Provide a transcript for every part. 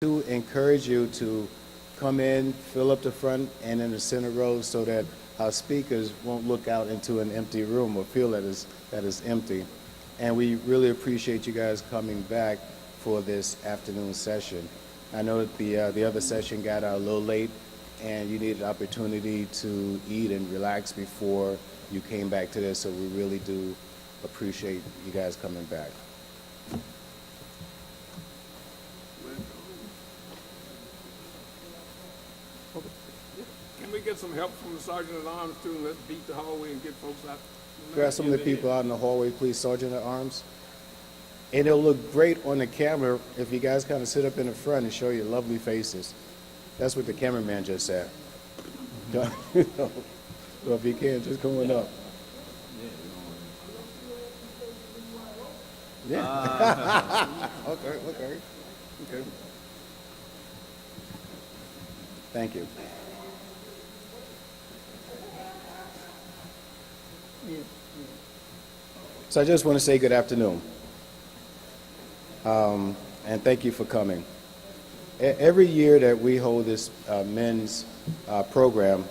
to encourage you to come in, fill up the front and in the center row so that our speakers won't look out into an empty room or feel that is empty. And we really appreciate you guys coming back for this afternoon session. I know that the other session got out a little late and you needed an opportunity to eat and relax before you came back to this, so we really do appreciate you guys coming back. Can we get some help from the Sergeant at Arms too, and let's beat the hallway and get folks out? Grab some of the people out in the hallway, please, Sergeant at Arms. And it'll look great on the camera if you guys kind of sit up in the front and show your lovely faces. That's what the cameraman just said. So if you can, just come on up. Yeah. Okay. Thank you. So I just want to say good afternoon. And thank you for coming. Every year that we hold this men's program,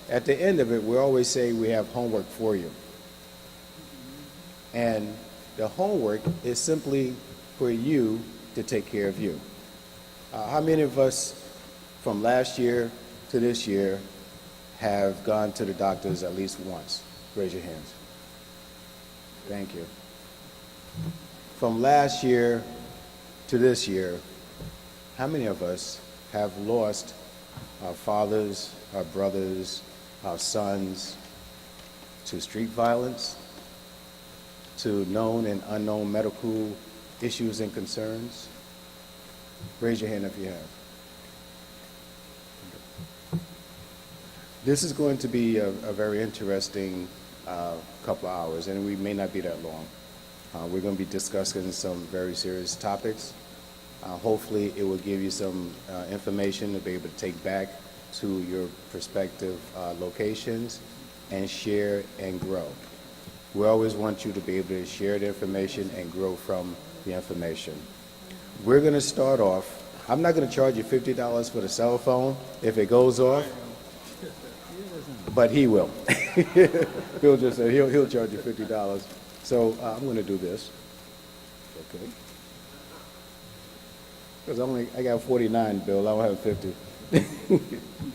at the end of it, we always say we have homework for you. And the homework is simply for you to take care of you. How many of us from last year to this year have gone to the doctors at least once? Raise your hands. Thank you. From last year to this year, how many of us have lost our fathers, our brothers, our sons to street violence, to known and unknown medical issues and concerns? Raise your hand if you have. This is going to be a very interesting couple of hours, and we may not be that long. We're going to be discussing some very serious topics. Hopefully it will give you some information to be able to take back to your prospective locations and share and grow. We always want you to be able to share the information and grow from the information. We're going to start off. I'm not going to charge you $50 for the cell phone if it goes off, but he will. Bill just said he'll charge you $50. So I'm going to do this. Okay. Because I got 49, Bill. I don't have 50.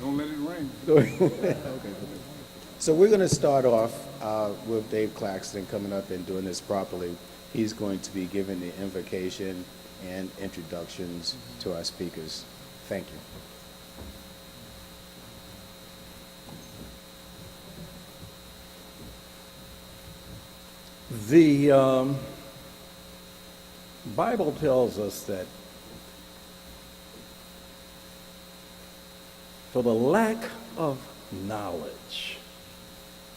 Don't let it rain. Okay. So we're going to start off with Dave Claxton coming up and doing this properly. He's going to be giving the invocation and introductions to our speakers. Thank you. The Bible tells us that for the lack of knowledge,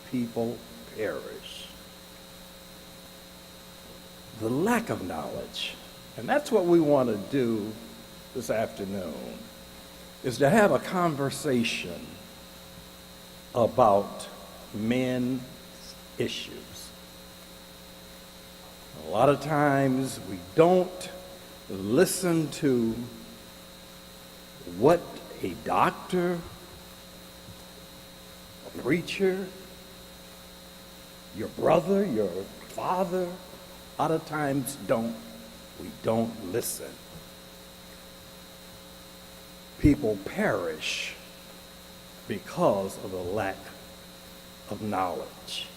people perish. The lack of knowledge. And that's what we want to do this afternoon, is to have a conversation about men's issues. A lot of times we don't listen to what a doctor, a preacher, your brother, your father, a lot of times we don't listen. People perish because of the lack of knowledge.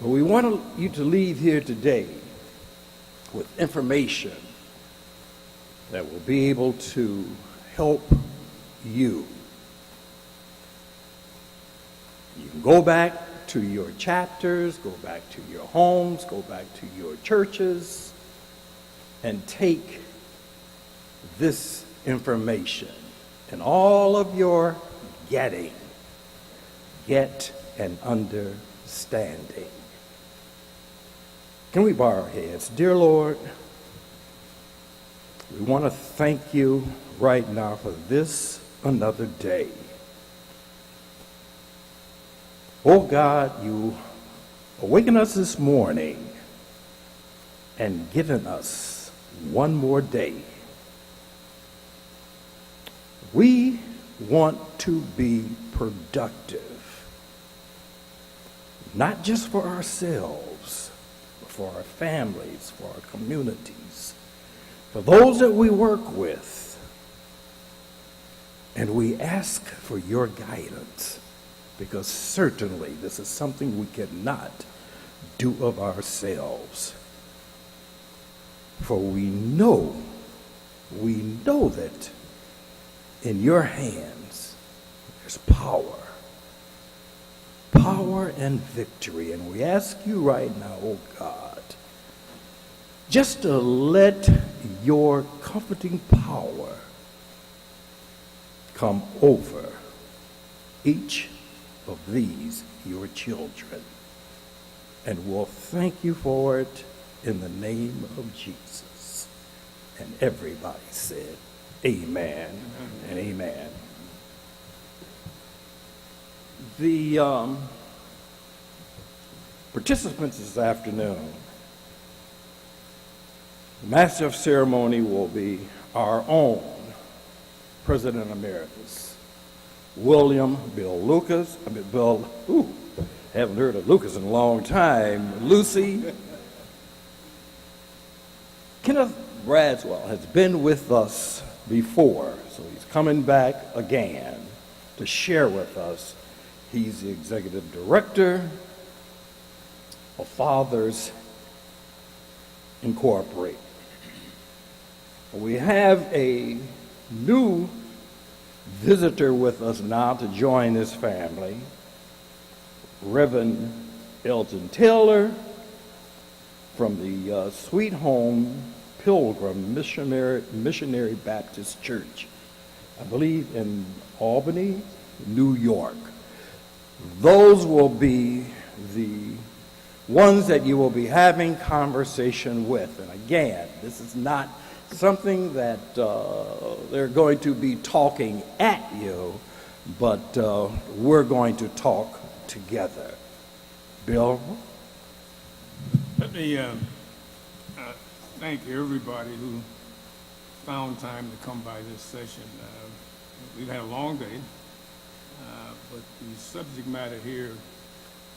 But we want you to leave here today with information that will be able to help you. You can go back to your chapters, go back to your homes, go back to your churches, and take this information and all of your get an understanding. Can we bow our heads? Dear Lord, we want to thank you right now for this another day. Oh God, you awakened us this morning and given us one more day. We want to be productive, not just for ourselves, but for our families, for our communities, for those that we work with. And we ask for your guidance, because certainly this is something we cannot do of ourselves. For we know that in your hands there's power and victory. And we ask you right now, oh God, just to let your comforting power come over each of these, your children. And we'll thank you for it in the name of Jesus. And everybody said, amen and amen. The participants this afternoon, the Master of Ceremony will be our own President Emeritus, William Bill Lucas. Haven't heard of Lucas in a long time. Lucy. Kenneth Bradswell has been with us before, so he's coming back again to share with us. He's the executive director of Fathers Incorporated. We have a new visitor with us now to join this family, Reverend Elton Taylor from the Sweet Home Pilgrim Missionary Baptist Church, I believe in Albany, New York. Those will be the ones that you will be having conversation with. And again, this is not something that they're going to be talking at you, but we're going to talk together. Bill? Let me thank everybody who found time to come by this session. We've had a long day, but the subject matter here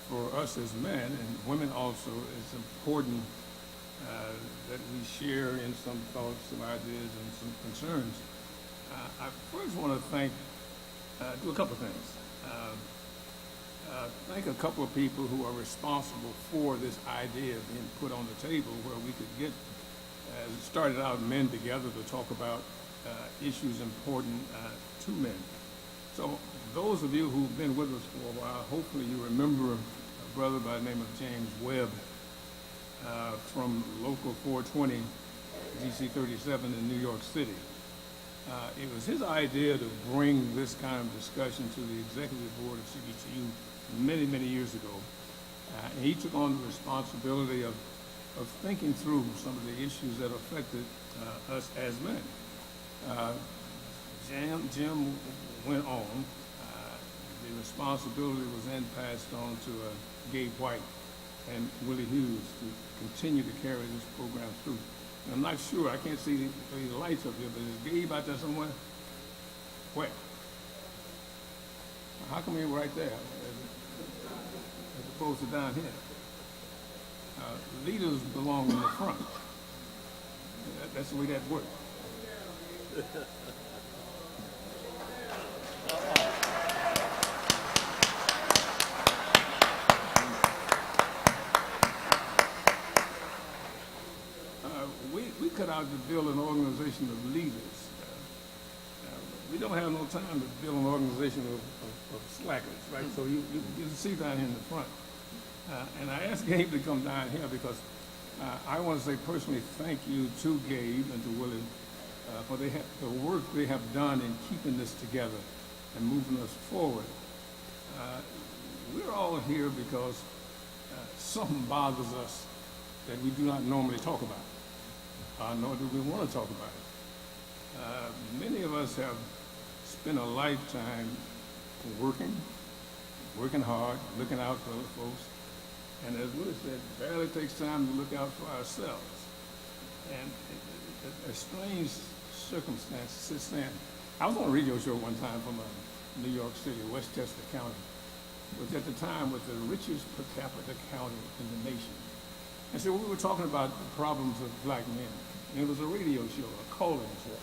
for us as men and women also is important that we share in some thoughts, some ideas, and some concerns. I first want to do a couple of things. Thank a couple of people who are responsible for this idea being put on the table, where we could get, as it started out, men together to talk about issues important to men. So those of you who've been with us for a while, hopefully you remember a brother by the name of James Webb from Local 420, DC 37 in New York City. It was his idea to bring this kind of discussion to the executive board of CBTU many, many years ago. And he took on the responsibility of thinking through some of the issues that affected us as men. Jim went on. The responsibility was then passed on to Gabe White and Willie Hughes to continue to carry this program through. And I'm not sure, I can't see the lights up here, but is Gabe out there somewhere? Where? How come you're right there, as opposed to down here? Leaders belong in the front. That's the way that works. We cut out to build an organization of leaders. We don't have no time to build an organization of slackers, right? So you see down here in the front. And I asked Gabe to come down here because I want to say personally thank you to Gabe and to Willie for the work they have done in keeping this together and moving us forward. We're all here because something bothers us that we do not normally talk about, nor do we want to talk about it. Many of us have spent a lifetime working hard, looking out for other folks, and as Willie said, barely takes time to look out for ourselves. And a strange circumstance. Since then, I was on a radio show one time from New York City, Westchester County, which at the time was the richest per capita county in the nation. And so we were talking about the problems of black men. And it was a radio show, a call-in show.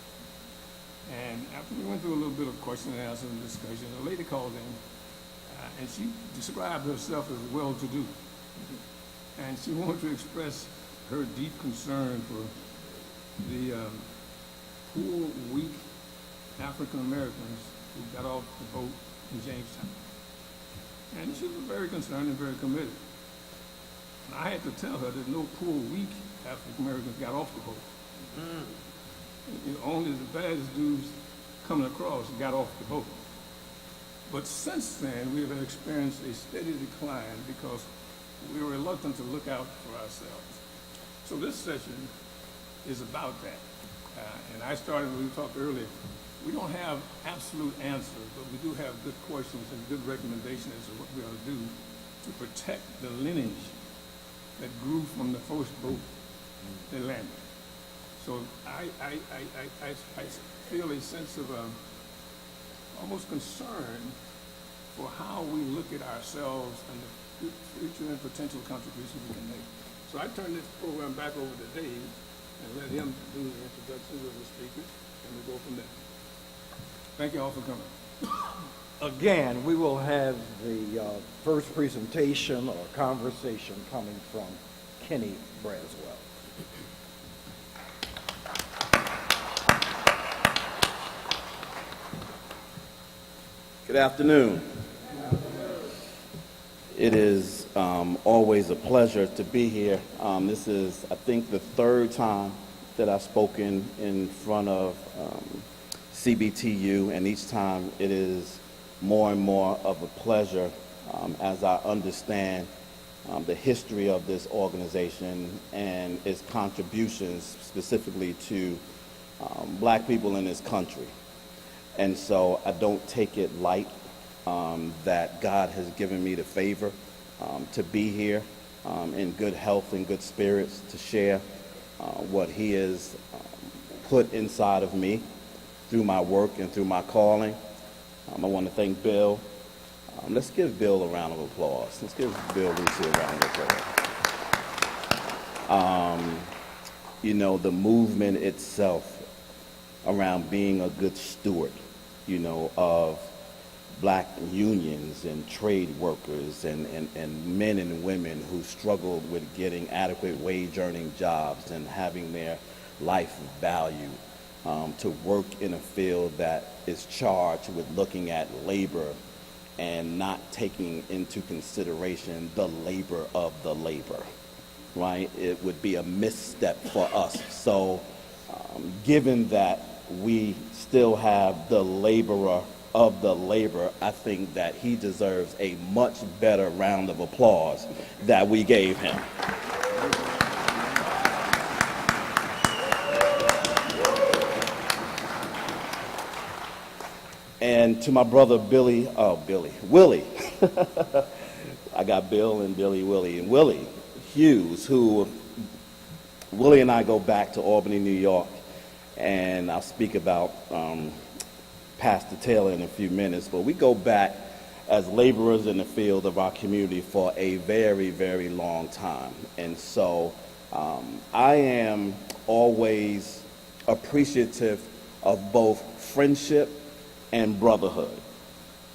And after we went through a little bit of question and answer and discussion, a lady called in, and she described herself as well-to-do. And she wanted to express her deep concern for the poor, weak African Americans who got off the boat in Jamestown. And she was very concerned and very committed. And I had to tell her that no poor, weak African Americans got off the boat. Only the baddest dudes coming across got off the boat. But since then, we have experienced a steady decline because we were reluctant to look out for ourselves. So this session is about that. And I started, when we talked earlier, we don't have absolute answers, but we do have good questions and good recommendations as to what we ought to do to protect the lineage that grew from the first boat that landed. So I feel a sense of almost concern for how we look at ourselves and the future and potential contributions we can make. So I turn this program back over to Dave and let him do the introductions of the speakers, and we'll go from there. Thank you all for coming. Again, we will have the first presentation or conversation coming from Kenny Braswell. Good afternoon. It is always a pleasure to be here. This is, I think, the third time that I've spoken in front of CBTU, and each time it is more and more of a pleasure as I understand the history of this organization and its contributions specifically to black people in this country. And so I don't take it light that God has given me the favor to be here in good health and good spirits to share what he has put inside of me through my work and through my calling. I want to thank Bill. Let's give Bill a round of applause. Let's give Bill Lucy a round of applause. You know, the movement itself around being a good steward, you know, of black unions and trade workers and men and women who struggled with getting adequate wage earning jobs and having their life valued, to work in a field that is charged with looking at labor and not taking into consideration the labor of the labor, right? It would be a misstep for us. So given that we still have the laborer of the labor, I think that he deserves a much better round of applause that we gave him. And to my brother Willie, I got Bill and Willie and Willie Hughes, who Willie and I go back to Albany, New York, and I'll speak about Pastor Taylor in a few minutes, but we go back as laborers in the field of our community for a very, very long time. And so I am always appreciative of both friendship and brotherhood.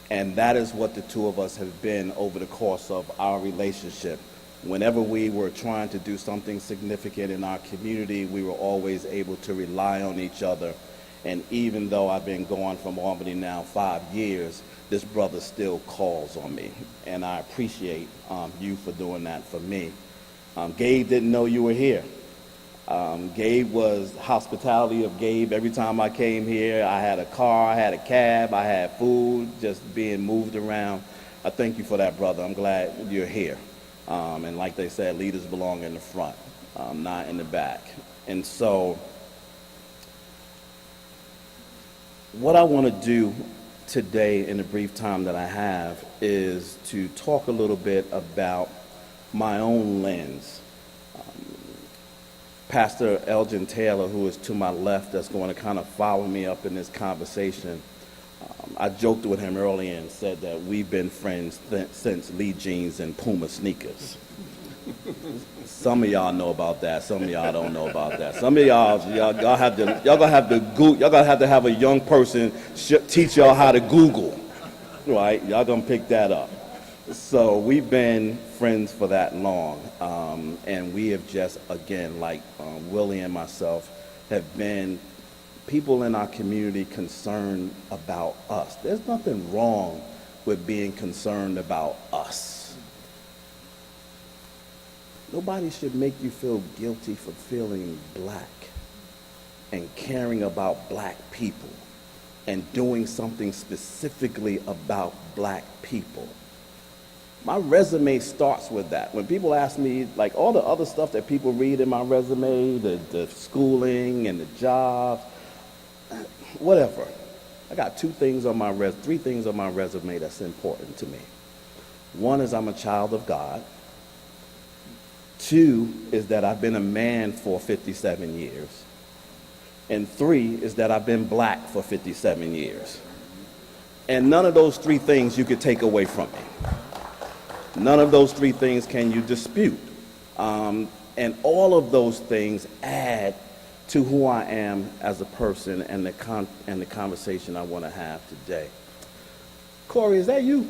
And that is what the two of us have been over the course of our relationship. Whenever we were trying to do something significant in our community, we were always able to rely on each other. And even though I've been gone from Albany now 5 years, this brother still calls on me. And I appreciate you for doing that for me. Gabe didn't know you were here. Gabe was hospitality of Gabe. Every time I came here, I had a car, I had a cab, I had food, just being moved around. I thank you for that, brother. I'm glad you're here. And like they said, leaders belong in the front, not in the back. And so what I want to do today in the brief time that I have is to talk a little bit about my own lens. Pastor Elgin Taylor, who is to my left, that's going to kind of follow me up in this conversation. I joked with him earlier and said that we've been friends since Lee jeans and Puma sneakers. Some of y'all know about that. Some of y'all don't know about that. Some of y'all gonna have to have a young person teach y'all how to Google, right? Y'all gonna pick that up. So we've been friends for that long, and we have just, again, like Willie and myself, have been people in our community concerned about us. There's nothing wrong with being concerned about us. Nobody should make you feel guilty for feeling black and caring about black people and doing something specifically about black people. My resume starts with that. When people ask me, like all the other stuff that people read in my resume, the schooling and the jobs, whatever. I got three things on my resume that's important to me. One is I'm a child of God. Two is that I've been a man for 57 years. And three is that I've been black for 57 years. And none of those three things you could take away from me. None of those three things can you dispute. And all of those things add to who I am as a person and the conversation I want to have today. Corey, is that you?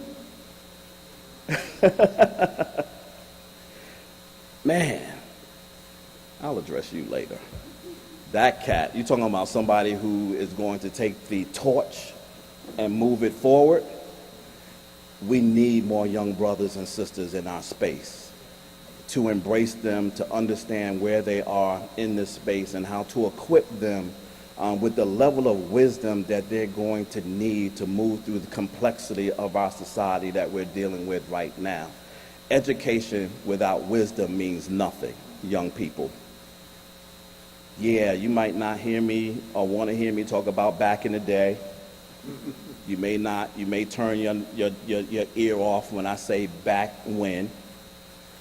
Man, I'll address you later. That cat, you're talking about somebody who is going to take the torch and move it forward. We need more young brothers and sisters in our space to embrace them, to understand where they are in this space and how to equip them with the level of wisdom that they're going to need to move through the complexity of our society that we're dealing with right now. Education without wisdom means nothing, young people. Yeah, you might not hear me or want to hear me talk about back in the day. You may not. You may turn your ear off when I say back when.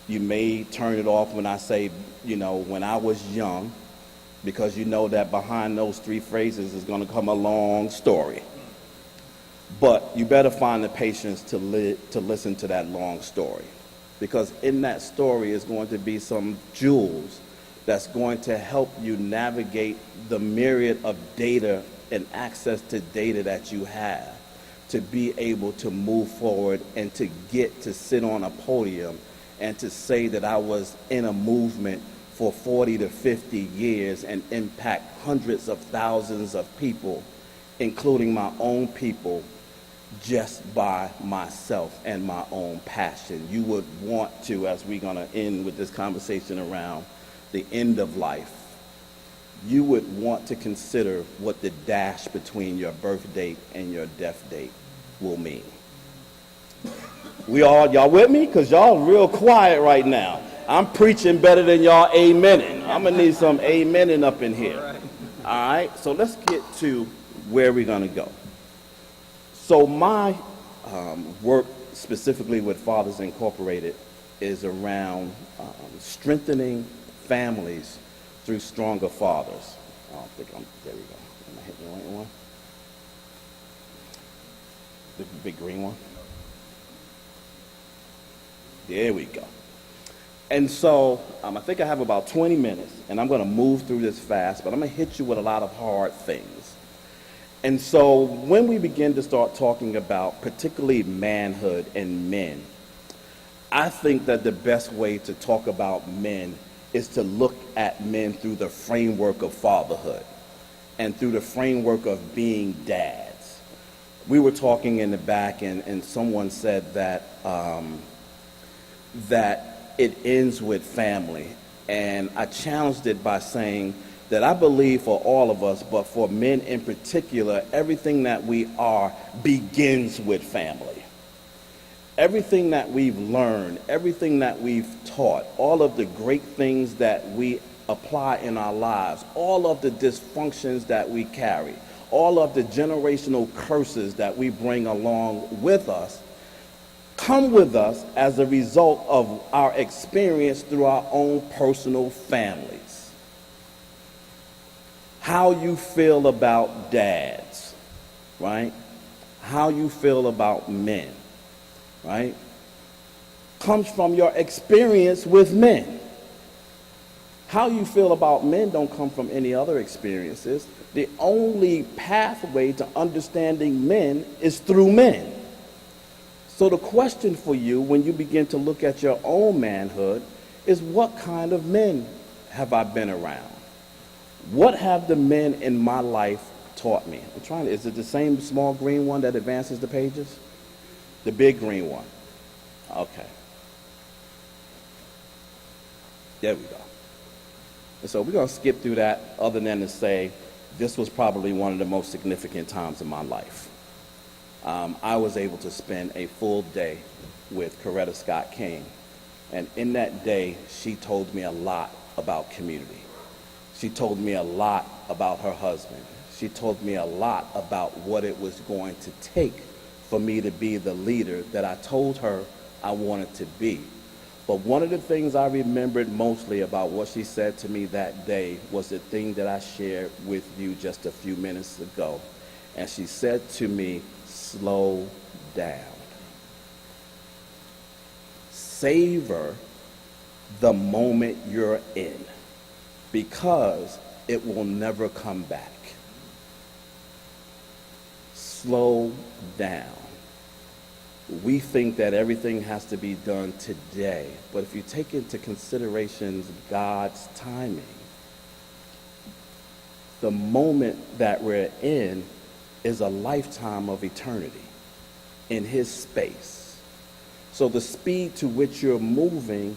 You may turn it off when I say, when I was young, because you know that behind those three phrases is going to come a long story. But you better find the patience to listen to that long story, because in that story is going to be some jewels that's going to help you navigate the myriad of data and access to data that you have to be able to move forward and to get to sit on a podium and to say that I was in a movement for 40 to 50 years and impact hundreds of thousands of people, including my own people, just by myself and my own passion. You would want to, as we're going to end with this conversation around the end of life, you would want to consider what the dash between your birth date and your death date will mean. Y'all with me? Because y'all real quiet right now. I'm preaching better than y'all amening. I'm going to need some amening up in here. All right, so let's get to where we're going to go. So my work specifically with Fathers Incorporated is around strengthening families through stronger fathers. There we go. Am I hitting the right one? The big green one? There we go. And so I think I have about 20 minutes, and I'm going to move through this fast, but I'm going to hit you with a lot of hard things. And so when we begin to start talking about particularly manhood and men, I think that the best way to talk about men is to look at men through the framework of fatherhood and through the framework of being dads. We were talking in the back, and someone said that that it ends with family. And I challenged it by saying that I believe for all of us, but for men in particular, everything that we are begins with family. Everything that we've learned, everything that we've taught, all of the great things that we apply in our lives, all of the dysfunctions that we carry, all of the generational curses that we bring along with us, come with us as a result of our experience through our own personal families. how you feel about dads, right? How you feel about men, right? Comes from your experience with men. How you feel about men don't come from any other experiences. The only pathway to understanding men is through men. So the question for you when you begin to look at your own manhood is, what kind of men have I been around? What have the men in my life taught me? Is it the same small green one that advances the pages? The big green one. Okay. There we go. And so we're going to skip through that, other than to say this was probably one of the most significant times in my life. I was able to spend a full day with Coretta Scott King. And in that day, she told me a lot about community. She told me a lot about her husband. She told me a lot about what it was going to take for me to be the leader that I told her I wanted to be. But one of the things I remembered mostly about what she said to me that day was the thing that I shared with you just a few minutes ago. And she said to me, slow down. Savor the moment you're in, because it will never come back. Slow down. We think that everything has to be done today, but if you take into consideration God's timing, the moment that we're in is a lifetime of eternity in His space. So the speed to which you're moving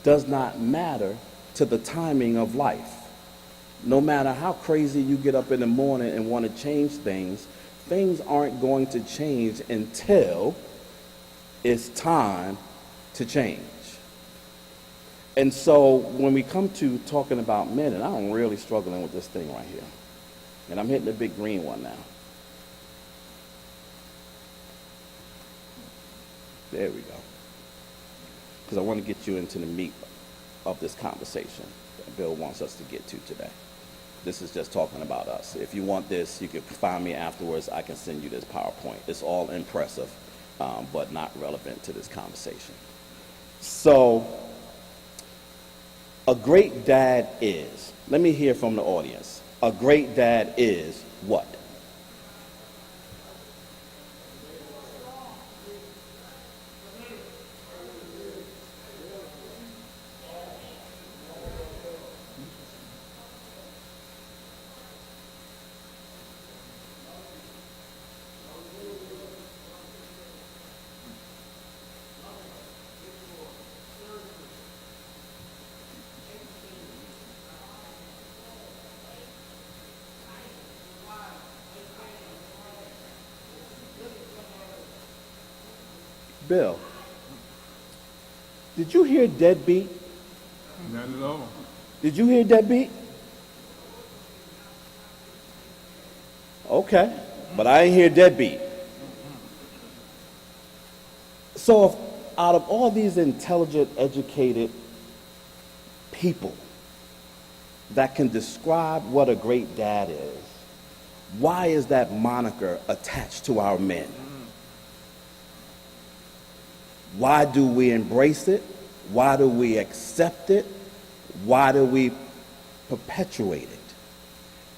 does not matter to the timing of life. No matter how crazy you get up in the morning and want to change things, things aren't going to change until it's time to change. And so when we come to talking about men, and I'm really struggling with this thing right here, and I'm hitting the big green one now. There we go. Because I want to get you into the meat of this conversation that Bill wants us to get to today. This is just talking about us. If you want this, you can find me afterwards. I can send you this PowerPoint. It's all impressive, but not relevant to this conversation. So, a great dad is, let me hear from the audience. A great dad is what? Bill, did you hear deadbeat? Not at all. Did you hear deadbeat? Okay, but I ain't hear deadbeat. So if, out of all these intelligent, educated people that can describe what a great dad is, why is that moniker attached to our men? Why do we embrace it? Why do we accept it? Why do we perpetuate it?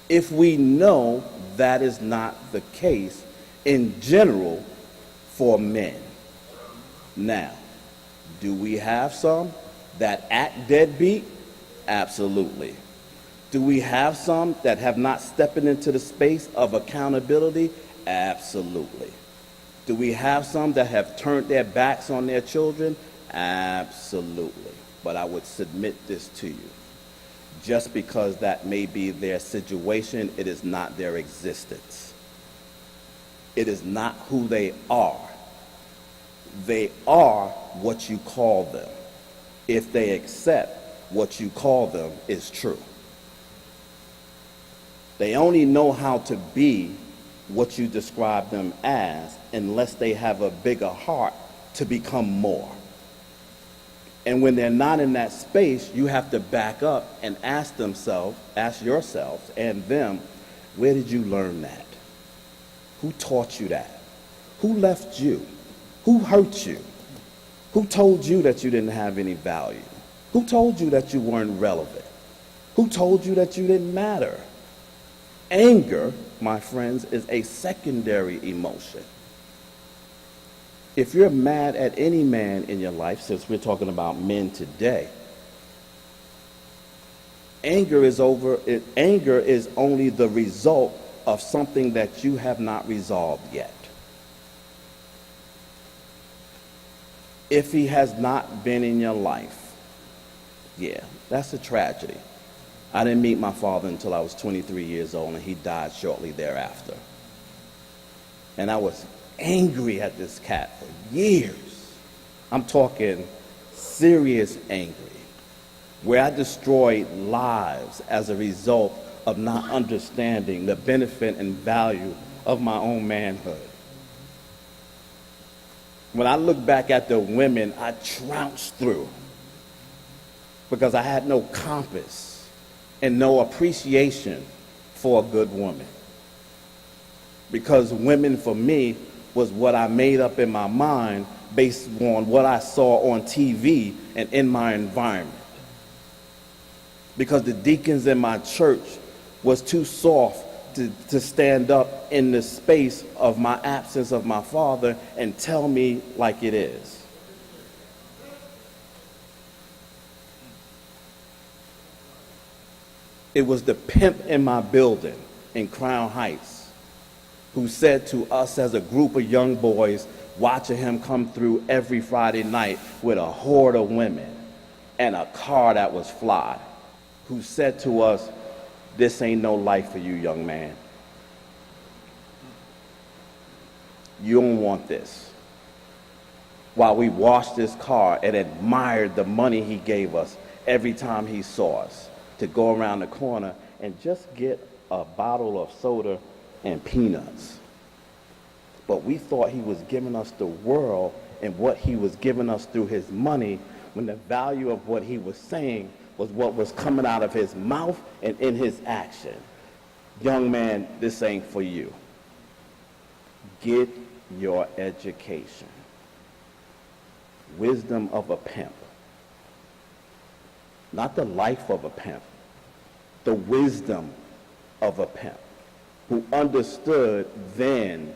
If we know that is not the case in general for men. Now, do we have some that act deadbeat? Absolutely. Do we have some that have not stepped into the space of accountability? Absolutely. Do we have some that have turned their backs on their children? Absolutely. But I would submit this to you. Just because that may be their situation, it is not their existence. It is not who they are. They are what you call them, if they accept what you call them is true. They only know how to be what you describe them as unless they have a bigger heart to become more. And when they're not in that space, you have to back up and ask yourselves and them, where did you learn that? Who taught you that? Who left you? Who hurt you? Who told you that you didn't have any value? Who told you that you weren't relevant? Who told you that you didn't matter? Anger, my friends, is a secondary emotion. If you're mad at any man in your life, since we're talking about men today, anger is only the result of something that you have not resolved yet. If he has not been in your life, yeah, that's a tragedy. I didn't meet my father until I was 23 years old, and he died shortly thereafter. And I was angry at this cat for years. I'm talking serious angry, where I destroyed lives as a result of not understanding the benefit and value of my own manhood. When I look back at the women I trounced through because I had no compass and no appreciation for a good woman. Because women for me was what I made up in my mind based on what I saw on TV and in my environment. Because the deacons in my church was too soft to stand up in the space of my absence of my father and tell me like it is. It was the pimp in my building in Crown Heights who said to us as a group of young boys watching him come through every Friday night with a horde of women and a car that was fly, who said to us, "This ain't no life for you, young man. You don't want this." While we washed his car and admired the money he gave us every time he saw us to go around the corner and just get a bottle of soda and peanuts. But we thought he was giving us the world and what he was giving us through his money, when the value of what he was saying was what was coming out of his mouth and in his action. Young man, this ain't for you. Get your education. Wisdom of a pimp. Not the life of a pimp. The wisdom of a pimp, who understood then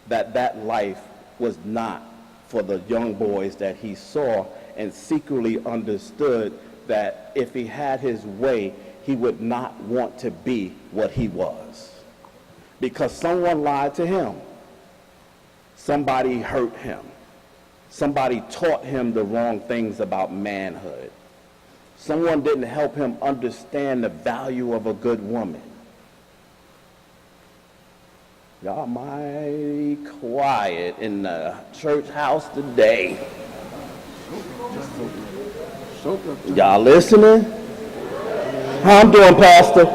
that that life was not for the young boys that he saw, and secretly understood that if he had his way, he would not want to be what he was. Because someone lied to him. Somebody hurt him. Somebody taught him the wrong things about manhood. Someone didn't help him understand the value of a good woman. Y'all mighty quiet in the church house today. Y'all listening? How I'm doing, Pastor?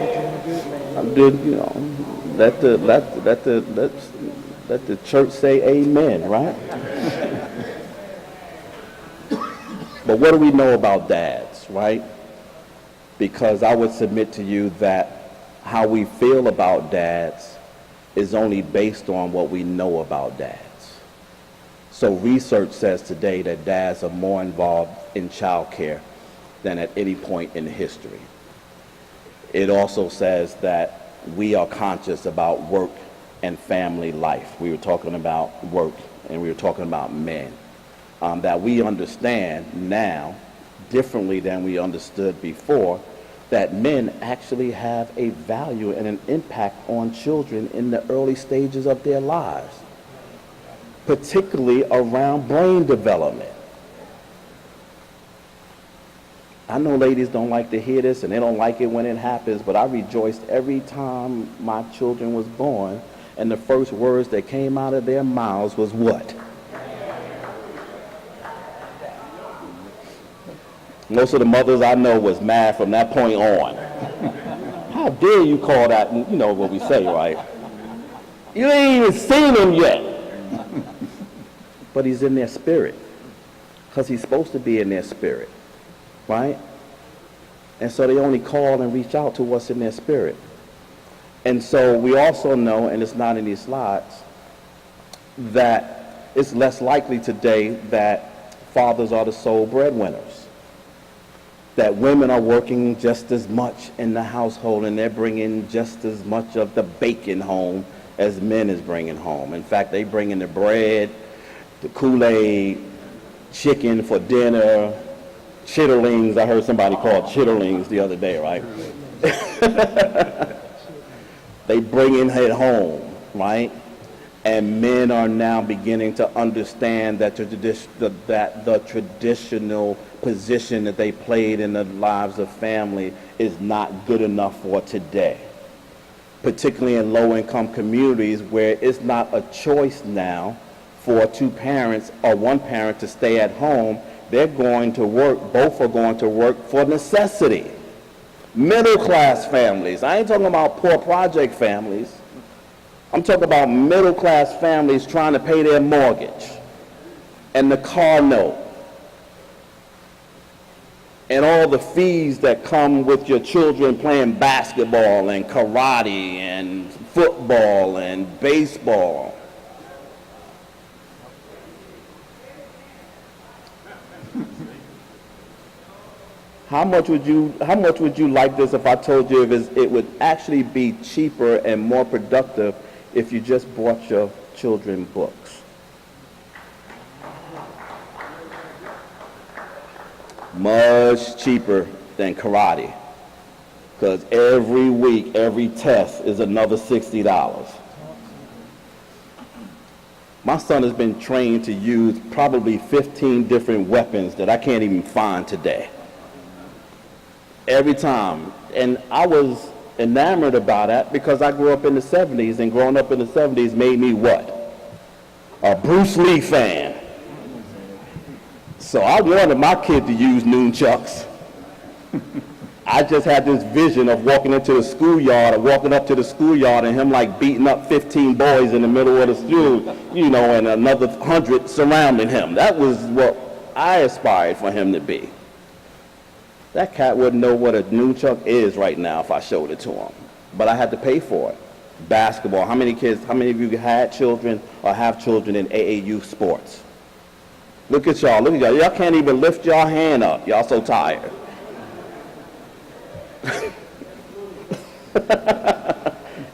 I'm doing, you know, let the church say amen, right? But what do we know about dads, right? Because I would submit to you that how we feel about dads is only based on what we know about dads. So research says today that dads are more involved in child care than at any point in history. It also says that we are conscious about work and family life. We were talking about work and we were talking about men. That we understand now, differently than we understood before, that men actually have a value and an impact on children in the early stages of their lives, particularly around brain development. I know ladies don't like to hear this and they don't like it when it happens, but I rejoiced every time my children was born and the first words that came out of their mouths was what? Most of the mothers I know was mad from that point on. How dare you call that, you know what we say, right? You ain't even seen him yet. But he's in their spirit, because he's supposed to be in their spirit. right? And so they only call and reach out to what's in their spirit. And so we also know, and it's not in these slides, that it's less likely today that fathers are the sole breadwinners. That women are working just as much in the household and they're bringing just as much of the bacon home as men is bringing home. In fact, they bring in the bread, the Kool-Aid, chicken for dinner, chitterlings. I heard somebody call chitterlings the other day, right? They bring in it home, right? And men are now beginning to understand that the traditional position that they played in the lives of family is not good enough for today, particularly in low-income communities where it's not a choice now for two parents or one parent to stay at home. They're going to work, both are going to work for necessity. Middle-class families, I ain't talking about poor project families. I'm talking about middle-class families trying to pay their mortgage and the car note and all the fees that come with your children playing basketball and karate and football and baseball. How much would you like this if I told you it would actually be cheaper and more productive if you just bought your children books? Much cheaper than karate, because every week, every test is another $60. My son has been trained to use probably 15 different weapons that I can't even find today. Every time. And I was enamored about that because I grew up in the 70s, and growing up in the 70s made me what? A Bruce Lee fan. So I wanted my kid to use nunchucks. I just had this vision of walking into the schoolyard or walking up to the schoolyard and him like beating up 15 boys in the middle of the school, you know, and another 100 surrounding him. That was what I aspired for him to be. That cat wouldn't know what a nunchuck is right now if I showed it to him. But I had to pay for it. Basketball. How many of you had children or have children in AAU sports? Look at y'all. Look at y'all. Y'all can't even lift y'all hand up. Y'all so tired.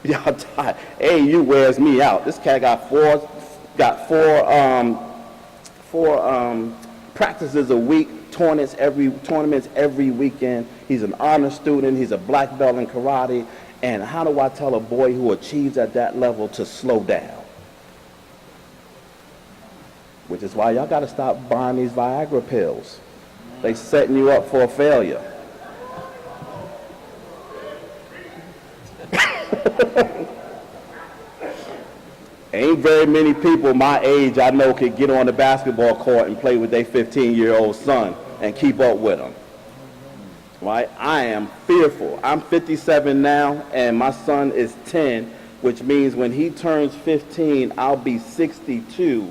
Y'all tired. AAU wears me out. This cat got four practices a week. Tournaments every weekend. He's an honor student. He's a black belt in karate. And how do I tell a boy who achieves at that level to slow down? Which is why y'all got to stop buying these Viagra pills. They setting you up for a failure. Ain't very many people my age I know could get on the basketball court and play with their 15-year-old son and keep up with them. Right? I am fearful. I'm 57 now, and my son is 10, which means when he turns 15, I'll be 62.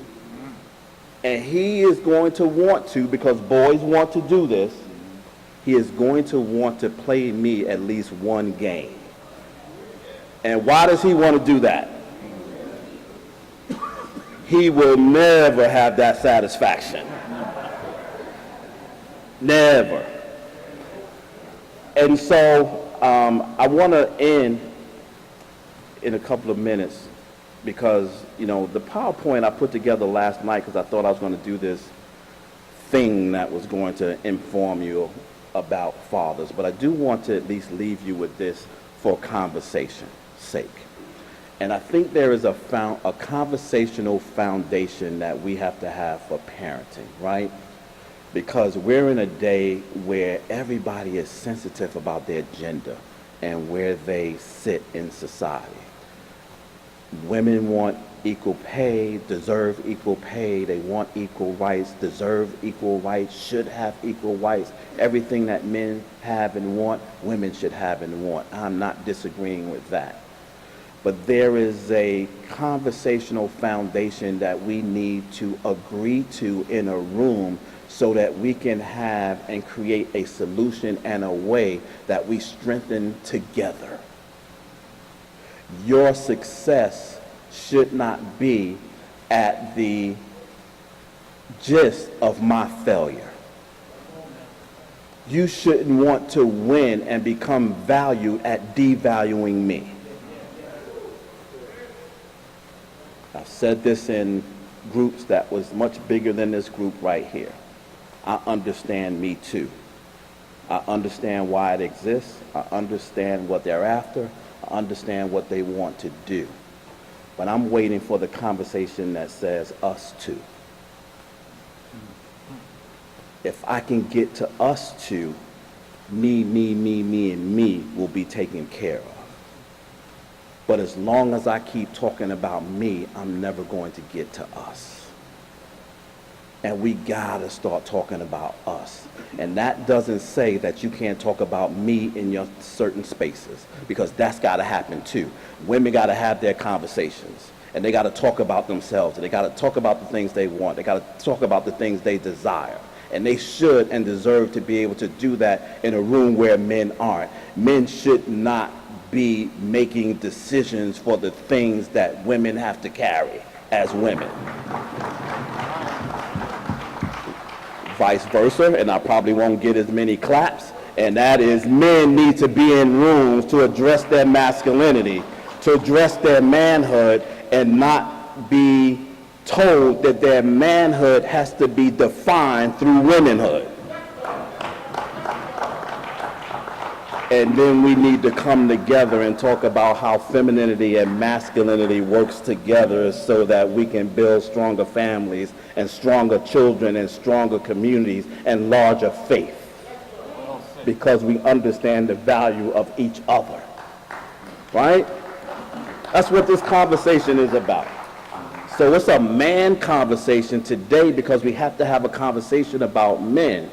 And he is going to want to, because boys want to do this, he is going to want to play me at least one game. And why does he want to do that? He will never have that satisfaction. Never. And so I want to end in a couple of minutes because, you know, the PowerPoint I put together last night because I thought I was going to do this thing that was going to inform you about fathers. But I do want to at least leave you with this for conversation's sake. And I think there is a conversational foundation that we have to have for parenting, right? Because we're in a day where everybody is sensitive about their gender and where they sit in society. Women want equal pay, deserve equal pay, they want equal rights, deserve equal rights, should have equal rights. Everything that men have and want, women should have and want. I'm not disagreeing with that. But there is a conversational foundation that we need to agree to in a room so that we can have and create a solution and a way that we strengthen together. Your success should not be at the gist of my failure. You shouldn't want to win and become valued at devaluing me. I've said this in groups that was much bigger than this group right here. I understand me too. I understand why it exists. I understand what they're after. I understand what they want to do. But I'm waiting for the conversation that says us too. If I can get to us two, me, and me will be taken care of. But as long as I keep talking about me, I'm never going to get to us. And we gotta start talking about us. And that doesn't say that you can't talk about me in your certain spaces, because that's gotta happen too. Women gotta have their conversations, and they gotta talk about themselves, and they gotta talk about the things they want, they gotta talk about the things they desire. And they should and deserve to be able to do that in a room where men aren't. Men should not be making decisions for the things that women have to carry as women. Vice versa, and I probably won't get as many claps, and that is men need to be in rooms to address their masculinity, to address their manhood, and not be told that their manhood has to be defined through womanhood. And then we need to come together and talk about how femininity and masculinity works together so that we can build stronger families and stronger children and stronger communities and larger faith. Because we understand the value of each other. Right? That's what this conversation is about. So it's a man conversation today because we have to have a conversation about men.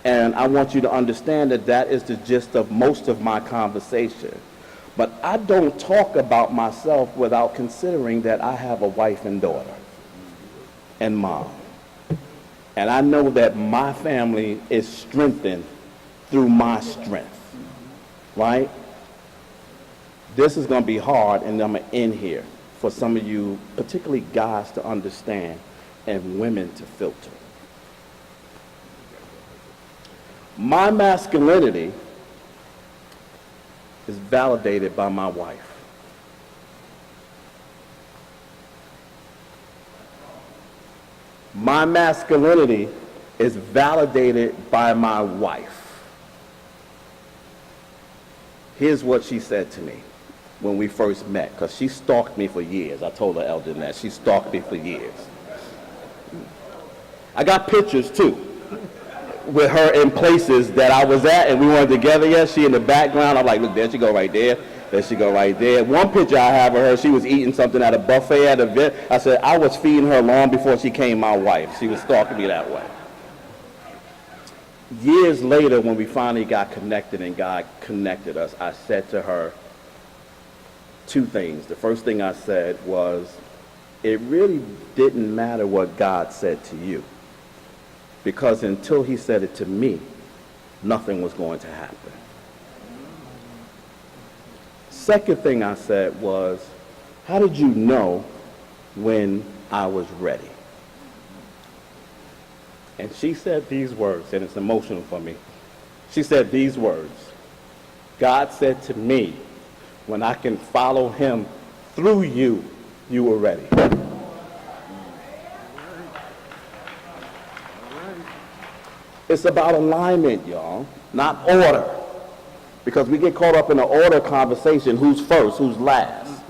And I want you to understand that that is the gist of most of my conversation. But I don't talk about myself without considering that I have a wife and daughter and mom. And I know that my family is strengthened through my strength, right? This is going to be hard, and I'm going to end here for some of you, particularly guys, to understand and women to filter. My masculinity is validated by my wife. My masculinity is validated by my wife. Here's what she said to me when we first met, because she stalked me for years. I told her, Elder, that she stalked me for years. I got pictures too with her in places that I was at and we weren't together yet. She in the background. I'm like, look, there she go right there. There she go right there. One picture I have of her, she was eating something at a buffet at an event. I said, I was feeding her long before she came my wife. She was stalking me that way. Years later, when we finally got connected and God connected us, I said to her two things. The first thing I said was, it really didn't matter what God said to you, because until he said it to me, nothing was going to happen. Second thing I said was, how did you know when I was ready? And she said these words, and it's emotional for me. She said these words, God said to me, when I can follow him through you, you were ready. It's about alignment, y'all, not order. Because we get caught up in an order conversation, who's first, who's last.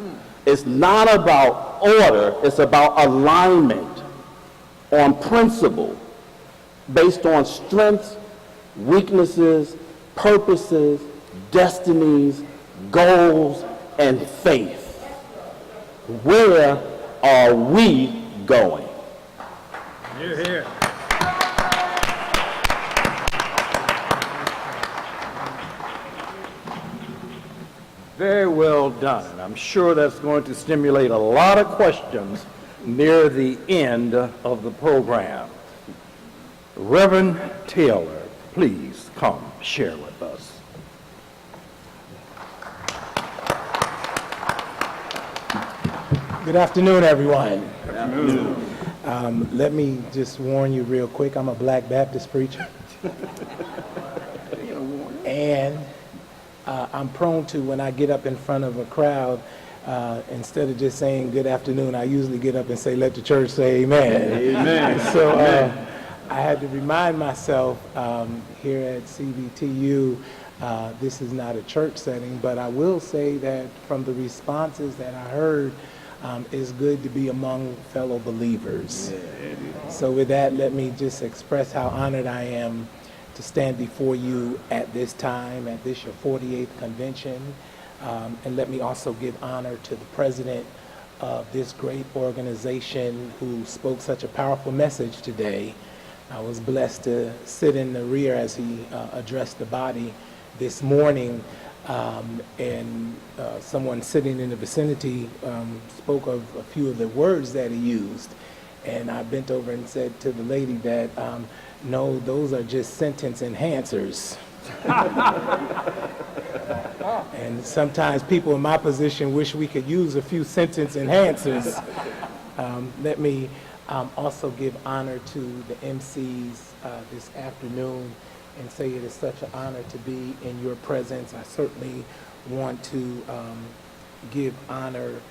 It's not about order, it's about alignment on principle, based on strengths, weaknesses, purposes, destinies, goals, and faith. Where are we going? You're here. Very well done. I'm sure that's going to stimulate a lot of questions near the end of the program. Reverend Taylor, please come share with us. Good afternoon, everyone. Let me just warn you real quick, I'm a Black Baptist preacher. And I'm prone to, when I get up in front of a crowd, instead of just saying good afternoon, I usually get up and say, let the church say amen. Amen. So I had to remind myself here at CBTU, this is not a church setting, but I will say that from the responses that I heard, it's good to be among fellow believers. So with that, let me just express how honored I am to stand before you at this time, at this your 48th convention. And let me also give honor to the president of this great organization who spoke such a powerful message today. I was blessed to sit in the rear as he addressed the body this morning. And someone sitting in the vicinity spoke of a few of the words that he used. And I bent over and said to the lady that, no, those are just sentence enhancers. And sometimes people in my position wish we could use a few sentence enhancers. Let me also give honor to the MCs this afternoon and say it is such an honor to be in your presence. I certainly want to give honor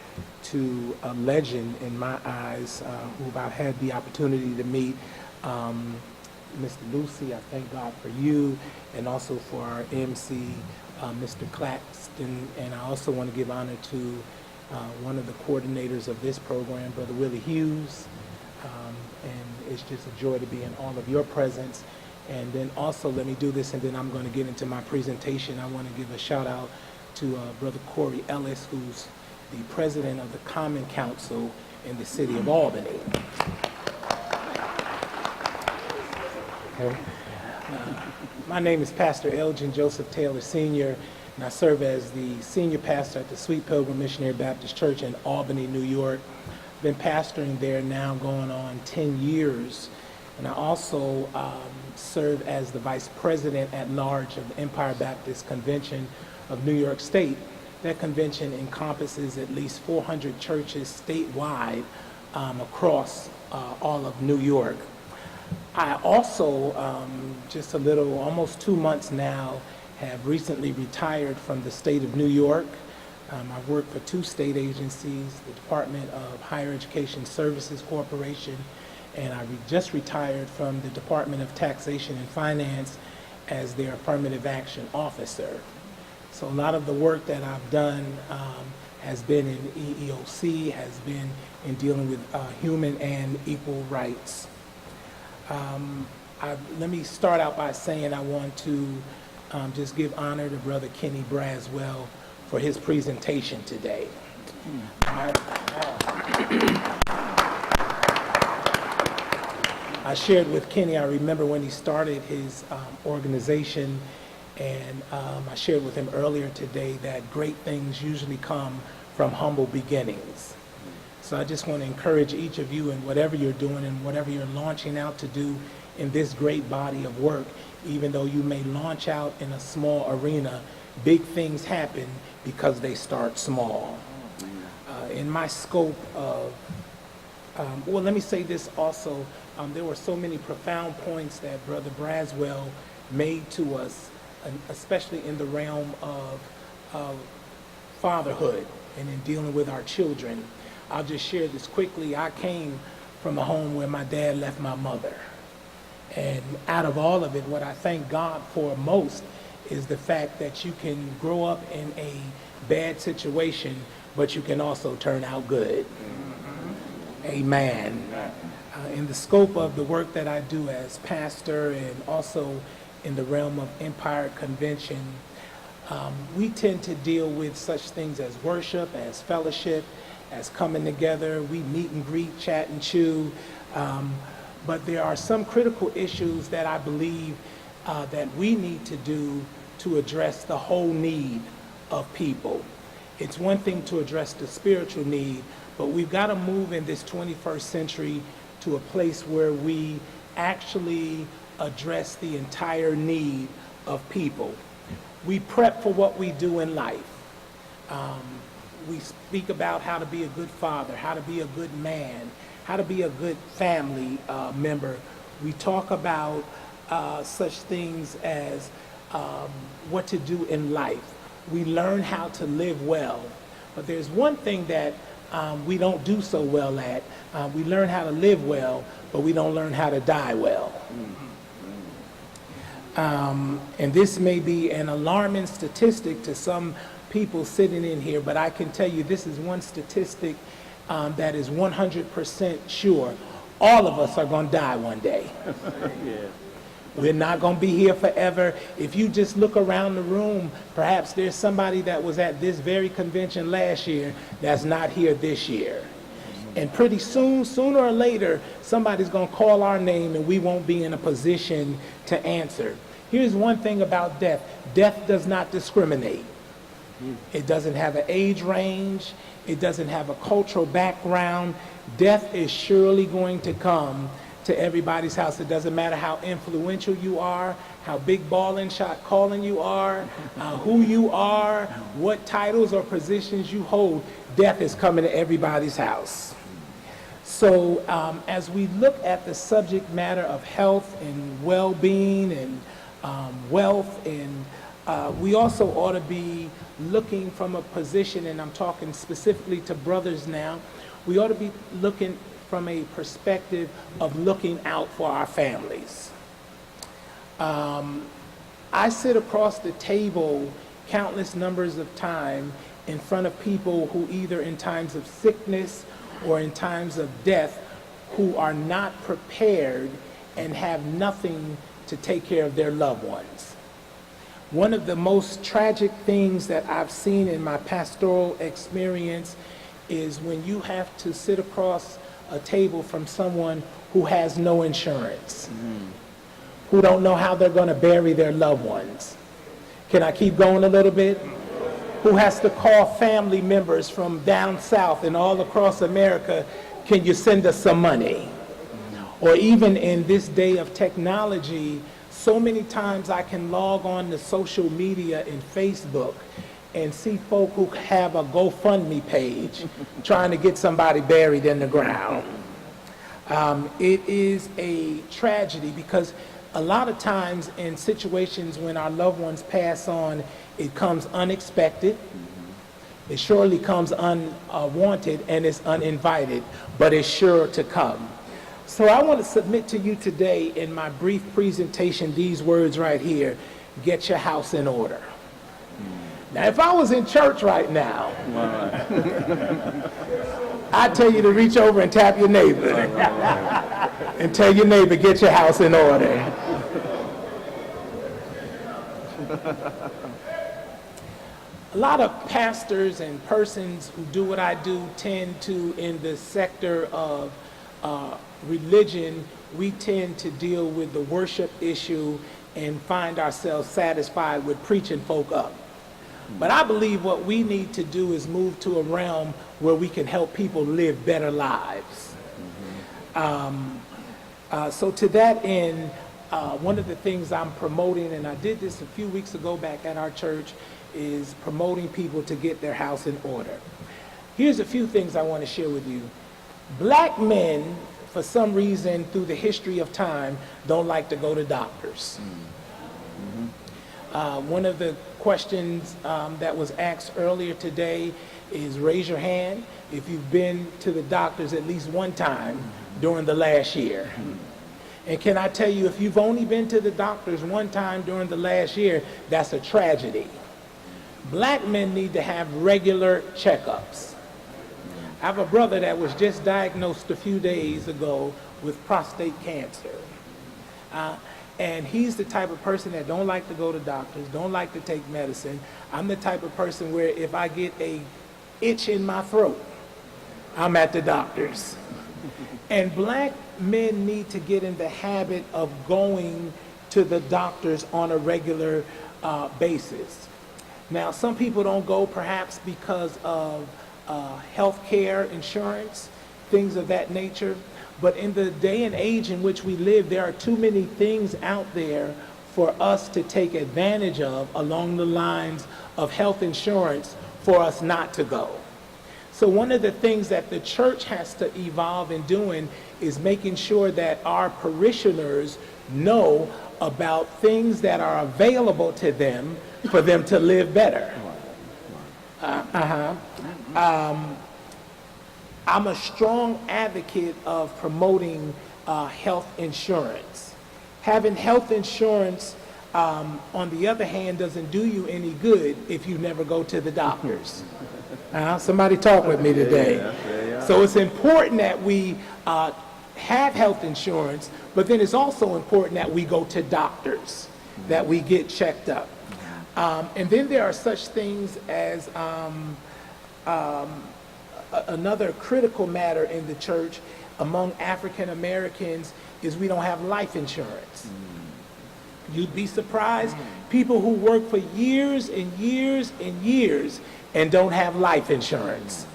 to a legend in my eyes who I've had the opportunity to meet. Mr. Lucy, I thank God for you, and also for our MC, Mr. Claxton. And I also want to give honor to one of the coordinators of this program, Brother Willie Hughes. And it's just a joy to be in all of your presence. And then also, let me do this, and then I'm going to get into my presentation. I want to give a shout out to Brother Corey Ellis, who's the president of the Common Council in the city of Albany. Okay. My name is Pastor Elgin Joseph Taylor Sr., and I serve as the senior pastor at the Sweet Pilgrim Missionary Baptist Church in Albany, New York. I've been pastoring there now going on 10 years. And I also serve as the vice president at large of the Empire Baptist Convention of New York State. That convention encompasses at least 400 churches statewide across all of New York. I also, almost 2 months now, have recently retired from the state of New York. I've worked for 2 state agencies, the Department of Higher Education Services Corporation, and I just retired from the Department of Taxation and Finance as their affirmative action officer. So a lot of the work that I've done has been in EEOC, has been in dealing with human and equal rights. Let me start out by saying I want to just give honor to Brother Kenny Braswell for his presentation today. I shared with Kenny, I remember when he started his organization, and I shared with him earlier today that great things usually come from humble beginnings. So I just want to encourage each of you in whatever you're doing and whatever you're launching out to do in this great body of work, even though you may launch out in a small arena, big things happen because they start small. In my scope of, let me say this also, there were so many profound points that Brother Braswell made to us, especially in the realm of fatherhood and in dealing with our children. I'll just share this quickly. I came from a home where my dad left my mother. And out of all of it, what I thank God for most is the fact that you can grow up in a bad situation, but you can also turn out good. Amen. In the scope of the work that I do as pastor and also in the realm of Empire Convention, we tend to deal with such things as worship, as fellowship, as coming together. We meet and greet, chat and chew. But there are some critical issues that I believe that we need to do to address the whole need of people. It's one thing to address the spiritual need, but we've got to move in this 21st century to a place where we actually address the entire need of people. We prep for what we do in life. We speak about how to be a good father, how to be a good man, how to be a good family member. We talk about such things as what to do in life. We learn how to live well. But there's one thing that we don't do so well at. We learn how to live well, but we don't learn how to die well. And this may be an alarming statistic to some people sitting in here, but I can tell you this is one statistic that is 100% sure. All of us are going to die one day. We're not going to be here forever. If you just look around the room, perhaps there's somebody that was at this very convention last year that's not here this year. And pretty soon, sooner or later, somebody's going to call our name and we won't be in a position to answer. Here's one thing about death. Death does not discriminate. It doesn't have an age range. It doesn't have a cultural background. Death is surely going to come to everybody's house. It doesn't matter how influential you are, how big ball and shot calling you are, who you are, what titles or positions you hold. Death is coming to everybody's house. So as we look at the subject matter of health and well-being and wealth, and we also ought to be looking from a position, and I'm talking specifically to brothers now, we ought to be looking from a perspective of looking out for our families. I sit across the table countless numbers of time in front of people who either in times of sickness or in times of death who are not prepared and have nothing to take care of their loved ones. One of the most tragic things that I've seen in my pastoral experience is when you have to sit across a table from someone who has no insurance, who don't know how they're going to bury their loved ones. Can I keep going a little bit? Who has to call family members from down south and all across America, can you send us some money? Or even in this day of technology, so many times I can log on to social media and Facebook and see folk who have a GoFundMe page trying to get somebody buried in the ground. It is a tragedy because a lot of times in situations when our loved ones pass on, it comes unexpected, it surely comes unwanted, and it's uninvited, but it's sure to come. So I want to submit to you today in my brief presentation these words right here: get your house in order. Now, if I was in church right now, I'd tell you to reach over and tap your neighbor and tell your neighbor, get your house in order. A lot of pastors and persons who do what I do tend to, in the sector of religion, we tend to deal with the worship issue and find ourselves satisfied with preaching folk up. But I believe what we need to do is move to a realm where we can help people live better lives. So to that end, one of the things I'm promoting, and I did this a few weeks ago back at our church, is promoting people to get their house in order. Here's a few things I want to share with you. Black men, for some reason, through the history of time, don't like to go to doctors. One of the questions that was asked earlier today is raise your hand if you've been to the doctors at least one time during the last year. And can I tell you, if you've only been to the doctors one time during the last year, that's a tragedy. Black men need to have regular checkups. I have a brother that was just diagnosed a few days ago with prostate cancer. And he's the type of person that don't like to go to doctors, don't like to take medicine. I'm the type of person where if I get a itch in my throat, I'm at the doctor's. And black men need to get in the habit of going to the doctors on a regular basis. Now, some people don't go perhaps because of health care, insurance, things of that nature. But in the day and age in which we live, there are too many things out there for us to take advantage of along the lines of health insurance for us not to go. So one of the things that the church has to evolve in doing is making sure that our parishioners know about things that are available to them for them to live better. I'm a strong advocate of promoting health insurance. Having health insurance, on the other hand, doesn't do you any good if you never go to the doctors. Somebody talk with me today. So it's important that we have health insurance, but then it's also important that we go to doctors, that we get checked up. And then there are such things as another critical matter in the church among African Americans is we don't have life insurance. You'd be surprised, people who work for years and years and years and don't have life insurance.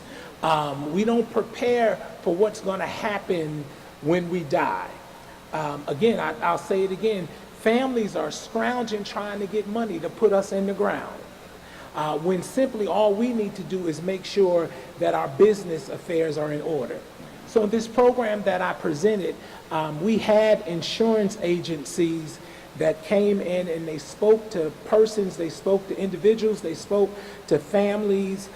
We don't prepare for what's going to happen when we die. Again, I'll say it again, families are scrounging trying to get money to put us in the ground. When simply all we need to do is make sure that our business affairs are in order. So in this program that I presented, we had insurance agencies that came in and they spoke to persons, they spoke to individuals, they spoke to families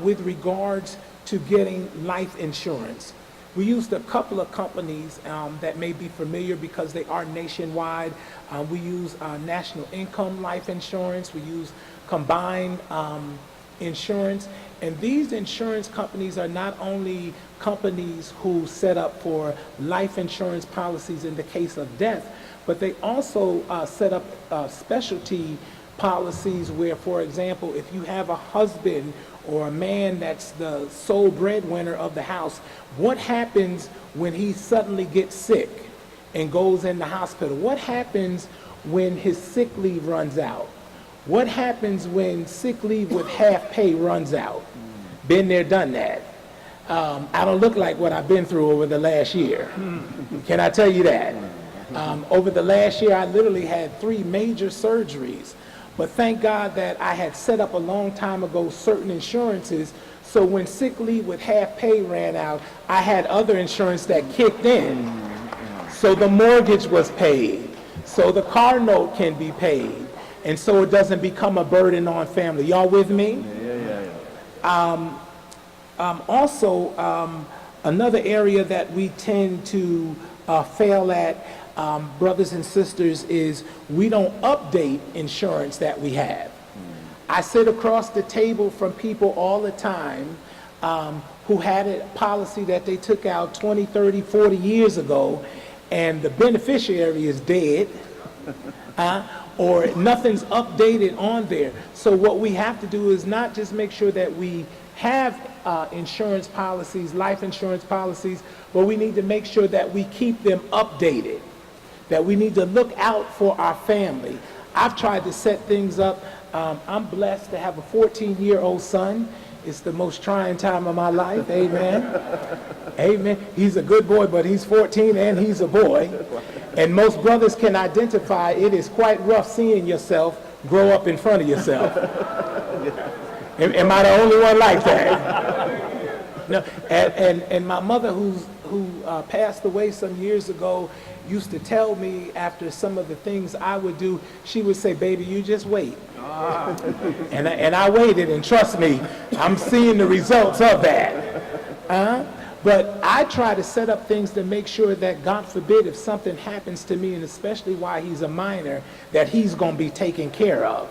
with regards to getting life insurance. We used a couple of companies that may be familiar because they are nationwide. We use National Income Life Insurance. We use Combined Insurance. And these insurance companies are not only companies who set up for life insurance policies in the case of death, but they also set up specialty policies where, for example, if you have a husband or a man that's the sole breadwinner of the house, what happens when he suddenly gets sick and goes in the hospital? What happens when his sick leave runs out? What happens when sick leave with half pay runs out? Been there, done that. I don't look like what I've been through over the last year. Can I tell you that? Over the last year, I literally had 3 major surgeries. But thank God that I had set up a long time ago certain insurances, so when sick leave with half pay ran out, I had other insurance that kicked in. So the mortgage was paid, so the car note can be paid, and so it doesn't become a burden on family. Y'all with me? Also, another area that we tend to fail at, brothers and sisters, is we don't update insurance that we have. I sit across the table from people all the time who had a policy that they took out 20, 30, 40 years ago, and the beneficiary is dead, or nothing's updated on there. So what we have to do is not just make sure that we have insurance policies, life insurance policies, but we need to make sure that we keep them updated, that we need to look out for our family. I've tried to set things up. I'm blessed to have a 14-year-old son. It's the most trying time of my life. Amen. Amen. He's a good boy, but he's 14 and he's a boy. And most brothers can identify it is quite rough seeing yourself grow up in front of yourself. Am I the only one like that? No. And my mother, who passed away some years ago, used to tell me after some of the things I would do, she would say, "Baby, you just wait." And I waited, and trust me, I'm seeing the results of that. But I try to set up things to make sure that, God forbid, if something happens to me, and especially while he's a minor, that he's going to be taken care of.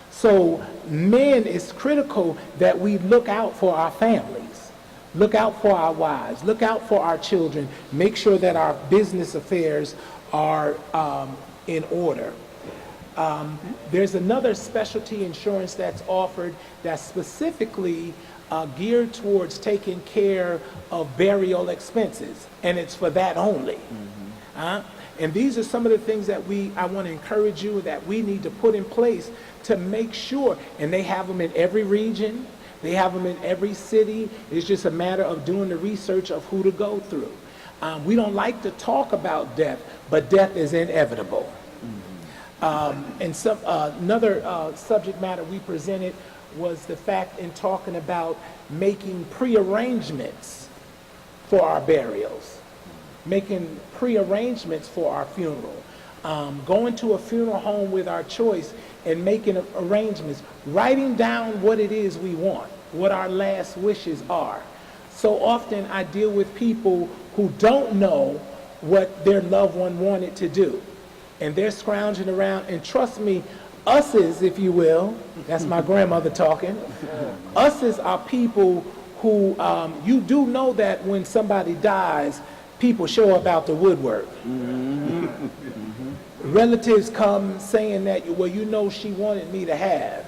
So, men, it's critical that we look out for our families. Look out for our wives, look out for our children, make sure that our business affairs are in order. There's another specialty insurance that's offered that's specifically geared towards taking care of burial expenses, and it's for that only. And these are some of the things that I want to encourage you that we need to put in place to make sure, and they have them in every region. They have them in every city. It's just a matter of doing the research of who to go through. We don't like to talk about death, but death is inevitable. And another subject matter we presented was the fact in talking about making prearrangements for our burials, making prearrangements for our funeral, going to a funeral home with our choice and making arrangements, writing down what it is we want, what our last wishes are. So often I deal with people who don't know what their loved one wanted to do. And they're scrounging around, and trust me, us's, if you will, that's my grandmother talking, us's are people who, you do know that when somebody dies, people show up out the woodwork. Relatives come saying that, well, you know she wanted me to have.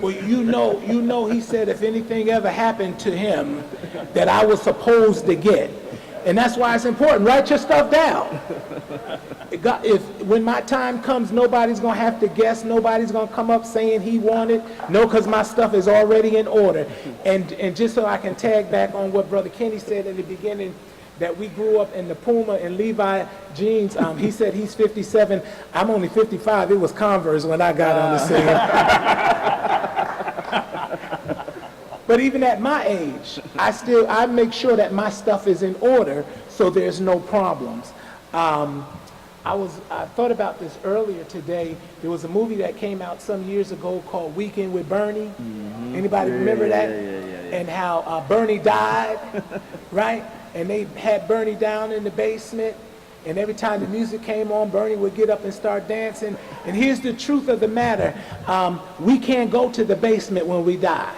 Well, you know he said if anything ever happened to him that I was supposed to get. And that's why it's important. Write your stuff down. When my time comes, nobody's going to have to guess. Nobody's going to come up saying he wanted. No, because my stuff is already in order. And just so I can tag back on what Brother Kenny said in the beginning, that we grew up in the Puma and Levi jeans. He said he's 57. I'm only 55. It was Converse when I got on the scene. But even at my age, I make sure that my stuff is in order so there's no problems. I thought about this earlier today. There was a movie that came out some years ago called Weekend with Bernie. Anybody remember that? Yeah. And how Bernie died, right? And they had Bernie down in the basement. And every time the music came on, Bernie would get up and start dancing. And here's the truth of the matter. We can't go to the basement when we die.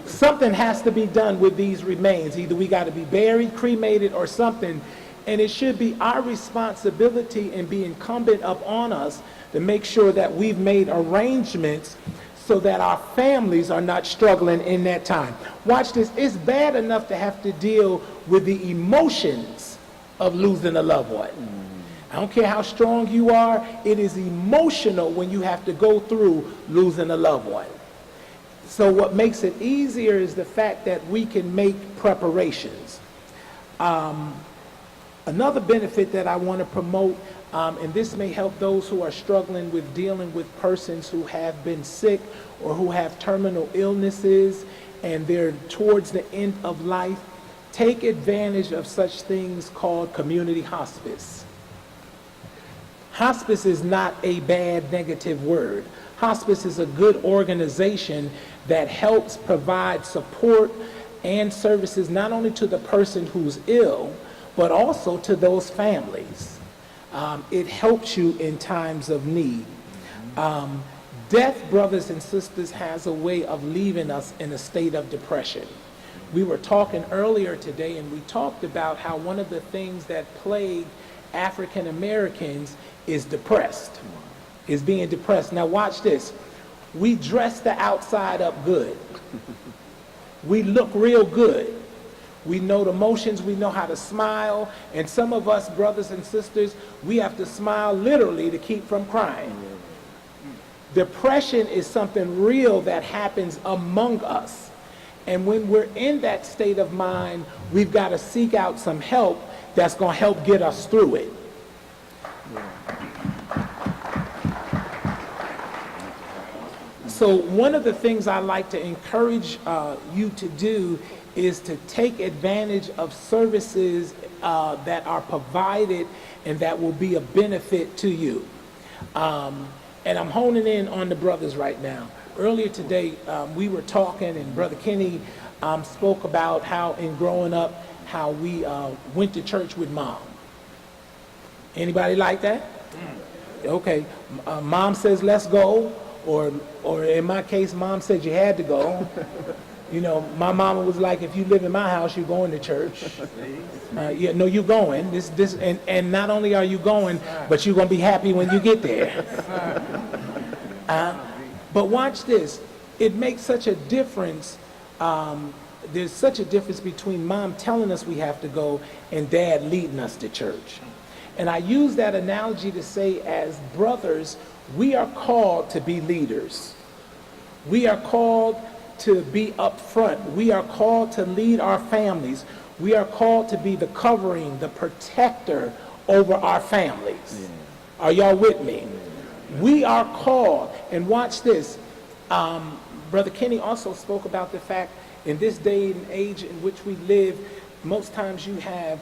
Something has to be done with these remains. Either we got to be buried, cremated, or something. And it should be our responsibility and be incumbent upon us to make sure that we've made arrangements so that our families are not struggling in that time. Watch this. It's bad enough to have to deal with the emotions of losing a loved one. I don't care how strong you are. It is emotional when you have to go through losing a loved one. So what makes it easier is the fact that we can make preparations. Another benefit that I want to promote, and this may help those who are struggling with dealing with persons who have been sick or who have terminal illnesses and they're towards the end of life, take advantage of such things called community hospice. Hospice is not a bad negative word. Hospice is a good organization that helps provide support and services not only to the person who's ill, but also to those families. It helps you in times of need. Death, brothers and sisters, has a way of leaving us in a state of depression. We were talking earlier today, and we talked about how one of the things that plague African Americans is being depressed. Now watch this. We dress the outside up good. We look real good. We know the motions, we know how to smile, and some of us, brothers and sisters, we have to smile literally to keep from crying. Depression is something real that happens among us. And when we're in that state of mind, we've got to seek out some help that's going to help get us through it. So one of the things I like to encourage you to do is to take advantage of services that are provided and that will be a benefit to you. And I'm honing in on the brothers right now. Earlier today, we were talking, and Brother Kenny spoke about how in growing up, how we went to church with Mom. Anybody like that? Okay. Mom says, let's go. Or in my case, Mom said you had to go. You know, my mama was like, if you live in my house, you're going to church. Yeah, no, you're going. And not only are you going, but you're going to be happy when you get there. But watch this. It makes such a difference. There's such a difference between Mom telling us we have to go and Dad leading us to church. And I use that analogy to say, as brothers, we are called to be leaders. We are called to be up front. We are called to lead our families. We are called to be the covering, the protector over our families. Are y'all with me? We are called, and watch this. Brother Kenny also spoke about the fact in this day and age in which we live, most times you have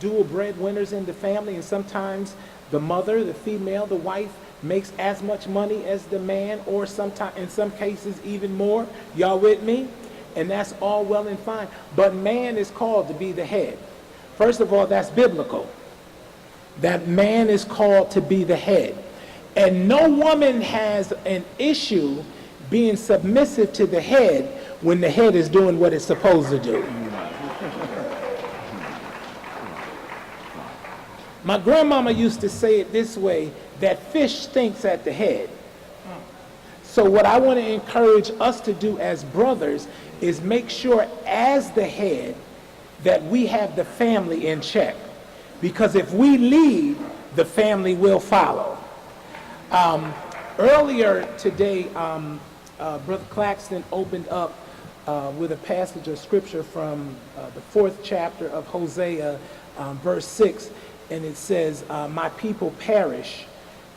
dual breadwinners in the family, and sometimes the mother, the female, the wife, makes as much money as the man, or sometimes, in some cases, even more. Y'all with me? And that's all well and fine. But man is called to be the head. First of all, that's biblical. That man is called to be the head. And no woman has an issue being submissive to the head when the head is doing what it's supposed to do. My grandmama used to say it this way, that fish stinks at the head. So what I want to encourage us to do as brothers is make sure as the head that we have the family in check. Because if we lead, the family will follow. Earlier today, Brother Claxton opened up with a passage of scripture from the 4th chapter of Hosea, verse 6, and it says, my people perish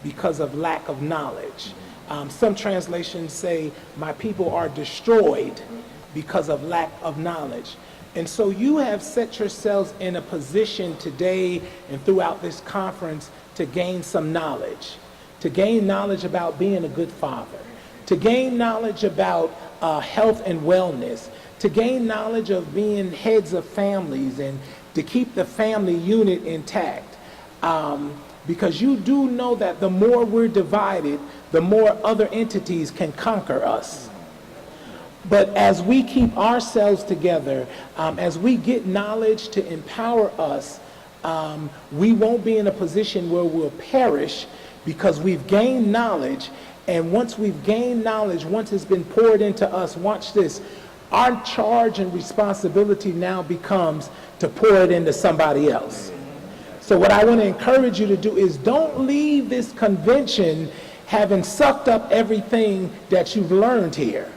because of lack of knowledge. Some translations say, my people are destroyed because of lack of knowledge. And so you have set yourselves in a position today and throughout this conference to gain some knowledge, to gain knowledge about being a good father, to gain knowledge about health and wellness, to gain knowledge of being heads of families and to keep the family unit intact. Because you do know that the more we're divided, the more other entities can conquer us. But as we keep ourselves together, as we get knowledge to empower us, we won't be in a position where we'll perish because we've gained knowledge. And once we've gained knowledge, once it's been poured into us, watch this, our charge and responsibility now becomes to pour it into somebody else. So what I want to encourage you to do is don't leave this convention having sucked up everything that you've learned here.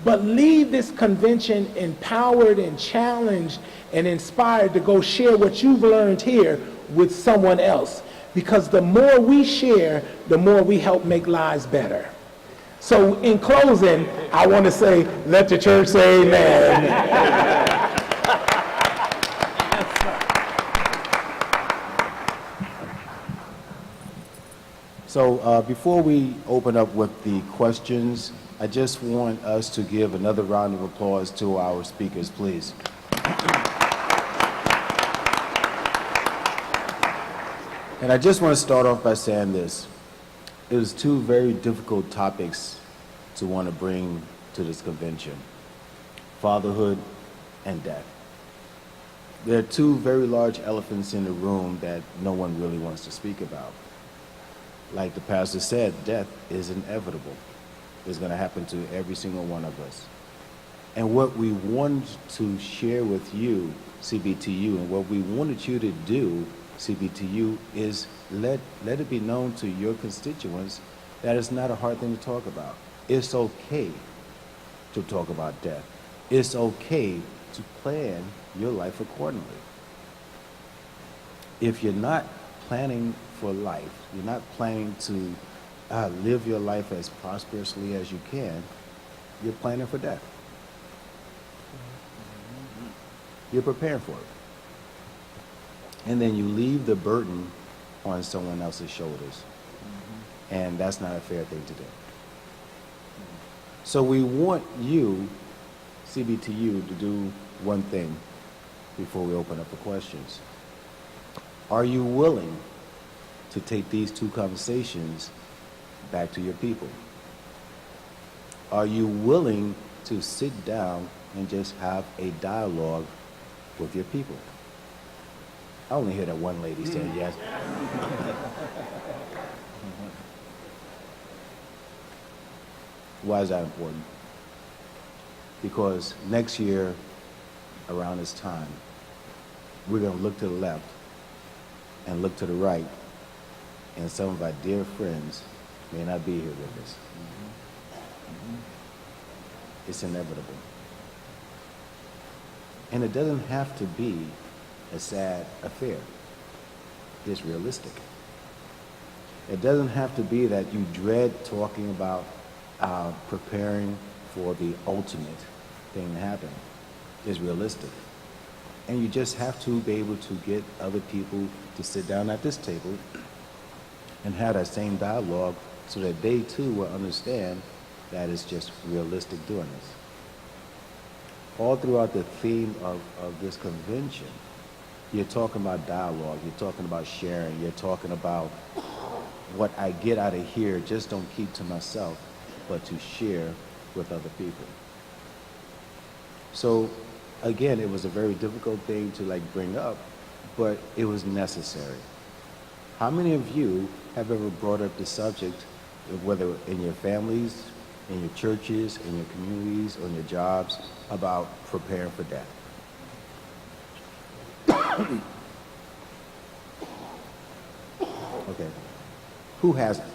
But leave this convention empowered and challenged and inspired to go share what you've learned here with someone else. Because the more we share, the more we help make lives better. So in closing, I want to say, let the church say amen. So before we open up with the questions, I just want us to give another round of applause to our speakers, please. And I just want to start off by saying this. It was two very difficult topics to want to bring to this convention: fatherhood and death. There are two very large elephants in the room that no one really wants to speak about. Like the pastor said, death is inevitable. It's going to happen to every single one of us. And what we wanted to share with you, CBTU, and what we wanted you to do, CBTU, is let it be known to your constituents that it's not a hard thing to talk about. It's okay to talk about death. It's okay to plan your life accordingly. If you're not planning for life, you're not planning to live your life as prosperously as you can, you're planning for death. You're preparing for it. And then you leave the burden on someone else's shoulders. And that's not a fair thing to do. So we want you, CBTU, to do one thing before we open up for questions. Are you willing to take these two conversations back to your people? Are you willing to sit down and just have a dialogue with your people? I only hear that one lady saying yes. Why is that important? Because next year, around this time, we're going to look to the left and look to the right, and some of our dear friends may not be here with us. It's inevitable. And it doesn't have to be a sad affair. It's realistic. It doesn't have to be that you dread talking about preparing for the ultimate thing to happen. It's realistic. And you just have to be able to get other people to sit down at this table and have that same dialogue so that they too will understand that it's just realistic doing this. All throughout the theme of this convention, you're talking about dialogue, you're talking about sharing, you're talking about what I get out of here, just don't keep to myself, but to share with other people. So again, it was a very difficult thing to bring up, but it was necessary. How many of you have ever brought up the subject, whether in your families, in your churches, in your communities, on your jobs, about preparing for death? Okay. Who hasn't?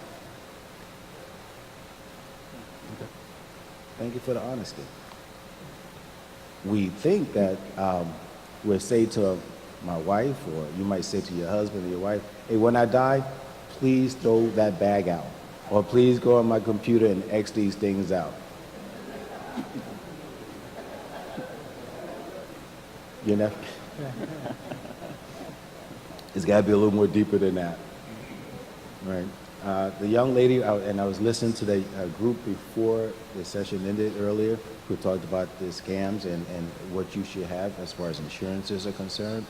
Okay. Thank you for the honesty. We think that we'll say to my wife, or you might say to your husband or your wife, hey, when I die, please throw that bag out. Or please go on my computer and X these things out. You know? It's got to be a little more deeper than that. Right. The young lady, and I was listening to the group before the session ended earlier, who talked about the scams and what you should have as far as insurances are concerned.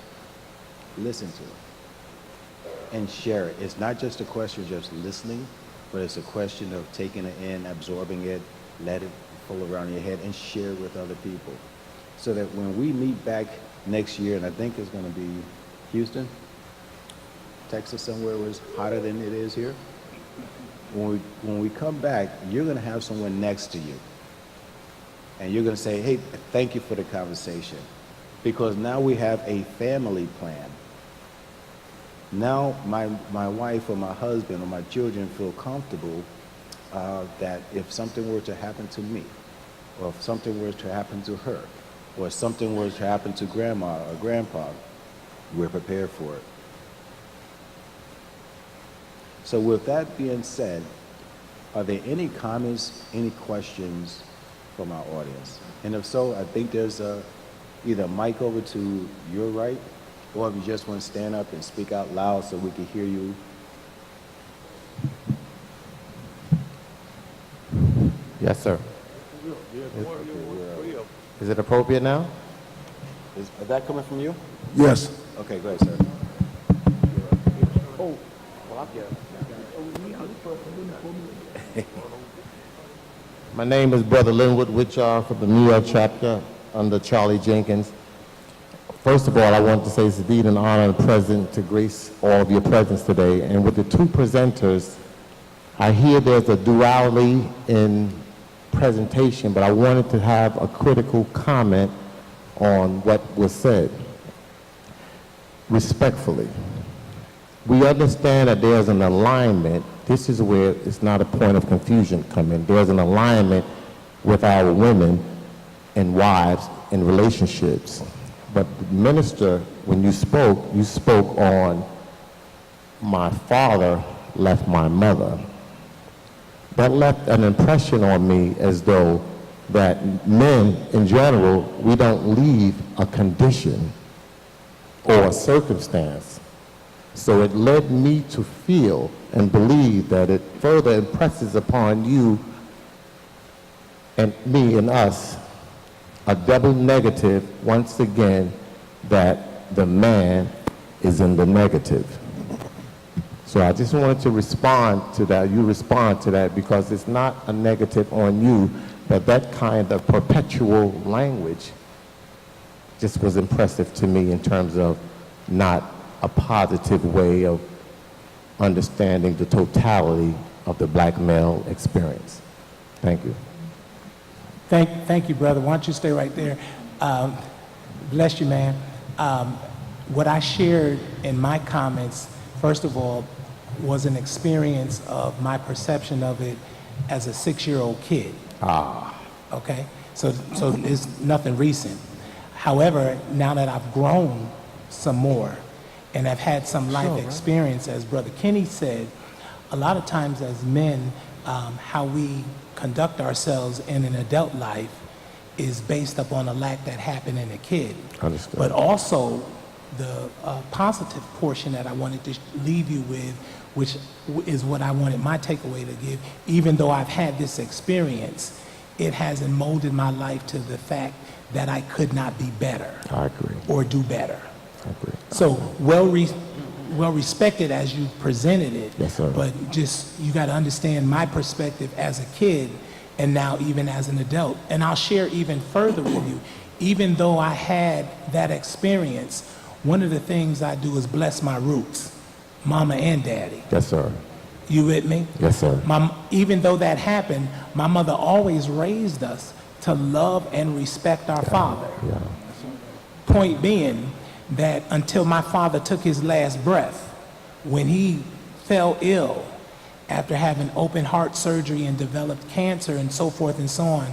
Listen to it and share it. It's not just a question of just listening, but it's a question of taking it in, absorbing it, let it flow around your head, and share it with other people. So that when we meet back next year, and I think it's going to be Houston, Texas, somewhere where it's hotter than it is here. When we come back, you're going to have someone next to you. And you're going to say, hey, thank you for the conversation. Because now we have a family plan. Now my wife or my husband or my children feel comfortable that if something were to happen to me, or if something were to happen to her, or if something were to happen to grandma or grandpa, we're prepared for it. So with that being said, are there any comments, any questions from our audience? And if so, I think there's either a mic over to your right, or if you just want to stand up and speak out loud so we can hear you. Yes, sir. Is it appropriate now? Is that coming from you? Yes. Okay, great, sir. Oh, well, I'm here. My name is Brother Linwood Whitchar from the New York chapter under Charlie Jenkins. First of all, I want to say it's indeed an honor and pleasure to grace all of your presence today. And with the two presenters, I hear there's a duality in presentation, but I wanted to have a critical comment on what was said. Respectfully, we understand that there's an alignment. This is where it's not a point of confusion coming. There's an alignment with our women and wives in relationships. But minister, when you spoke on my father left my mother. That left an impression on me as though that men in general, we don't leave a condition or a circumstance. So it led me to feel and believe that it further impresses upon you and me and us a double negative, once again, that the man is in the negative. So I just wanted to respond to that. You respond to that because it's not a negative on you, but that kind of perpetual language just was impressive to me in terms of not a positive way of understanding the totality of the black male experience. Thank you. Thank you, brother. Why don't you stay right there? Bless you, man. What I shared in my comments, first of all, was an experience of my perception of it as a 6-year-old kid. Okay? So it's nothing recent. However, now that I've grown some more and I've had some life experience, as Brother Kenny said, a lot of times as men, how we conduct ourselves in an adult life is based upon a lack that happened in a kid. Understood. But also the positive portion that I wanted to leave you with, which is what I wanted my takeaway to give, even though I've had this experience, it hasn't molded my life to the fact that I could not be better. I agree. Or do better. I agree. So well respected as you presented it. Yes, sir. But just, you got to understand my perspective as a kid and now even as an adult. And I'll share even further with you. Even though I had that experience, one of the things I do is bless my roots, mama and daddy. Yes, sir. You with me? Yes, sir. Even though that happened, my mother always raised us to love and respect our father. Yeah. Point being that until my father took his last breath, when he fell ill after having open heart surgery and developed cancer and so forth and so on,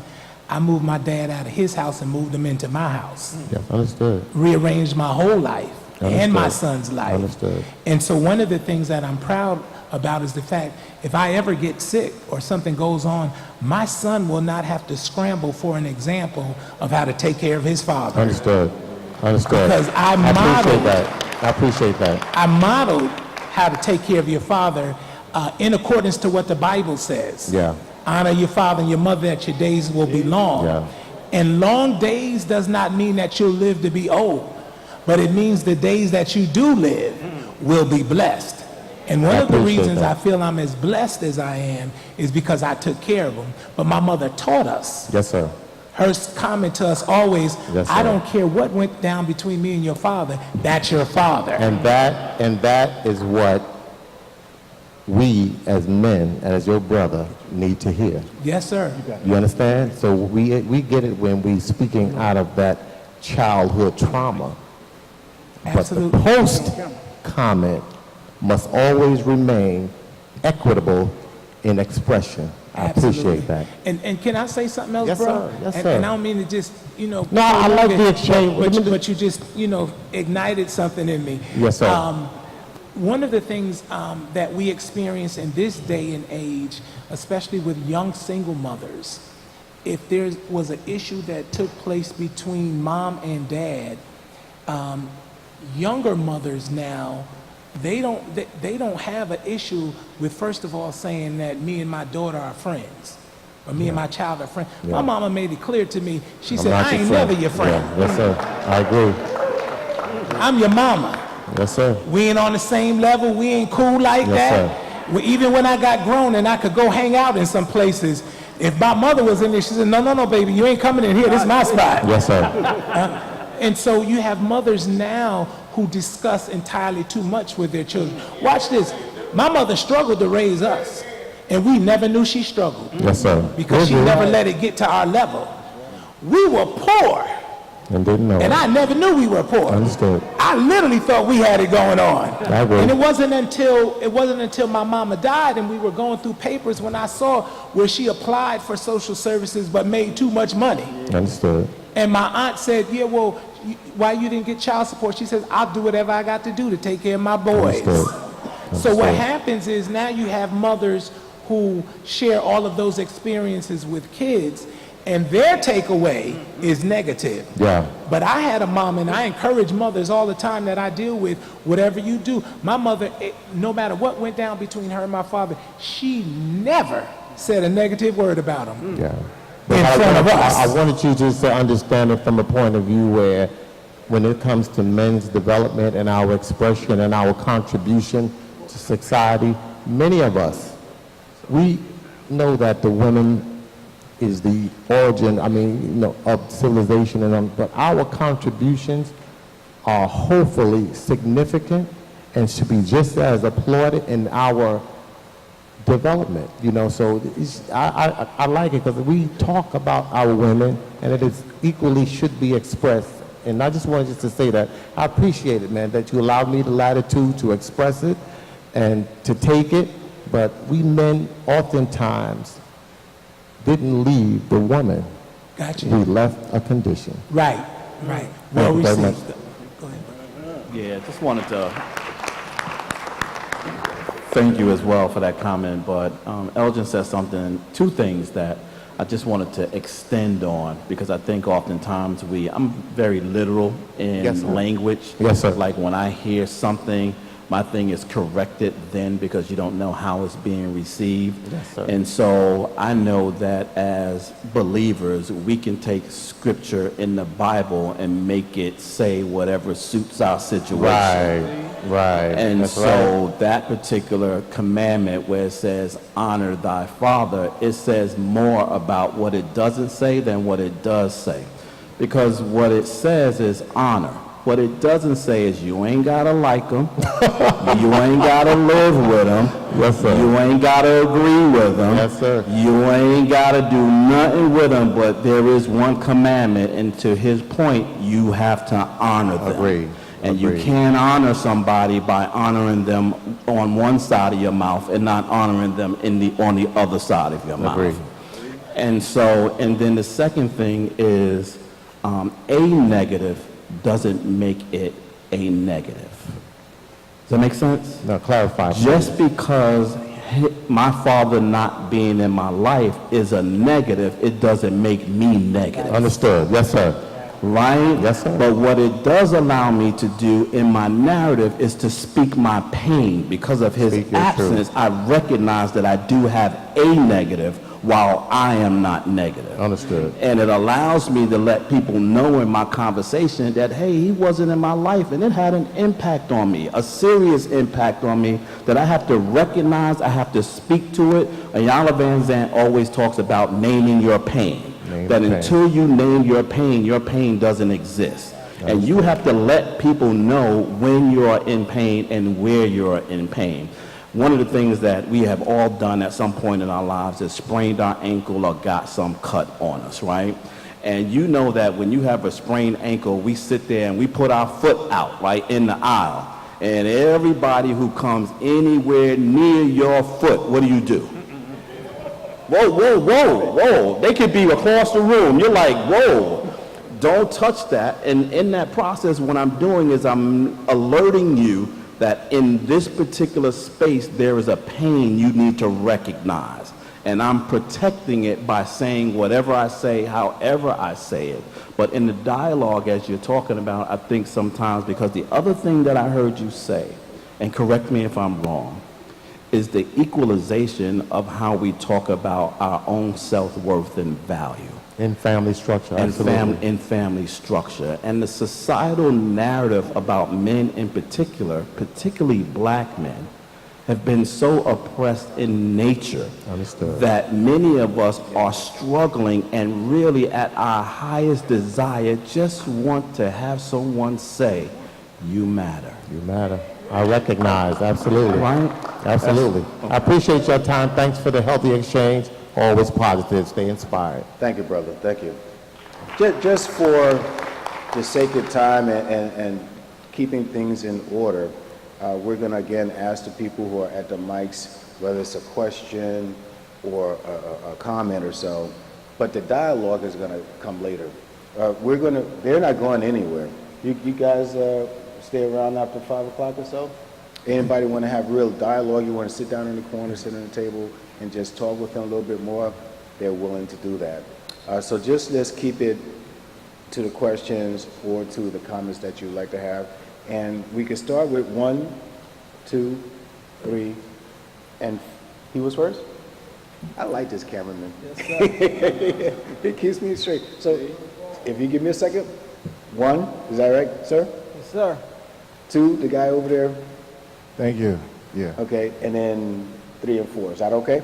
I moved my dad out of his house and moved him into my house. Yes, understood. Rearranged my whole life and my Understood. son's life. Understood. And so one of the things that I'm proud about is the fact, if I ever get sick or something goes on, my son will not have to scramble for an example of how to take care of his father. Understood. Understood. Because I appreciate modeled- that. I appreciate that. I modeled how to take care of your father in accordance to what the Bible says. Yeah. Honor your father and your mother that your days will be long. Yeah. And long days does not mean that you'll live to be old, but it means the days that you do live will be blessed. And one I of the appreciate reasons that. I feel I'm as blessed as I am is because I took care of them. But my mother taught us. Yes, sir. Her comment to us always, Yes, I sir. don't care what went down between me and your father, that's your father. And that is what we as men and as your brother need to hear. Yes, sir. You understand? So we get it when we speaking out of that childhood trauma. Absolutely. But the post comment must always remain equitable in expression. I Absolutely. appreciate that. And can I say something else, Yes, bro? sir. Yes, and, sir. and I don't mean to just, No, I like the exchange. But you just, ignited something in me. Yes, sir. One of the things that we experience in this day and age, especially with young single mothers, if there was an issue that took place between mom and dad, younger mothers now, they don't have an issue with, first of all, saying that me and my daughter are friends, or me and my child are friends. Yeah. My mama made it clear to me. She I'm said, not I your ain't friend. never your friend. Yeah. Yes, sir. I agree. I'm your mama. Yes, sir. We ain't on the same level. We ain't cool like Yes, that. Even when I got grown and I could go hang out in some places, if my mother was in there, she said, no, baby, you ain't coming in here. This is my spot. Yes, sir. And so you have mothers now who discuss entirely too much with their children. Watch this. My mother struggled to raise us, and we never knew she struggled. Yes, sir. Because she Good, never good. let it get to our level. We were poor, And didn't know. and I never knew we were poor. Understood. I literally thought we had it going on. I agree. And it wasn't until my mama died and we were going through papers when I saw where she applied for social services but made too much money. Understood. And my aunt said, yeah, well, why you didn't get child support? She says, I'll do whatever I got to do to take care of my boys. Understood. So what Understood. happens is now you have mothers who share all of those experiences with kids, and their takeaway is negative. Yeah. But I had a mom, and I encourage mothers all the time that I deal with, whatever you do. My mother, no matter what went down between her and my father, she never said a negative word about him. Yeah. In front of us. I wanted you just to understand it from a point of view where when it comes to men's development and our expression and our contribution to society, many of us, we know that the women is the origin, of civilization, but our contributions are hopefully significant and should be just as applauded in our development, so I like it because we talk about our women and it is equally should be expressed. And I just wanted to say that I appreciate it, man, that you allowed me the latitude to express it and to take it, but we men oftentimes didn't leave the woman Gotcha. We left a condition. Right. Thank Well you very received. much. Go ahead. Yeah, just wanted to thank you as well for that comment, but Elgin said something, two things that I just wanted to extend on, because I think oftentimes I'm very literal in Yes, sir. language. Yes, sir. Like when I hear something, my thing is correct it then, because you don't know how it's being received. Yes, sir. And so I know that as believers, we can take scripture in the Bible and make it say whatever suits our situation. Right. And That's so right. that particular commandment where it says, honor thy father, it says more about what it doesn't say than what it does say. Because what it says is honor. What it doesn't say is you ain't got to like them. You ain't got to live with them. Yes, sir. You ain't got to agree with them. Yes, sir. You ain't got to do nothing with them, but there is one commandment, and to his point, you have to honor them. Agreed. And you Agreed. can't honor somebody by honoring them on one side of your mouth and not honoring them on the other side of your mouth. Agreed. And so, and then the second thing is a negative doesn't make it a negative. Does that make sense? Now clarify. Just because my father not being in my life is a negative, it doesn't make me negative. Understood. Yes, sir. Right? Yes, sir. But what it does allow me to do in my narrative is to speak my pain. Because of his Speak your absence, truth. I recognize that I do have a negative while I am not negative. Understood. And it allows me to let people know in my conversation that, hey, he wasn't in my life, and it had an impact on me, a serious impact on me that I have to recognize, I have to speak to it. Ayala Van Zandt always talks about naming your pain. Name That the pain. until you name your pain doesn't exist. And you have to let people know when you are in pain and where you are in pain. One of the things that we have all done at some point in our lives is sprained our ankle or got some cut on us, right? And you know that when you have a sprained ankle, we sit there and we put our foot out, right, in the aisle. And everybody who comes anywhere near your foot, what do? Whoa. They could be across the room. You're like, whoa, don't touch that. And in that process, what I'm doing is I'm alerting you that in this particular space, there is a pain you need to recognize. And I'm protecting it by saying whatever I say, however I say it. But in the dialogue, as you're talking about, I think sometimes, because the other thing that I heard you say, and correct me if I'm wrong, is the equalization of how we talk about our own self-worth and value. In family structure, absolutely. In family structure. And the societal narrative about men in particular, particularly black men, have been so oppressed in nature Understood. that many of us are struggling and really at our highest desire just want to have someone say, you matter. You matter. I recognize, absolutely. Right? Absolutely. I appreciate your time. Thanks for the healthy exchange. Always positive. Stay inspired. Thank you, brother. Thank you. Just for the sake of time and keeping things in order, we're going to again ask the people who are at the mics, whether it's a question or a comment or so, but the dialogue is going to come later. They're not going anywhere. You guys stay around after 5 o'clock or so? Anybody want to have real dialogue? You want to sit down in the corner, sit on the table, and just talk with them a little bit more? They're willing to do that. So just let's keep it to the questions or to the comments that you'd like to have. And we can start with 1, 2, 3, and he was first? I like this cameraman. Yes, sir. He keeps me straight. So if you give me a second. 1, is that right, sir? Yes, sir. 2, the guy over there. Thank you. Yeah. Okay, and then 3 and 4. Is that okay?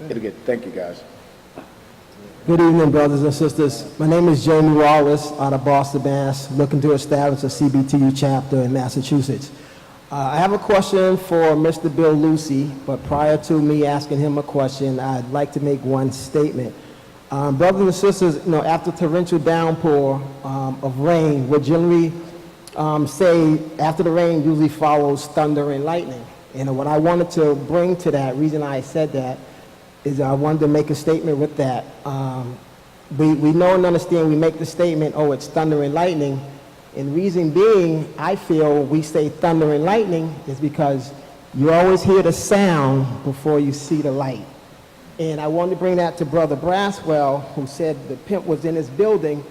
It'll get. Thank you, guys. Good evening, brothers and sisters. My name is Jamie Wallace out of Boston, Mass., looking to establish a CBTU chapter in Massachusetts. I have a question for Mr. Bill Lucy, but prior to me asking him a question, I'd like to make one statement. Brothers and sisters, after torrential downpour of rain, we generally say after the rain usually follows thunder and lightning. And what I wanted to bring to that, reason I said that, is I wanted to make a statement with that. we know and understand, we make the statement, oh, it's thunder and lightning. And reason being, I feel we say thunder and lightning is because you always hear the sound before you see the light. And I wanted to bring that to Brother Braswell, who said the pimp was in his building,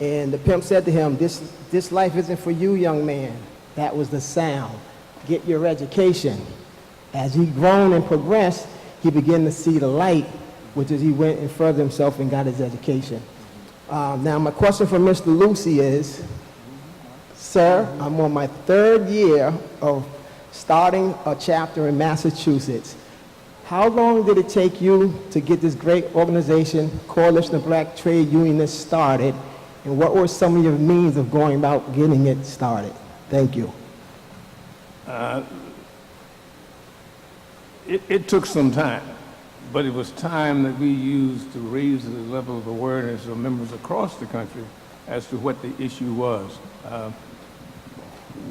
and the pimp said to him, this life isn't for you, young man. That was the sound. Get your education. As he grown and progressed, he began to see the light, which is he went and furthered himself and got his education. Now, my question for Mr. Lucy is, sir, I'm on my 3rd year of starting a chapter in Massachusetts. How long did it take you to get this great organization, Coalition of Black Trade Unionists, started? And what were some of your means of going about getting it started? Thank you. It took some time, but it was time that we used to raise the level of awareness of members across the country as to what the issue was.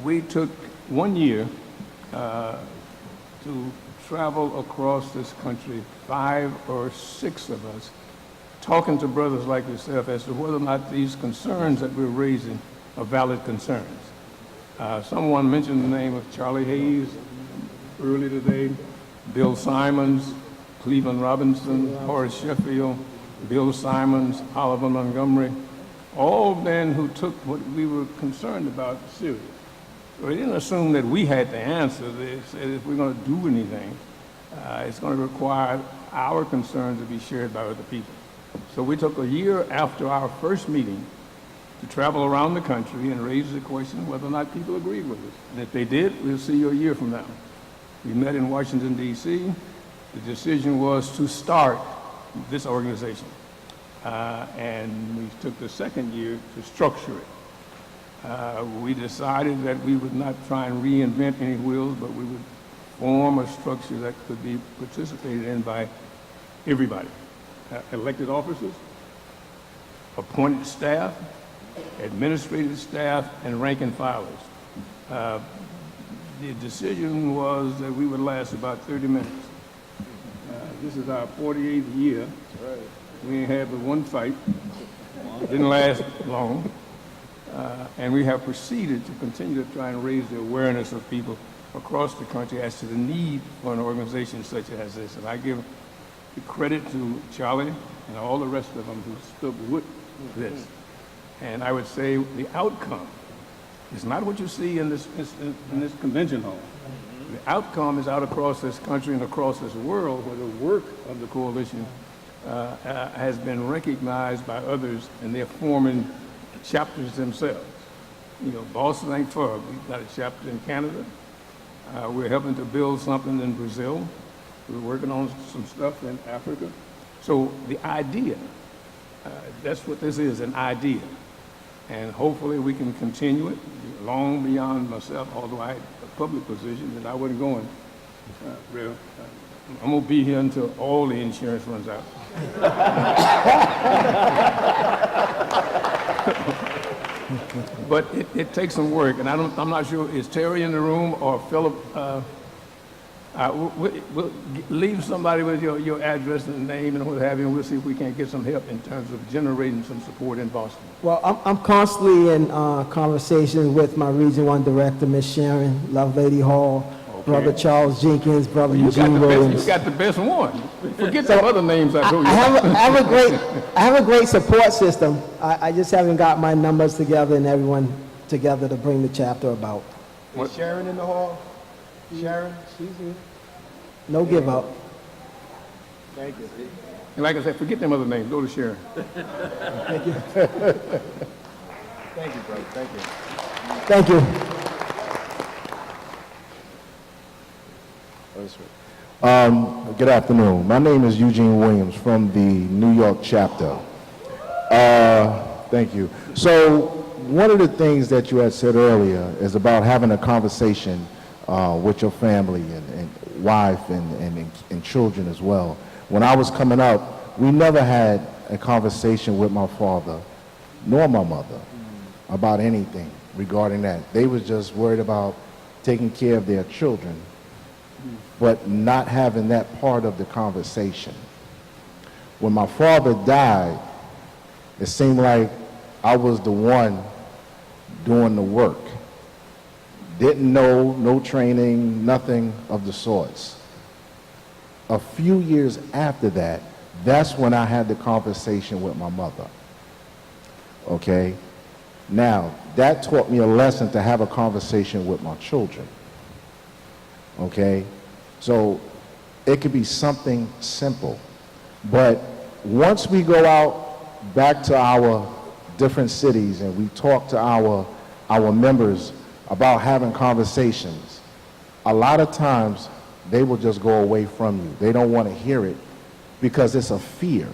We took 1 year to travel across this country, 5 or 6 of us, talking to brothers like yourself as to whether or not these concerns that we're raising are valid concerns. Someone mentioned the name of Charlie Hayes earlier today, Bill Simons, Cleveland Robinson, Horace Sheffield, Bill Simons, Oliver Montgomery, all men who took what we were concerned about serious. So they didn't assume that we had the answer. They said if we're going to do anything, it's going to require our concerns to be shared by other people. So we took a year after our first meeting to travel around the country and raise the question whether or not people agreed with us. And if they did, we'll see you a year from now. We met in Washington, D.C. The decision was to start this organization. And we took the 2nd year to structure it. We decided that we would not try and reinvent any wheels, but we would form a structure that could be participated in by everybody. Elected officers, appointed staff, administrative staff, and rank and filers. The decision was that we would last about 30 minutes. This is our 48th year. We ain't had but one fight. It didn't last long. And we have proceeded to continue to try and raise the awareness of people across the country as to the need for an organization such as this. And I give the credit to Charlie and all the rest of them who stood with this. And I would say the outcome is not what you see in this convention hall. The outcome is out across this country and across this world where the work of the coalition has been recognized by others, and they're forming chapters themselves. You know, Boston ain't far. We've got a chapter in Canada. We're helping to build something in Brazil. We're working on some stuff in Africa. So the idea, that's what this is, an idea. And hopefully we can continue it long beyond myself, although I had a public position that I wasn't going real. I'm going to be here until all the insurance runs out. But it takes some work, and I'm not sure, is Terry in the room or Philip? We'll leave somebody with your address and name and what have you, and we'll see if we can't get some help in terms of generating some support in Boston. Well, I'm constantly in conversation with my Region 1 Director, Ms. Sharon Lovelady Hall, okay. Brother Charles Jenkins, Brother Eugene Williams. You got the best one. Forget the other names I told you. I have a great support system. I just haven't got my numbers together and everyone together to bring the chapter about. Is Sharon in the hall? Sharon? She's here. No give up. Thank you. And like I said, forget them other names. Go to Sharon. Thank you. Thank you, brother. Thank you. Thank you. Good afternoon. My name is Eugene Williams from the New York chapter. Thank you. So one of the things that you had said earlier is about having a conversation with your family and wife and children as well. When I was coming up, we never had a conversation with my father nor my mother about anything regarding that. They was just worried about taking care of their children, but not having that part of the conversation. When my father died, It seemed like I was the one doing the work. Didn't know, no training, nothing of the sorts. A few years after that, that's when I had the conversation with my mother. Okay? Now, that taught me a lesson to have a conversation with my children. Okay? So, it could be something simple. But once we go out back to our different cities and we talk to our members about having conversations, a lot of times they will just go away from you. They don't want to hear it because it's a fear.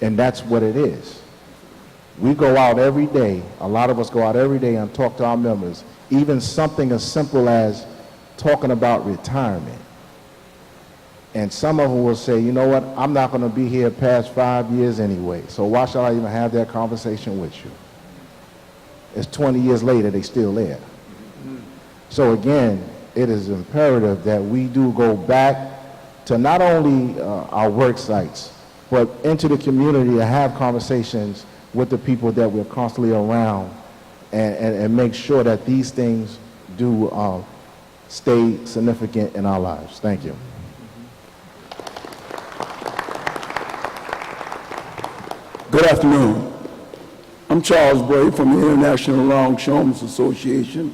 And that's what it is. We go out every day, a lot of us go out every day and talk to our members, even something as simple as talking about retirement. And some of them will say, you know what, I'm not going to be here past 5 years anyway, so why should I even have that conversation with you? It's 20 years later, they still there. So again, it is imperative that we do go back to not only our work sites, but into the community to have conversations with the people that we're constantly around and make sure that these things do stay significant in our lives. Thank you. Good afternoon. I'm Charles Bray from the International Longshoremen's Association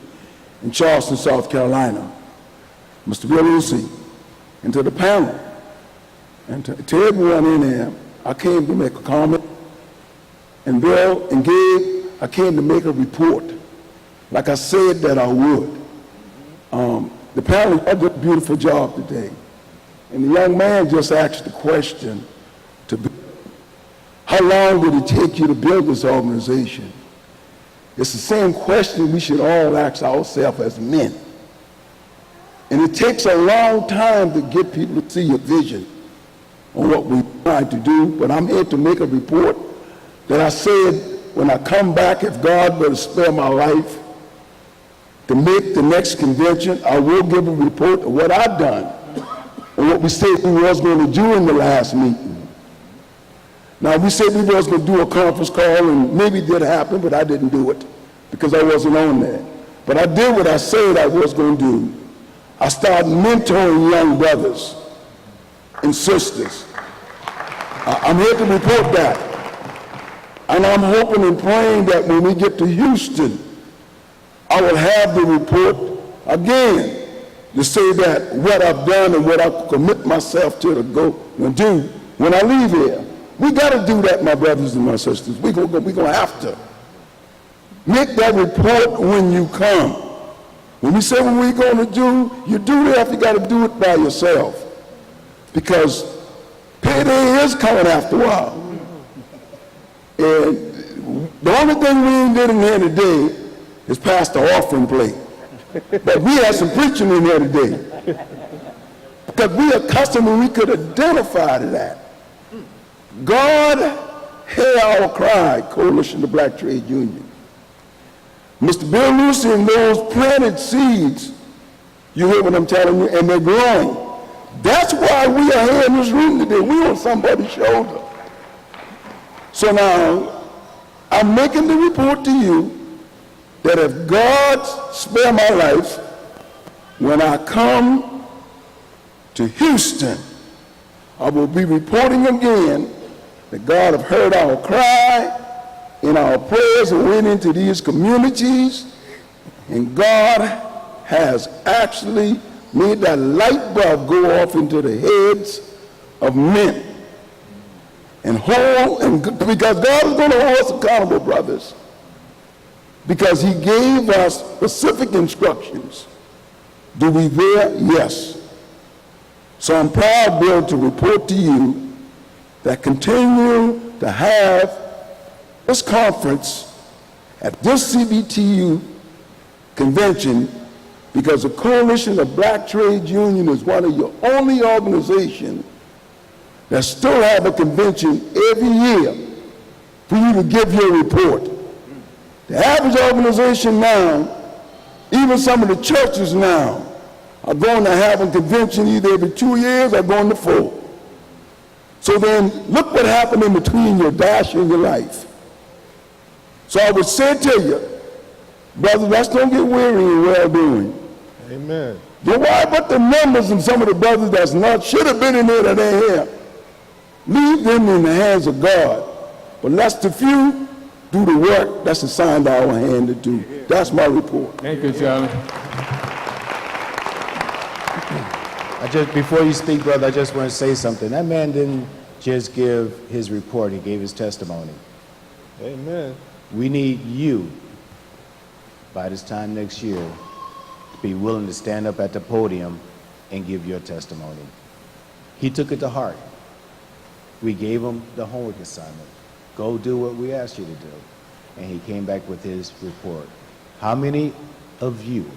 in Charleston, South Carolina. Mr. Bill Lucy, and to the panel, and to everyone in there, I came to make a comment. And Bill and Gabe, I came to make a report, like I said that I would. The panel did a beautiful job today. And the young man just asked the question to Bill, how long did it take you to build this organization? It's the same question we should all ask ourselves as men. And it takes a long time to get people to see your vision on what we're trying to do, but I'm here to make a report that I said when I come back, if God were to spare my life, to make the next convention, I will give a report of what I've done and what we said we was going to do in the last meeting. Now, we said we was going to do a conference call, and maybe it did happen, but I didn't do it because I wasn't on there. But I did what I said I was going to do. I started mentoring young brothers and sisters. I'm here to report that. And I'm hoping and praying that when we get to Houston, I will have the report again to say that what I've done and what I commit myself to go and do when I leave here. We got to do that, my brothers and my sisters. We're going to have to. Make that report when you come. When we say what we're going to do, you do that, you got to do it by yourself. Because payday is coming after a while. And the only thing we ain't did in here today is pass the offering plate. But we had some preaching in here today. Because we are accustomed and we could identify to that. God, hear our cry, Coalition of Black Trade Union. Mr. Bill Lucy and those planted seeds, you hear what I'm telling you, and they're growing. That's why we are here in this room today. We on somebody's shoulder. So now, I'm making the report to you that if God spare my life, when I come to Houston, I will be reporting again that God have heard our cry in our prayers and went into these communities, and God has actually made that light bulb go off into the heads of men. And because God is going to hold us accountable, brothers, because he gave us specific instructions. Do we there? Yes. So I'm proud, Bill, to report to you that continue to have this conference at this CBTU convention, because the Coalition of Black Trade Union is one of your only organizations that still have a convention every year for you to give your report. The average organization now, even some of the churches now, are going to have a convention either every 2 years or going to 4. So then, look what happened in between your dash and your life. So I would say to you, brother, let's don't get weary in well-doing. Amen. Then why put the numbers in some of the brothers that's not, should have been in there that ain't here? Leave them in the hands of God. But let the few do the work that's assigned our hand to do. That's my report. Thank you, Charlie. Before you speak, brother, I just want to say something. That man didn't just give his report, he gave his testimony. Amen. We need you, by this time next year, to be willing to stand up at the podium and give your testimony. He took it to heart. We gave him the homework assignment. Go do what we asked you to do. And he came back with his report. How many of you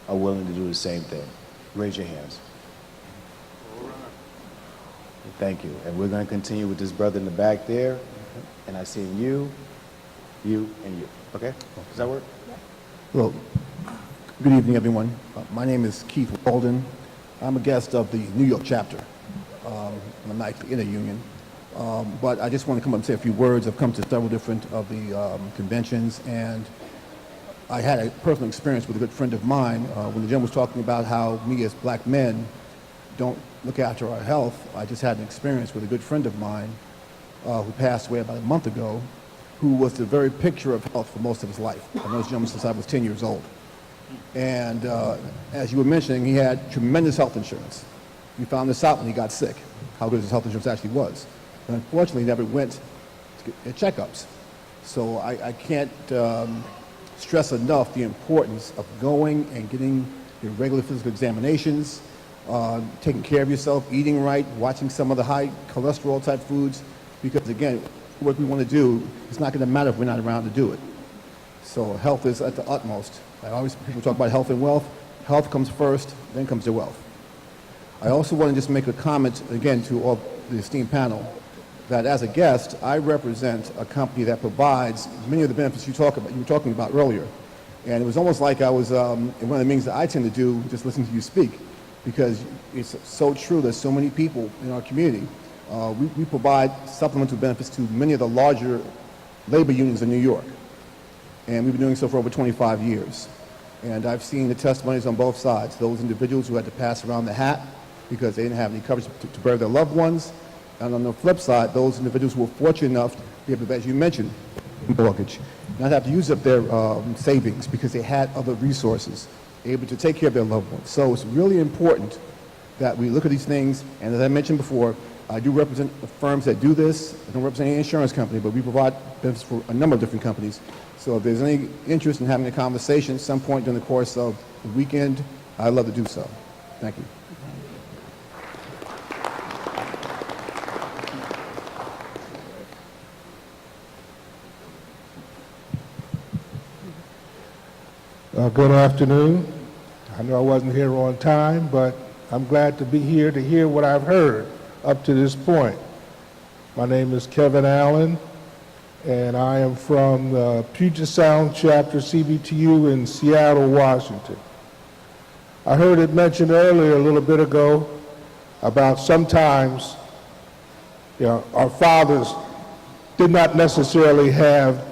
are willing to do the same thing? Raise your hands. Thank you. And we're going to continue with this brother in the back there. And I see you, you, and you. Okay? Does that work? Hello. Good evening, everyone. My name is Keith Walden. I'm a guest of the New York chapter. I'm not in a union. But I just want to come up and say a few words. I've come to several different of the conventions, and I had a personal experience with a good friend of mine when the gentleman was talking about how we as black men don't look after our health. I just had an experience with a good friend of mine who passed away about a month ago, who was the very picture of health for most of his life. I've known this gentleman since I was 10 years old. And as you were mentioning, he had tremendous health insurance. We found this out when he got sick, how good his health insurance actually was. But unfortunately, he never went to get checkups. So I can't stress enough the importance of going and getting your regular physical examinations, taking care of yourself, eating right, watching some of the high cholesterol type foods, because again, what we want to do, it's not going to matter if we're not around to do it. So health is at the utmost. People talk about health and wealth. Health comes first, then comes the wealth. I also want to just make a comment, again, to all the esteemed panel, that as a guest, I represent a company that provides many of the benefits you were talking about earlier. And it was almost like I was, one of the things that I tend to do, just listening to you speak, because it's so true that so many people in our community, we provide supplemental benefits to many of the larger labor unions in New York. And we've been doing so for over 25 years. And I've seen the testimonies on both sides, those individuals who had to pass around the hat because they didn't have any coverage to bury their loved ones. And on the flip side, those individuals who were fortunate enough to be able to, as you mentioned, mortgage, not have to use up their savings because they had other resources, able to take care of their loved ones. So it's really important that we look at these things. And as I mentioned before, I do represent the firms that do this. I don't represent any insurance company, but we provide benefits for a number of different companies. So if there's any interest in having a conversation at some point during the course of the weekend, I'd love to do so. Thank you. Good afternoon. I know I wasn't here on time, but I'm glad to be here to hear what I've heard up to this point. My name is Kevin Allen, and I am from the Puget Sound chapter CBTU in Seattle, Washington. I heard it mentioned earlier a little bit ago about sometimes, our fathers did not necessarily have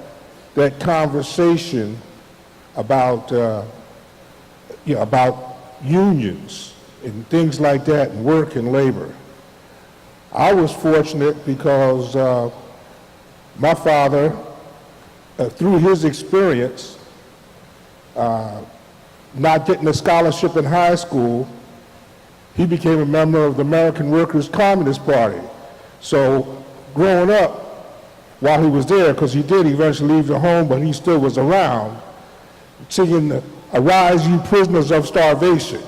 that conversation about unions and things like that, and work and labor. I was fortunate because my father, through his experience, not getting a scholarship in high school, he became a member of the American Workers' Communist Party. So growing up, while he was there, because he did eventually leave the home, but he still was around, singing, "Arise, you prisoners of starvation."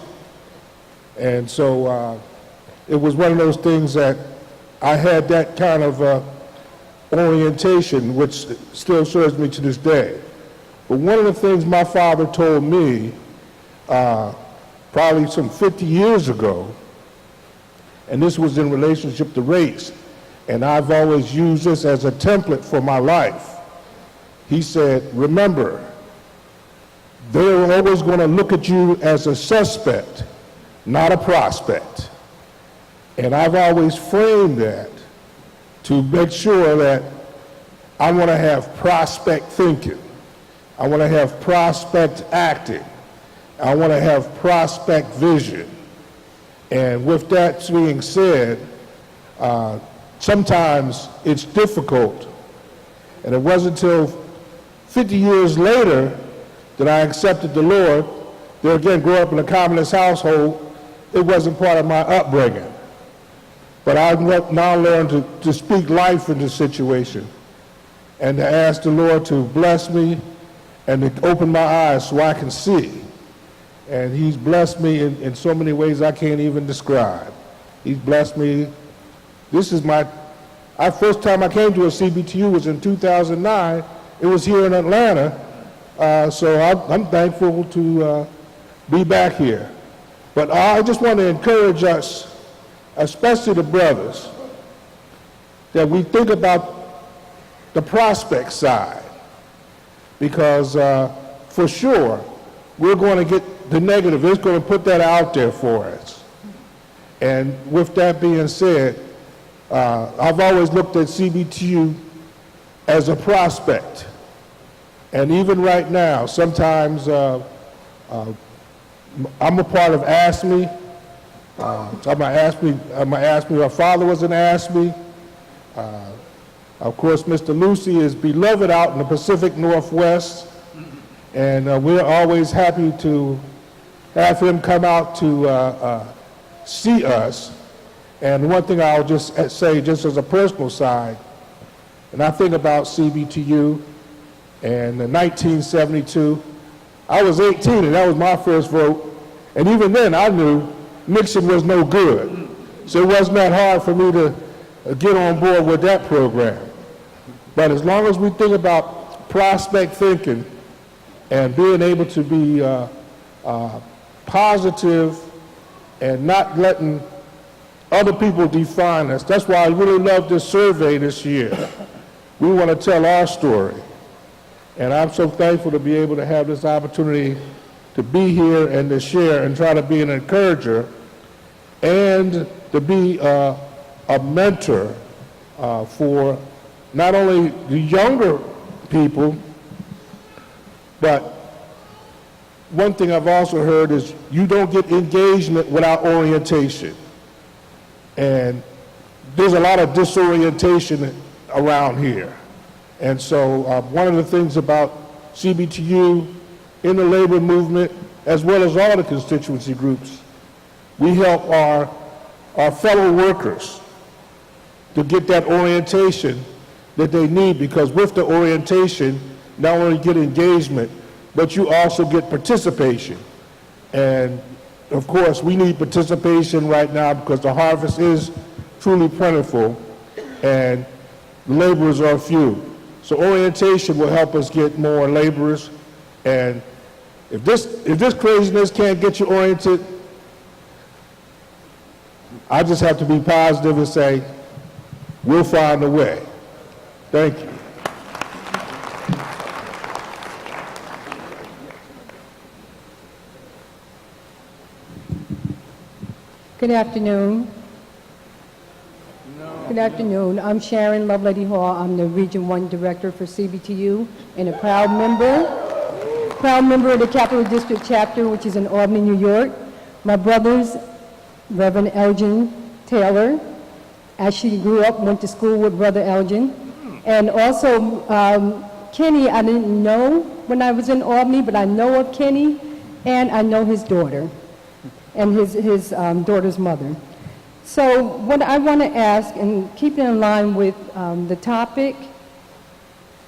And so it was one of those things that I had that kind of orientation, which still serves me to this day. But one of the things my father told me, probably some 50 years ago, and this was in relationship to race, and I've always used this as a template for my life. He said, remember, they're always going to look at you as a suspect, not a prospect. And I've always framed that to make sure that I want to have prospect thinking. I want to have prospect acting. I want to have prospect vision. And with that being said, sometimes it's difficult. And it wasn't until 50 years later that I accepted the Lord. There again, growing up in a communist household, it wasn't part of my upbringing. But I've now learned to speak life into the situation and to ask the Lord to bless me and to open my eyes so I can see. And he's blessed me in so many ways I can't even describe. He's blessed me. This is first time I came to a CBTU was in 2009. It was here in Atlanta. So I'm thankful to be back here. But I just want to encourage us, especially the brothers, that we think about the prospect side. Because for sure, we're going to get the negative. It's going to put that out there for us. And with that being said, I've always looked at CBTU as a prospect. And even right now, sometimes I'm a part of ASME. I'm ASME. My father was an ASME. Of course, Mr. Lucy is beloved out in the Pacific Northwest. And we're always happy to have him come out to see us. And one thing I'll just say, just as a personal side, and I think about CBTU, and in 1972, I was 18, and that was my first vote. And even then, I knew Nixon was no good. So it wasn't that hard for me to get on board with that program. But as long as we think about prospect thinking and being able to be positive and not letting other people define us. That's why I really love this survey this year. We want to tell our story. And I'm so thankful to be able to have this opportunity to be here and to share and try to be an encourager and to be a mentor for not only the younger people, but one thing I've also heard is you don't get engagement without orientation. And there's a lot of disorientation around here. And so one of the things about CBTU in the labor movement, as well as all the constituency groups, we help our fellow workers to get that orientation that they need, because with the orientation, not only get engagement, but you also get participation. And of course, we need participation right now because the harvest is truly plentiful and the laborers are few. So orientation will help us get more laborers. And if this craziness can't get you oriented, I just have to be positive and say, we'll find a way. Thank you. Good afternoon. Good afternoon. I'm Sharon Lovelady Hall. I'm the Region 1 Director for CBTU and a proud member of the Capital District Chapter, which is in Albany, New York. My brothers, Reverend Elgin Taylor, actually grew up, went to school with Brother Elgin. And also Kenny, I didn't know when I was in Albany, but I know of Kenny, and I know his daughter and his daughter's mother. So what I want to ask, and keep it in line with the topic,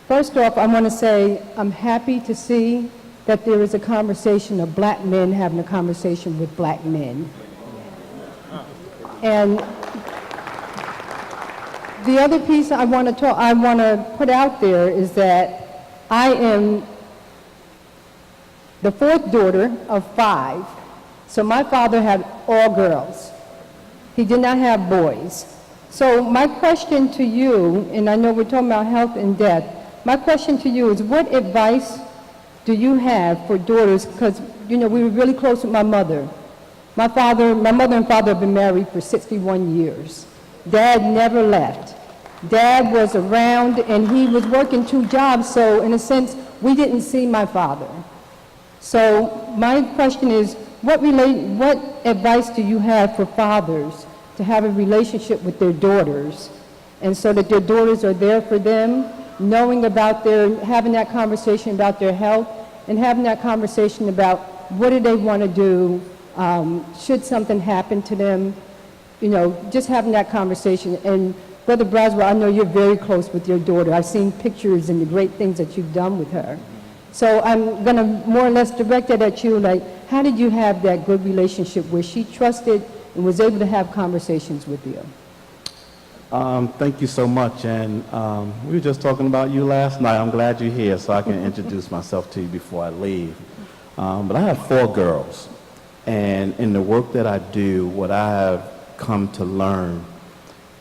first off, I want to say I'm happy to see that there is a conversation of black men having a conversation with black men. And the other piece I want to put out there is that I am the fourth daughter of 5. So my father had all girls. He did not have boys. So my question to you, and I know we're talking about health and death, my question to you is what advice do you have for daughters? Because, you know, we were really close with my mother. My mother and father have been married for 61 years. Dad never left. Dad was around and he was working 2 jobs, so in a sense, we didn't see my father. So my question is, what advice do you have for fathers to have a relationship with their daughters, and so that their daughters are there for them, knowing about having that conversation about their health, and having that conversation about what do they want to do, should something happen to them, just having that conversation. And Brother Braswell, I know you're very close with your daughter. I've seen pictures and the great things that you've done with her. So I'm going to more or less direct it at you, like, how did you have that good relationship where she trusted and was able to have conversations with you? Thank you so much. And we were just talking about you last night. I'm glad you're here so I can introduce myself to you before I leave. But I have 4 girls. And in the work that I do, what I have come to learn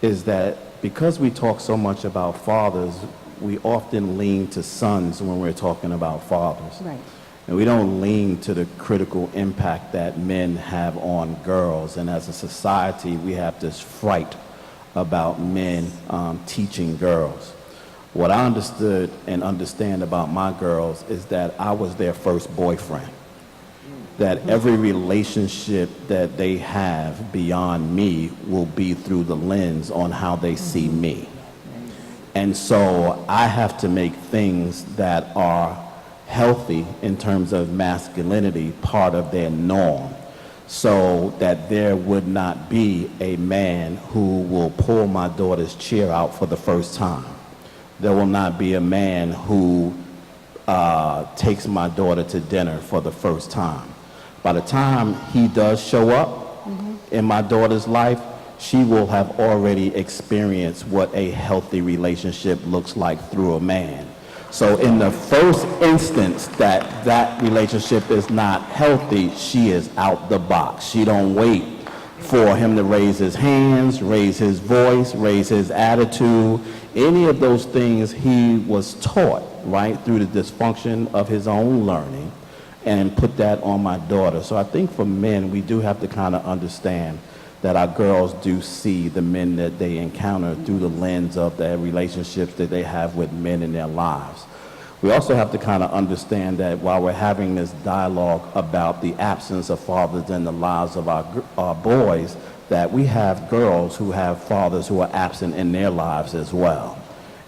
is that because we talk so much about fathers, we often lean to sons when we're talking about fathers. Right. And we don't lean to the critical impact that men have on girls. And as a society, we have this fright about men teaching girls. What I understood and understand about my girls is that I was their first boyfriend. That every relationship that they have beyond me will be through the lens on how they see me. And so I have to make things that are healthy in terms of masculinity part of their norm, so that there would not be a man who will pull my daughter's chair out for the first time. There will not be a man who takes my daughter to dinner for the first time. By the time he does show up in my daughter's life, she will have already experienced what a healthy relationship looks like through a man. So in the first instance that relationship is not healthy, she is out the box. She don't wait for him to raise his hands, raise his voice, raise his attitude. Any of those things he was taught, right, through the dysfunction of his own learning, and put that on my daughter. So I think for men, we do have to kind of understand that our girls do see the men that they encounter through the lens of the relationships that they have with men in their lives. We also have to kind of understand that while we're having this dialogue about the absence of fathers in the lives of our boys, that we have girls who have fathers who are absent in their lives as well.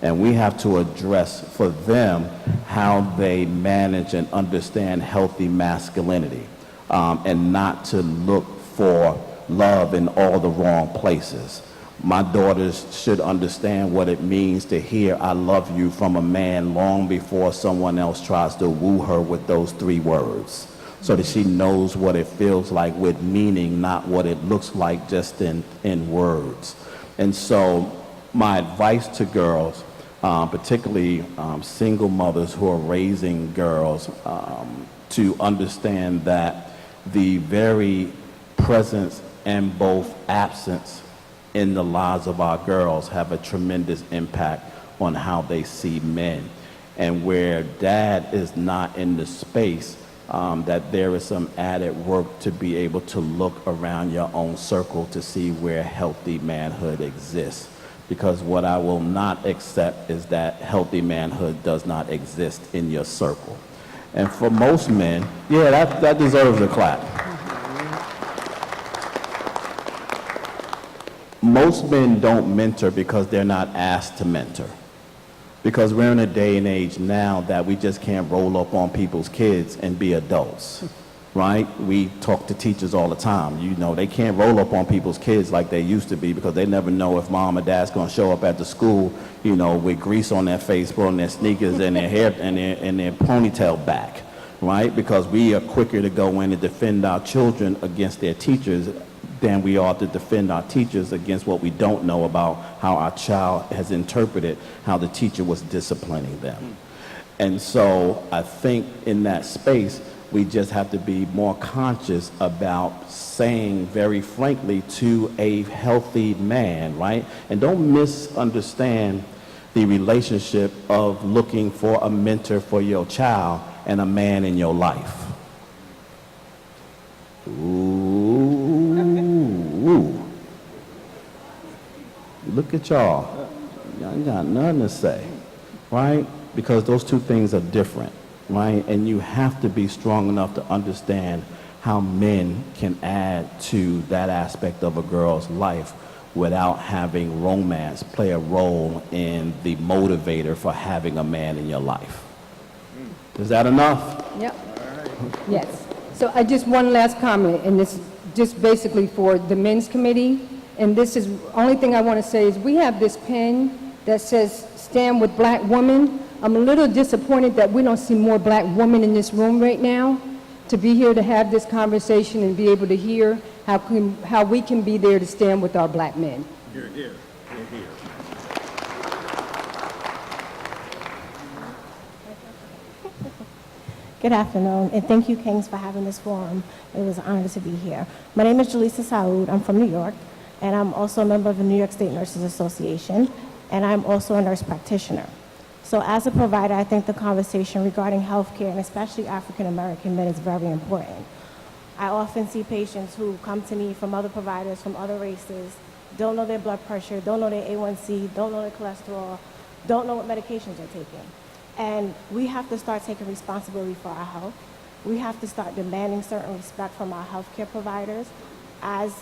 And we have to address for them how they manage and understand healthy masculinity, and not to look for love in all the wrong places. My daughters should understand what it means to hear "I love you" from a man long before someone else tries to woo her with those 3 words, so that she knows what it feels like with meaning, not what it looks like just in words. And so my advice to girls, particularly single mothers who are raising girls, to understand that the very presence and both absence in the lives of our girls have a tremendous impact on how they see men. And where dad is not in the space, that there is some added work to be able to look around your own circle to see where healthy manhood exists. Because what I will not accept is that healthy manhood does not exist in your circle. And for most men, yeah, that deserves a clap. Most men don't mentor because they're not asked to mentor. Because we're in a day and age now that we just can't roll up on people's kids and be adults, right? We talk to teachers all the time. You know, they can't roll up on people's kids like they used to be, because they never know if mom or dad's going to show up at the school, you know, with grease on their face, putting their sneakers and their hair and their ponytail back, right? Because we are quicker to go in and defend our children against their teachers than we are to defend our teachers against what we don't know about how our child has interpreted how the teacher was disciplining them. And so I think in that space, we just have to be more conscious about saying very frankly to a healthy man, right? And don't misunderstand the relationship of looking for a mentor for your child and a man in your life. Ooh. Look at y'all. Y'all ain't got nothing to say, right? Because those two things are different, right? And you have to be strong enough to understand how men can add to that aspect of a girl's life without having romance play a role in the motivator for having a man in your life. Is that enough? Yep. Yes. So I just one last comment, and this just basically for the men's committee. And this is, only thing I want to say is we have this pen that says stand with black women. I'm a little disappointed that we don't see more black women in this room right now to be here to have this conversation and be able to hear how we can be there to stand with our black men. You're here. You're here. Good afternoon, and thank you, Kings, for having this forum. It was an honor to be here. My name is Jaleesa Saoud. I'm from New York, and I'm also a member of the New York State Nurses Association, and I'm also a nurse practitioner. So as a provider, I think the conversation regarding healthcare, and especially African-American men, is very important. I often see patients who come to me from other providers, from other races, don't know their blood pressure, don't know their A1C, don't know their cholesterol, don't know what medications they're taking. And we have to start taking responsibility for our health. We have to start demanding certain respect from our healthcare providers as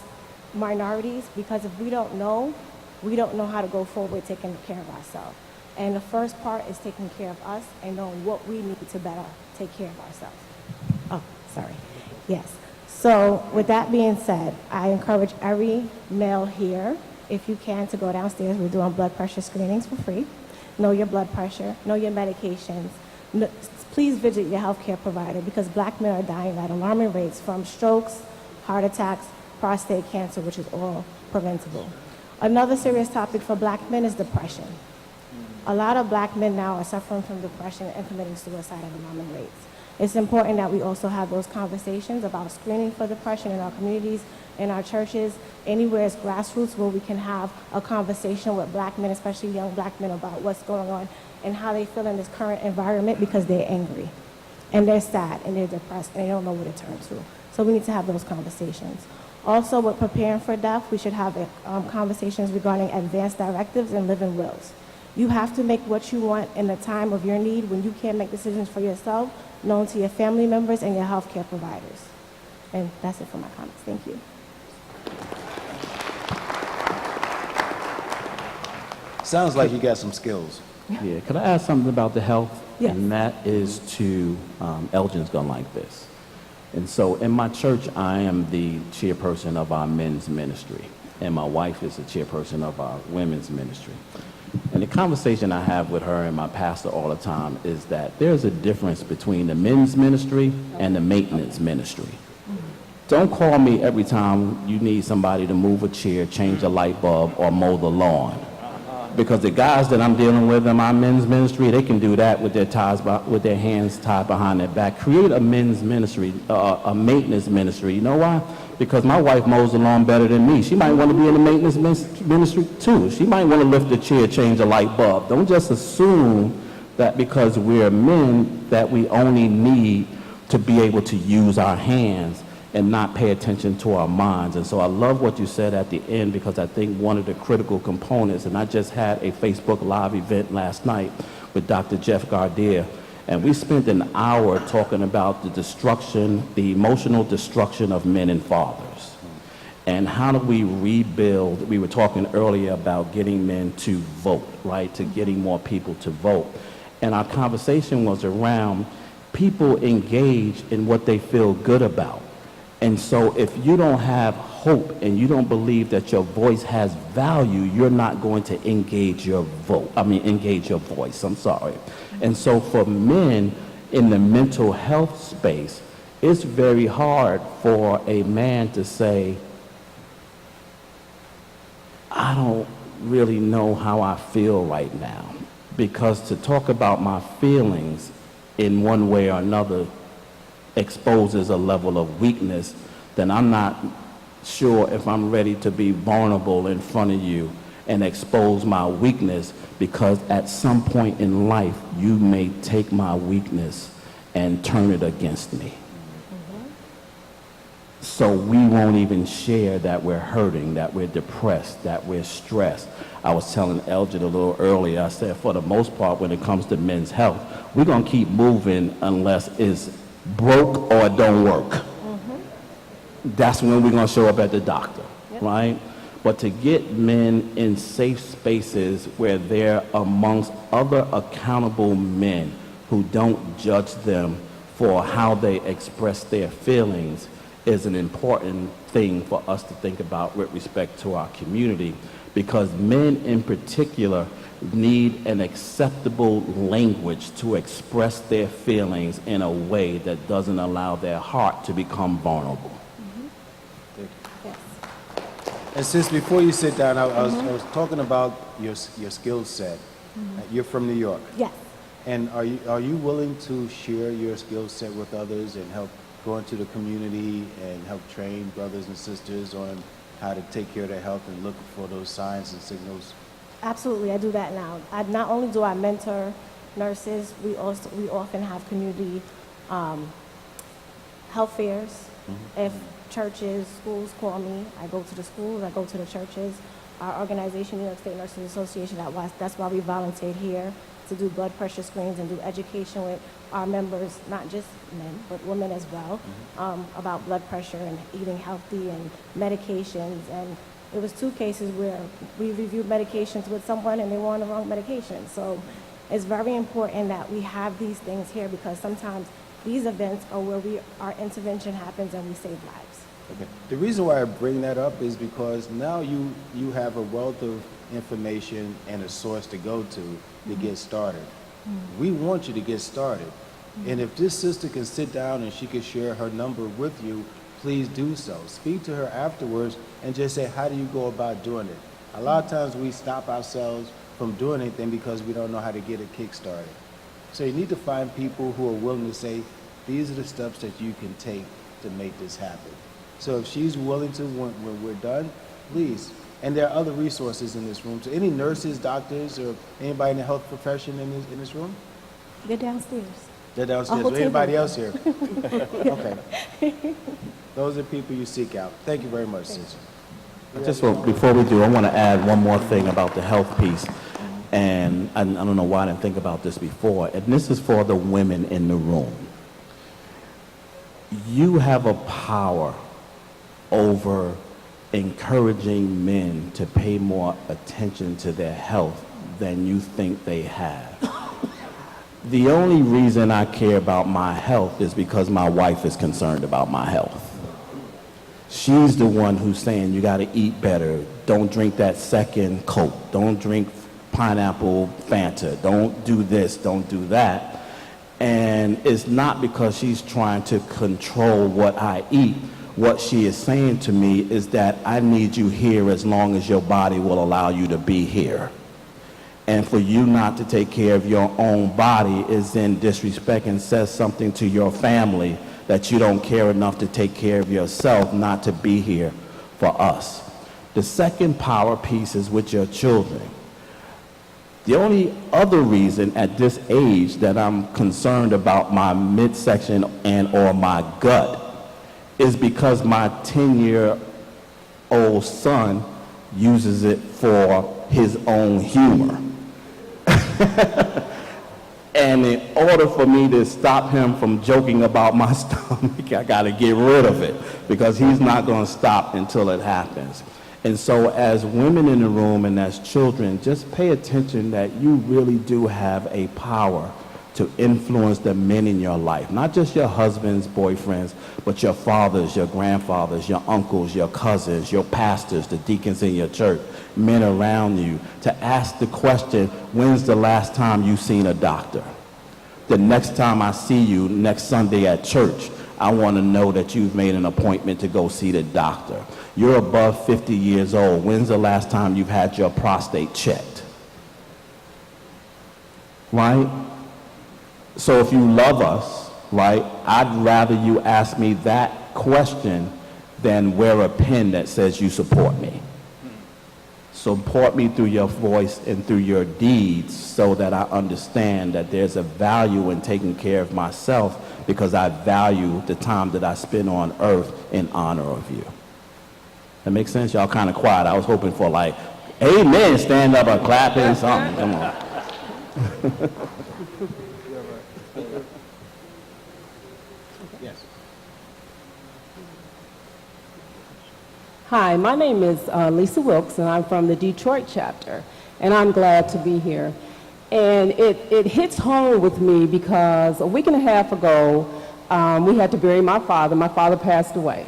minorities, because if we don't know how to go forward taking care of ourselves. And the first part is taking care of us and knowing what we need to better take care of ourselves. Oh, sorry. Yes. So with that being said, I encourage every male here, if you can, to go downstairs. We're doing blood pressure screenings for free. Know your blood pressure, know your medications. Please visit your healthcare provider, because black men are dying at alarming rates from strokes, heart attacks, prostate cancer, which is all preventable. Another serious topic for black men is depression. A lot of black men now are suffering from depression and committing suicide at alarming rates. It's important that we also have those conversations about screening for depression in our communities, in our churches, anywhere as grassroots where we can have a conversation with black men, especially young black men, about what's going on and how they feel in this current environment, because they're angry and they're sad and they're depressed and they don't know where to turn to. So we need to have those conversations. Also, with preparing for death, we should have conversations regarding advance directives and living wills. You have to make what you want in the time of your need, when you can't make decisions for yourself, known to your family members and your healthcare providers. And that's it for my comments. Thank you. Sounds like you got some skills. Yeah, could I ask something about the health? Yes. And that is to, Elgin's gonna like this. And so in my church, I am the chairperson of our men's ministry, and my wife is the chairperson of our women's ministry. And the conversation I have with her and my pastor all the time is that there's a difference between the men's ministry and the maintenance ministry. Don't call me every time you need somebody to move a chair, change a light bulb, or mow the lawn. Because the guys that I'm dealing with in my men's ministry, they can do that with their hands tied behind their back. Create a men's ministry, a maintenance ministry. You know why? Because my wife mows the lawn better than me. She might want to be in the maintenance ministry too. She might want to lift the chair, change a light bulb. Don't just assume that because we're men that we only need to be able to use our hands and not pay attention to our minds. And so I love what you said at the end, because I think one of the critical components, and I just had a Facebook Live event last night with Dr. Jeff Gardia, and we spent an hour talking about the destruction, the emotional destruction of men and fathers. And how do we rebuild? We were talking earlier about getting men to vote, right? To getting more people to vote. And our conversation was around people engage in what they feel good about. And so if you don't have hope and you don't believe that your voice has value, you're not going to engage your voice, I'm sorry. And so for men in the mental health space, it's very hard for a man to say, I don't really know how I feel right now. Because to talk about my feelings in one way or another exposes a level of weakness, then I'm not sure if I'm ready to be vulnerable in front of you and expose my weakness, because at some point in life, you may take my weakness and turn it against me. So we won't even share that we're hurting, that we're depressed, that we're stressed. I was telling Elgin a little earlier, I said for the most part when it comes to men's health, we're going to keep moving unless it's broke or it don't work. That's when we're going to show up at the doctor, right? But to get men in safe spaces where they're amongst other accountable men who don't judge them for how they express their feelings is an important thing for us to think about with respect to our community, because men in particular need an acceptable language to express their feelings in a way that doesn't allow their heart to become vulnerable. And since before you sit down, I was talking about your skill set. You're from New York. Yes. And are you willing to share your skill set with others and help go into the community and help train brothers and sisters on how to take care of their health and look for those signs and signals? Absolutely, I do that now. Not only do I mentor nurses, we often have community health fairs. If churches, schools call me, I go to the schools, I go to the churches. Our organization, New York State Nurses Association, that's why we volunteered here to do blood pressure screens and do education with our members, not just men, but women as well, about blood pressure and eating healthy and medications. And it was 2 cases where we reviewed medications with someone and they were on the wrong medication. So it's very important that we have these things here, because sometimes these events are where our intervention happens and we save lives. Okay. The reason why I bring that up is because now you have a wealth of information and a source to go to get started. We want you to get started. And if this sister can sit down and she can share her number with you, please do so. Speak to her afterwards and just say, how do you go about doing it? A lot of times we stop ourselves from doing anything because we don't know how to get it kick-started. So you need to find people who are willing to say, these are the steps that you can take to make this happen. So if she's willing to, when we're done, please. And there are other resources in this room. So any nurses, doctors, or anybody in the health profession in this room? They're downstairs. They're downstairs. whole Anybody table. else here? Okay. Those are people you seek out. Thank you very much, sister. Before we do, I want to add one more thing about the health piece. And I don't know why I didn't think about this before. And this is for the women in the room. You have a power over encouraging men to pay more attention to their health than you think they have. The only reason I care about my health is because my wife is concerned about my health. She's the one who's saying you got to eat better. Don't drink that second Coke. Don't drink pineapple Fanta. Don't do this. Don't do that. And it's not because she's trying to control what I eat. What she is saying to me is that I need you here as long as your body will allow you to be here. And for you not to take care of your own body is in disrespect and says something to your family that you don't care enough to take care of yourself, not to be here for us. The second power piece is with your children. The only other reason at this age that I'm concerned about my midsection and or my gut is because my 10-year-old son uses it for his own humor. And in order for me to stop him from joking about my stomach, I got to get rid of it, because he's not going to stop until it happens. And so as women in the room and as children, just pay attention that you really do have a power to influence the men in your life, not just your husbands, boyfriends, but your fathers, your grandfathers, your uncles, your cousins, your pastors, the deacons in your church, men around you, to ask the question, when's the last time you seen a doctor? The next time I see you, next Sunday at church, I want to know that you've made an appointment to go see the doctor. You're above 50 years old. When's the last time you've had your prostate checked? Right? So if you love us, right, I'd rather you ask me that question than wear a pin that says you support me. Support me through your voice and through your deeds so that I understand that there's a value in taking care of myself, because I value the time that I spend on earth in honor of you. That makes sense? Y'all kind of quiet. I was hoping for like, amen, stand up or clapping, something. Come on. Hi, my name is Lisa Wilkes, and I'm from the Detroit chapter, and I'm glad to be here. And it hits home with me because a week and a half ago, we had to bury my father. My father passed away,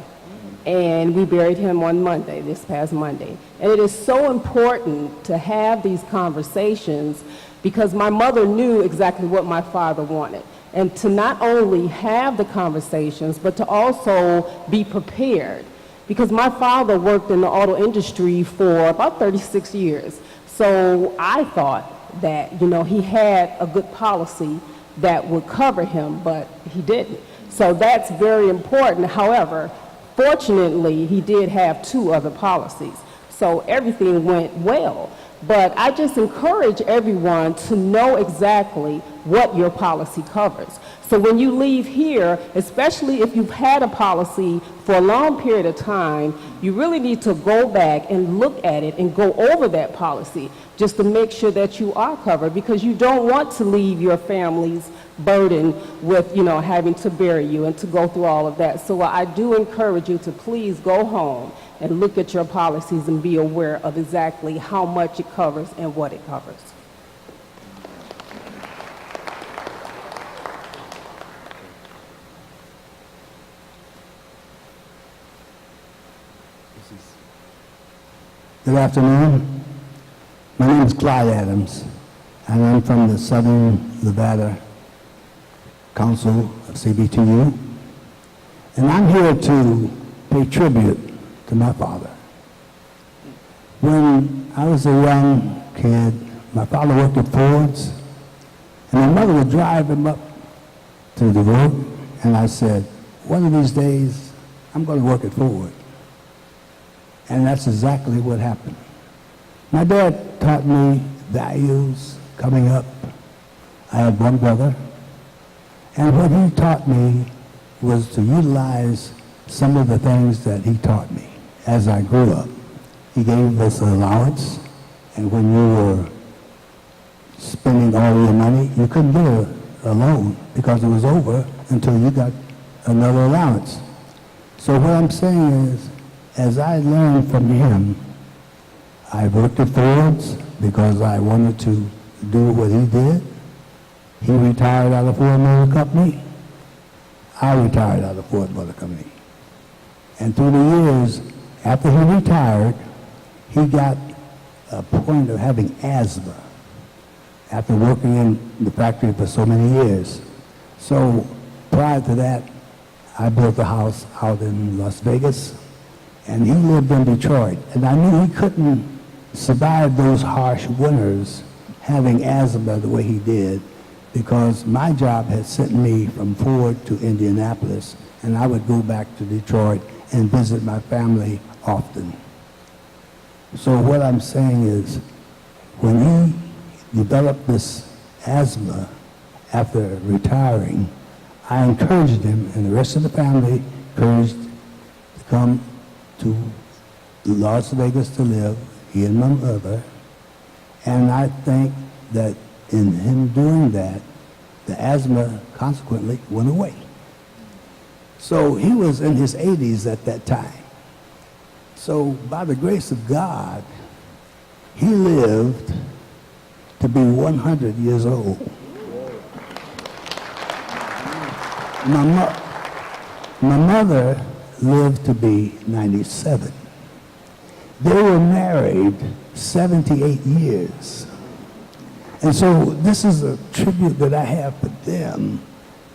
and we buried him on Monday, this past Monday. And it is so important to have these conversations because my mother knew exactly what my father wanted. And to not only have the conversations, but to also be prepared. Because my father worked in the auto industry for about 36 years. So I thought that, he had a good policy that would cover him, but he didn't. So that's very important. However, fortunately, he did have 2 other policies. So everything went well. But I just encourage everyone to know exactly what your policy covers. So when you leave here, especially if you've had a policy for a long period of time, you really need to go back and look at it and go over that policy just to make sure that you are covered, because you don't want to leave your family's burden with, having to bury you and to go through all of that. So I do encourage you to please go home and look at your policies and be aware of exactly how much it covers and what it covers. Good afternoon. My name is Clyde Adams, and I'm from the Southern Nevada Council of CBTU, and I'm here to pay tribute to my father. When I was a young kid, my father worked at Thurs, and my mother would drive him up to the road, and I said, one of these days, I'm going to work at Ford. And that's exactly what happened. My dad taught me values coming up. I had one brother, and what he taught me was to utilize some of the things that he taught me as I grew up. He gave us an allowance, and when you were spending all your money, you couldn't get a loan because it was over until you got another allowance. So what I'm saying is, as I learned from him, I worked at Ford's because I wanted to do what he did. He retired out of Ford Motor Company. I retired out of Ford Motor Company. And through the years, after he retired, he got a point of having asthma after working in the factory for so many years. So prior to that, I built a house out in Las Vegas, and he lived in Detroit. And I knew he couldn't survive those harsh winters having asthma the way he did, because my job had sent me from Ford to Indianapolis, and I would go back to Detroit and visit my family often. So what I'm saying is, when he developed this asthma after retiring, I encouraged him, and the rest of the family encouraged to come to Las Vegas to live, he and my mother. And I think that in him doing that, the asthma consequently went away. So he was in his 80s at that time. So by the grace of God, he lived to be 100 years old. My mother lived to be 97. They were married 78 years. And so this is a tribute that I have for them,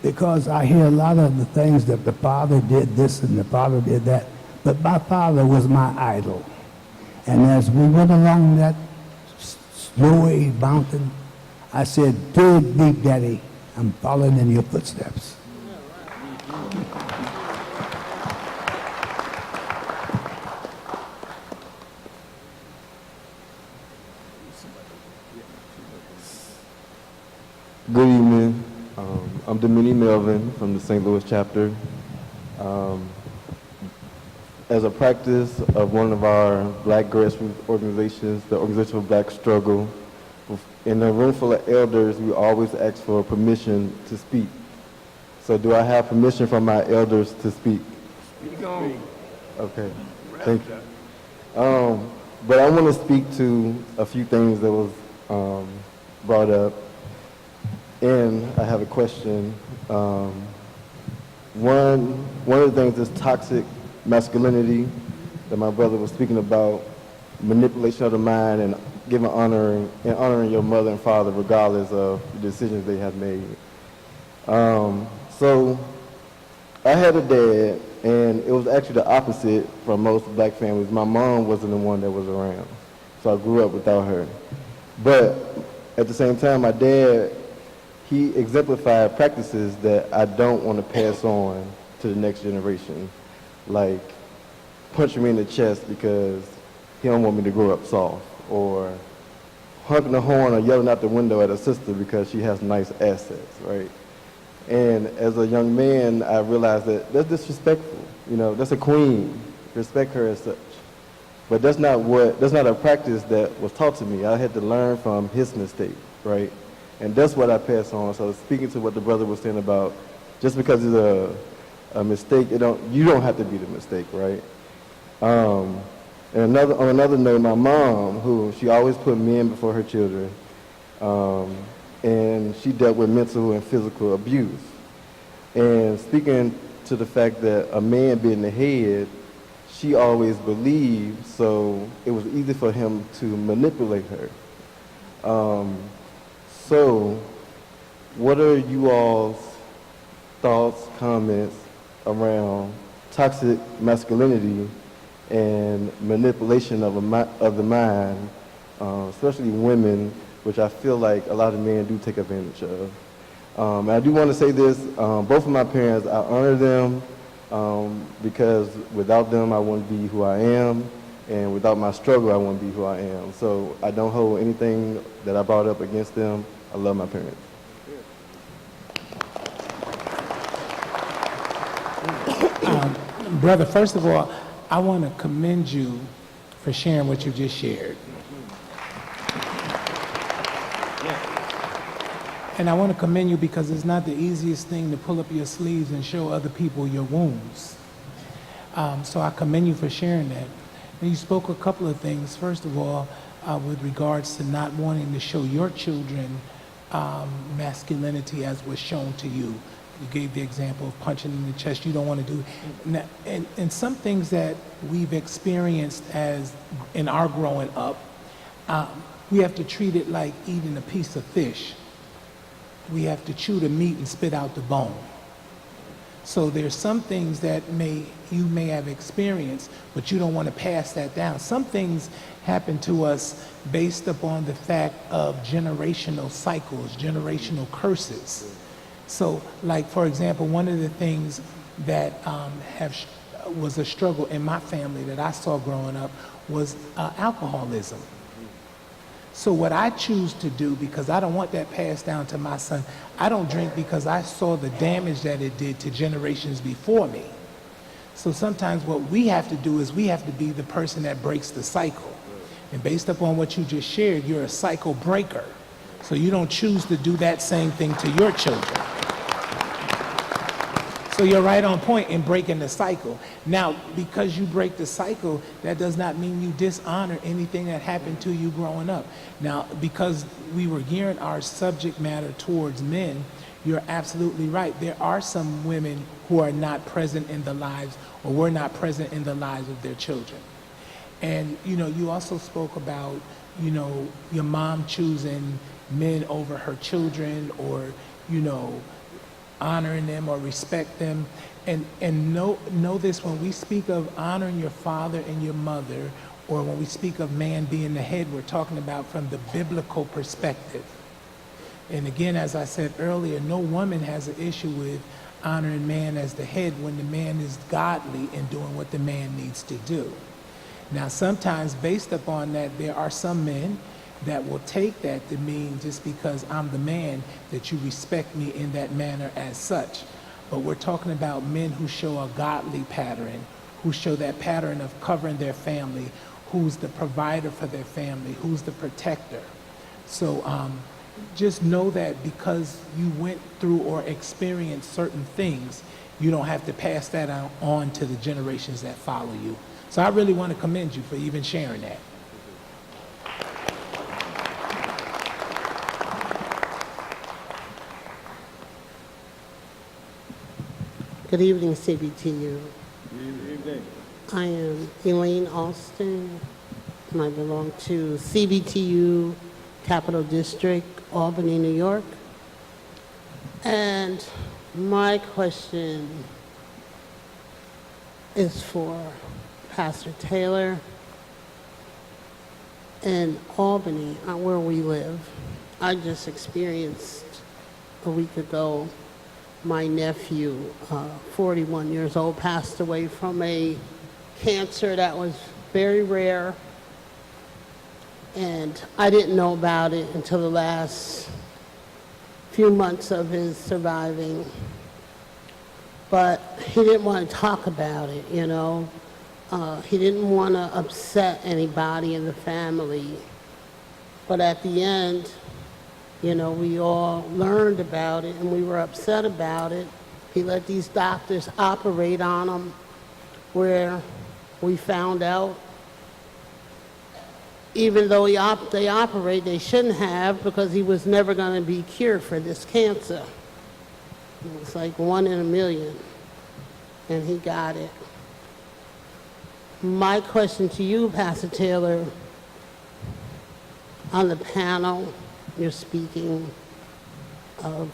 because I hear a lot of the things that the father did this and the father did that, but my father was my idol. And as we went along that snowy mountain, I said, dig deep, Daddy, I'm following in your footsteps. Good evening. I'm I'm Dominique Melvin from the St. Louis chapter. Um, as a practice of one of our black grassroots organizations, the Organization for Black Struggle, in a room full of elders, we always ask for permission to speak. So do I have permission from my elders to speak? Speak on. Okay, thank you. But I want to speak to a few things that was brought up, and I have a question. One of the things is toxic masculinity that my brother was speaking about, manipulation of the mind and honoring your mother and father regardless of the decisions they have made. So I had a dad, and it was actually the opposite from most black families. My mom wasn't the one that was around, so I grew up without her. But at the same time, my dad, he exemplified practices that I don't want to pass on to the next generation, like punching me in the chest because he don't want me to grow up soft, or honking the horn or yelling out the window at a sister because she has nice assets, right? And as a young man, I realized that that's disrespectful. You know, that's a queen. Respect her as such. But that's not a practice that was taught to me. I had to learn from his mistake, right? And that's what I pass on. So speaking to what the brother was saying about, just because it's a mistake, you don't have to be the mistake, right? And on another note, my mom, she always put men before her children, and she dealt with mental and physical abuse. And speaking to the fact that a man being the head, she always believed, so it was easy for him to manipulate her. So what are you all's thoughts, comments around toxic masculinity and manipulation of the mind, especially women, which I feel like a lot of men do take advantage of? And I do want to say this, both of my parents, I honor them because without them I wouldn't be who I am, and without my struggle I wouldn't be who I am. So I don't hold anything that I brought up against them. I love my parents. Brother, first of all, I want to commend you for sharing what you just shared. And I want to commend you because it's not the easiest thing to pull up your sleeves and show other people your wounds. So I commend you for sharing that. And you spoke a couple of things. First of all, with regards to not wanting to show your children masculinity as was shown to you. You gave the example of punching in the chest. You don't want to do. And some things that we've experienced as in our growing up, we have to treat it like eating a piece of fish. We have to chew the meat and spit out the bone. So there's some things that you may have experienced, but you don't want to pass that down. Some things happen to us based upon the fact of generational cycles, generational curses. So, like, for example, one of the things that was a struggle in my family that I saw growing up was alcoholism. So what I choose to do, because I don't want that passed down to my son, I don't drink because I saw the damage that it did to generations before me. So sometimes what we have to do is we have to be the person that breaks the cycle. And based upon what you just shared, you're a cycle breaker. So you don't choose to do that same thing to your children. So you're right on point in breaking the cycle. Now, because you break the cycle, that does not mean you dishonor anything that happened to you growing up. Now, because we were gearing our subject matter towards men, you're absolutely right. There are some women who are not present in the lives, or were not present in the lives of their children. And, you also spoke about, your mom choosing men over her children, or, honoring them or respect them. And know this, when we speak of honoring your father and your mother, or when we speak of man being the head, we're talking about from the biblical perspective. And again, as I said earlier, no woman has an issue with honoring man as the head when the man is godly and doing what the man needs to do. Now, sometimes based upon that, there are some men, that will take that to mean just because I'm the man that you respect me in that manner as such. But we're talking about men who show a godly pattern, who show that pattern of covering their family, who's the provider for their family, who's the protector. So just know that because you went through or experienced certain things, you don't have to pass that on to the generations that follow you. So I really want to commend you for even sharing that. Good evening, CBTU. Good evening. I am Elaine Alston, and I belong to CBTU, Capital District, Albany, New York. And my question is for Pastor Taylor. In Albany, where we live, I just experienced a week ago my nephew, 41 years old, passed away from a cancer that was very rare. And I didn't know about it until the last few months of his surviving. But he didn't want to talk about it, you know. He didn't want to upset anybody in the family. But at the end, you know, we all learned about it and we were upset about it. He let these doctors operate on him, where we found out, even though they operate, they shouldn't have, because he was never going to be cured for this cancer. It was like 1 in a million, and he got it. My question to you, Pastor Taylor, on the panel, you're speaking of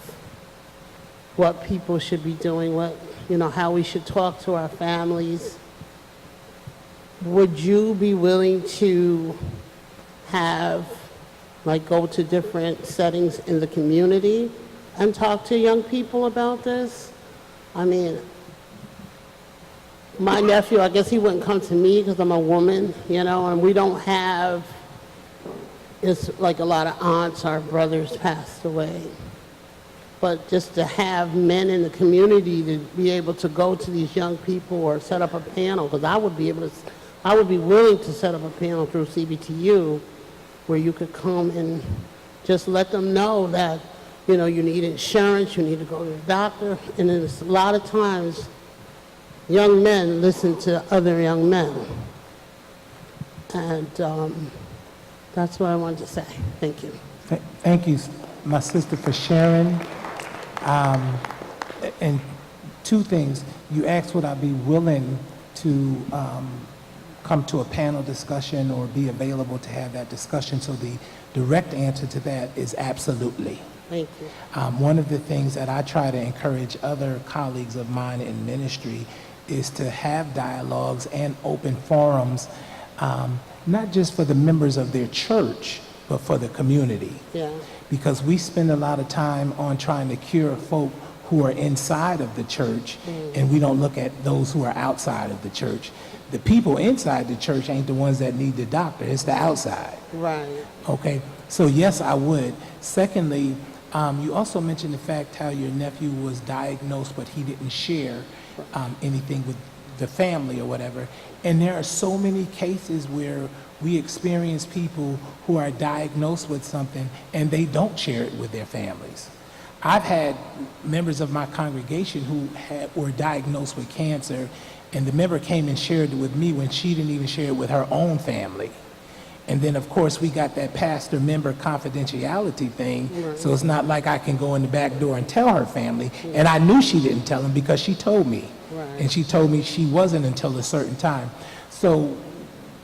what people should be doing, how we should talk to our families. Would you be willing to go to different settings in the community and talk to young people about this? I mean, my nephew, I guess he wouldn't come to me because I'm a woman, and we don't have, it's like a lot of aunts, our brothers passed away. But just to have men in the community to be able to go to these young people or set up a panel, because I would be willing to set up a panel through CBTU where you could come and just let them know that, you need insurance, you need to go to the doctor. And then a lot of times, young men listen to other young men. And that's what I wanted to say. Thank you. Thank you, my sister, for sharing. And two things. You asked would I be willing to come to a panel discussion or be available to have that discussion. So the direct answer to that is absolutely. Thank you. One of the things that I try to encourage other colleagues of mine in ministry is to have dialogues and open forums, not just for the members of their church, but for the community. Yeah. Because we spend a lot of time on trying to cure folk who are inside of the church, and we don't look at those who are outside of the church. The people inside the church ain't the ones that need the doctor, it's the outside. Right. Okay, so yes, I would. Secondly, you also mentioned the fact how your nephew was diagnosed, but he didn't share anything with the family or whatever. And there are so many cases where we experience people who are diagnosed with something and they don't share it with their families. I've had members of my congregation who were diagnosed with cancer, and the member came and shared it with me when she didn't even share it with her own family. And then, of course, we got that pastor-member confidentiality thing, so it's not like I can go in the back door and tell her family. And I knew she didn't tell them because she told me. And she told me she wasn't until a certain time. So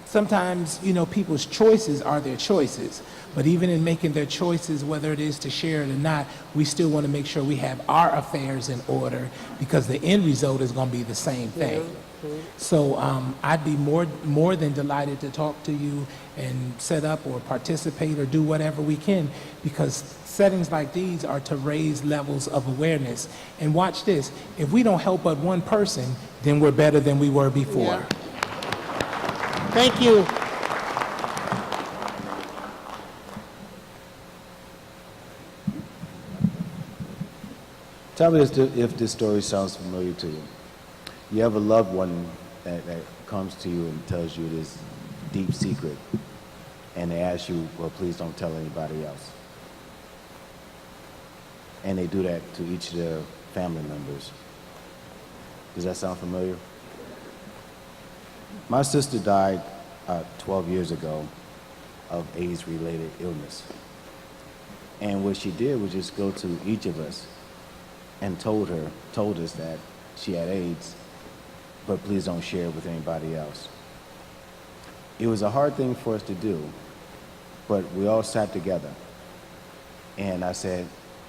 sometimes, people's choices are their choices. But even in making their choices, whether it is to share it or not, we still want to make sure we have our affairs in order, because the end result is going to be the same thing. So I'd be more than delighted to talk to you and set up or participate or do whatever we can, because settings like these are to raise levels of awareness. And watch this, if we don't help but one person, then we're better than we were before. Yeah. Thank you. Tell me if this story sounds familiar to you. You have a loved one that comes to you and tells you this deep secret, and they ask you, well, please don't tell anybody else. And they do that to each of their family members. Does that sound familiar? My sister died 12 years ago of AIDS-related illness. And what she did was just go to each of us and told us that she had AIDS, but please don't share it with anybody else. It was a hard thing for us to do, but we all sat together. And I said,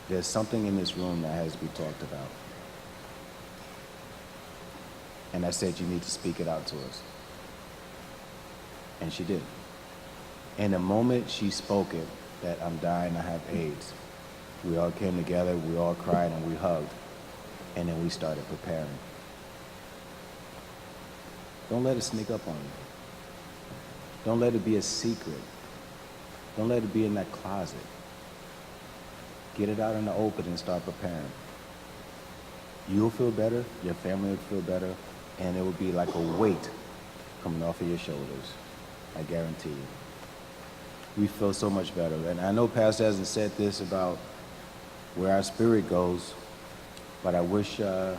there's something in this room that has to be talked about. And I said, you need to speak it out to us. And she did. And the moment she spoke it, that I'm dying, I have AIDS, we all came together, we all cried, and we hugged. And then we started preparing. Don't let it sneak up on you. Don't let it be a secret. Don't let it be in that closet. Get it out in the open and start preparing. You'll feel better, your family will feel better, and it will be like a weight coming off of your shoulders. I guarantee you. We feel so much better. And I know Pastor hasn't said this about where our spirit goes, but I wish I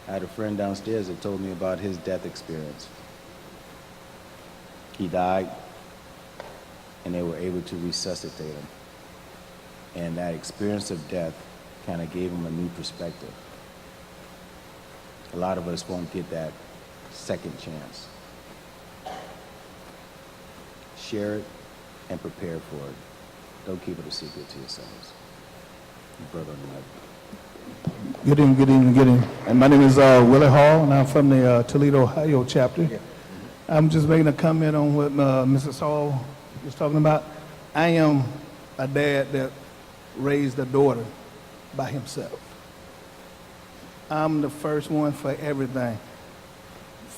had a friend downstairs that told me about his death experience. He died, and they were able to resuscitate him. And that experience of death kind of gave him a new perspective. A lot of us won't get that second chance. Share it and prepare for it. Don't keep it a secret to yourselves. Brother on the mic. Good evening, good evening, good evening. And my name is Willie Hall, and I'm from the Toledo, Ohio chapter. Yeah. I'm just making a comment on what Mrs. Hall was talking about. I am a dad that raised a daughter by himself. I'm the first one for everything.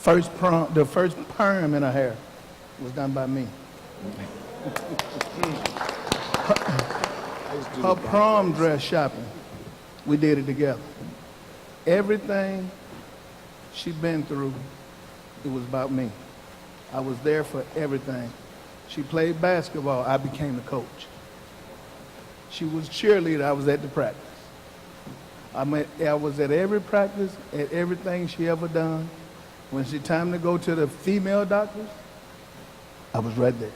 The first perm in her hair was done by me. Her prom dress shopping, we did it together. Everything she'd been through, it was about me. I was there for everything. She played basketball, I became the coach. She was cheerleader, I was at the practice. I was at every practice, at everything she ever done. When she time to go to the female doctors, I was right there.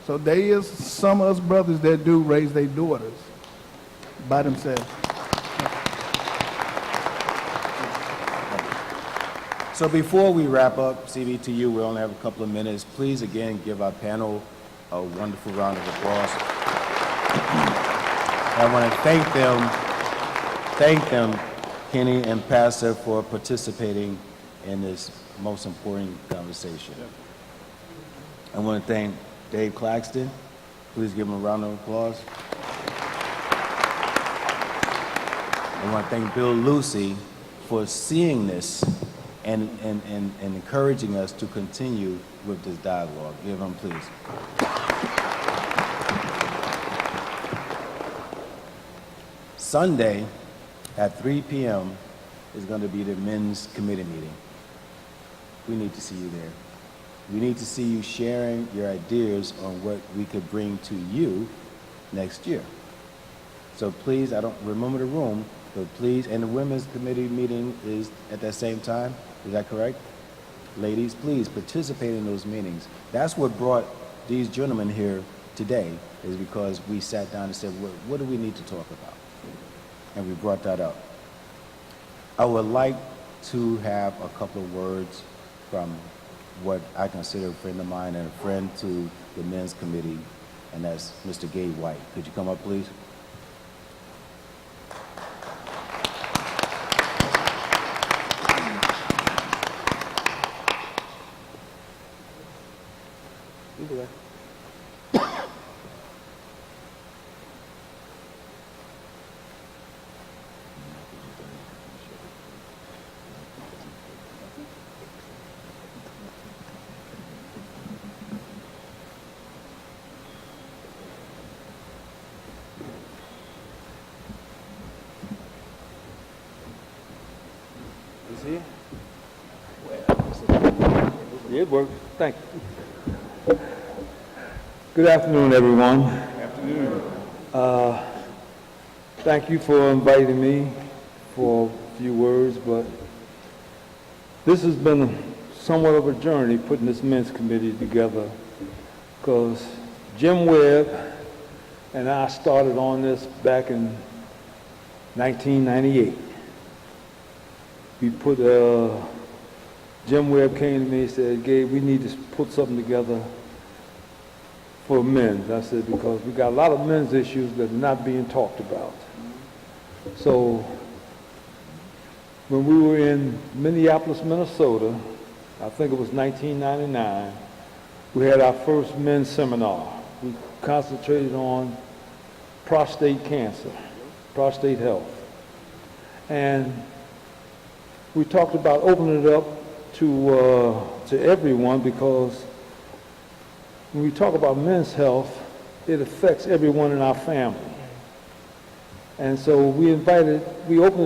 So there is some of us brothers that do raise their daughters by themselves. So before we wrap up CBTU, we only have a couple of minutes. Please again give our panel a wonderful round of applause. I want to thank them, Kenny and Pastor, for participating in this most important conversation. I want to thank Dave Claxton. Please give him a round of applause. I want to thank Bill Lucy for seeing this and encouraging us to continue with this dialogue. Give him, please. Sunday at 3 p.m. is going to be the men's committee meeting. We need to see you there. We need to see you sharing your ideas on what we could bring to you next year. So please, I don't remember the room, but please, and the women's committee meeting is at that same time. Is that correct? Ladies, please participate in those meetings. That's what brought these gentlemen here today, is because we sat down and said, what do we need to talk about? And we brought that up. I would like to have a couple of words from what I consider a friend of mine and a friend to the men's committee, and that's Mr. Gabe White. Could you come up, please? You do that. See? It works. Thank you. Good afternoon, everyone. Afternoon. Thank you for inviting me for a few words, but this has been somewhat of a journey putting this men's committee together, because Jim Webb and I started on this back in 1998. We put, Jim Webb came to me and said, Gabe, we need to put something together for men. I said, because we got a lot of men's issues that are not being talked about. So when we were in Minneapolis, Minnesota, I think it was 1999, we had our first men's seminar. We concentrated on prostate cancer, prostate health. And we talked about opening it up to everyone, because when we talk about men's health, it affects everyone in our family. And so we opened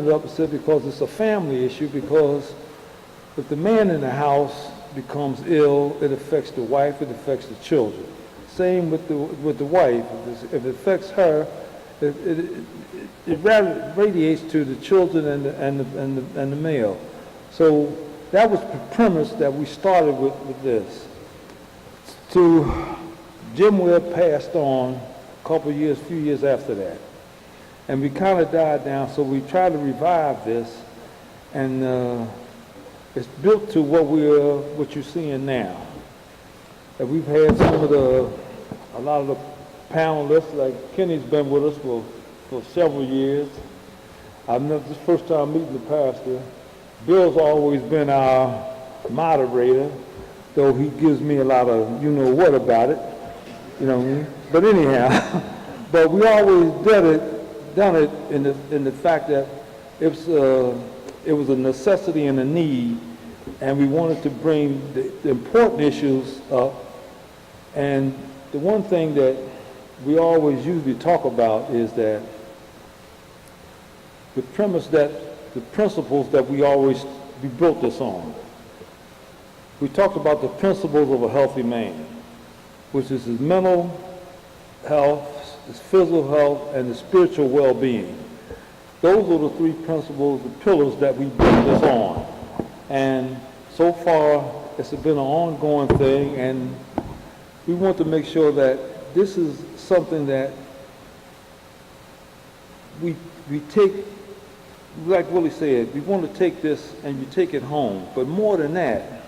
it up and said, because it's a family issue, because if the man in the house becomes ill, it affects the wife, it affects the children. Same with the wife. If it affects her, it radiates to the children and the male. So that was the premise that we started with this. Jim Webb passed on a few years after that. And we kind of died down, so we tried to revive this, and it's built to what you're seeing now. And we've had a lot of the panelists, like Kenny's been with us for several years. This is the first time meeting the pastor. Bill's always been our moderator, though he gives me a lot of you-know-what about it, you know what I mean? But anyhow, but we always done it in the fact that it was a necessity and a need, and we wanted to bring the important issues up. And the one thing that we always usually talk about is that the principles that we built this on. We talked about the principles of a healthy man, which is his mental health, his physical health, and his spiritual well-being. Those are the three principles, the pillars that we built this on. And so far, it's been an ongoing thing, and we want to make sure that this is something that we take, like Willie said, we want to take this and you take it home. But more than that,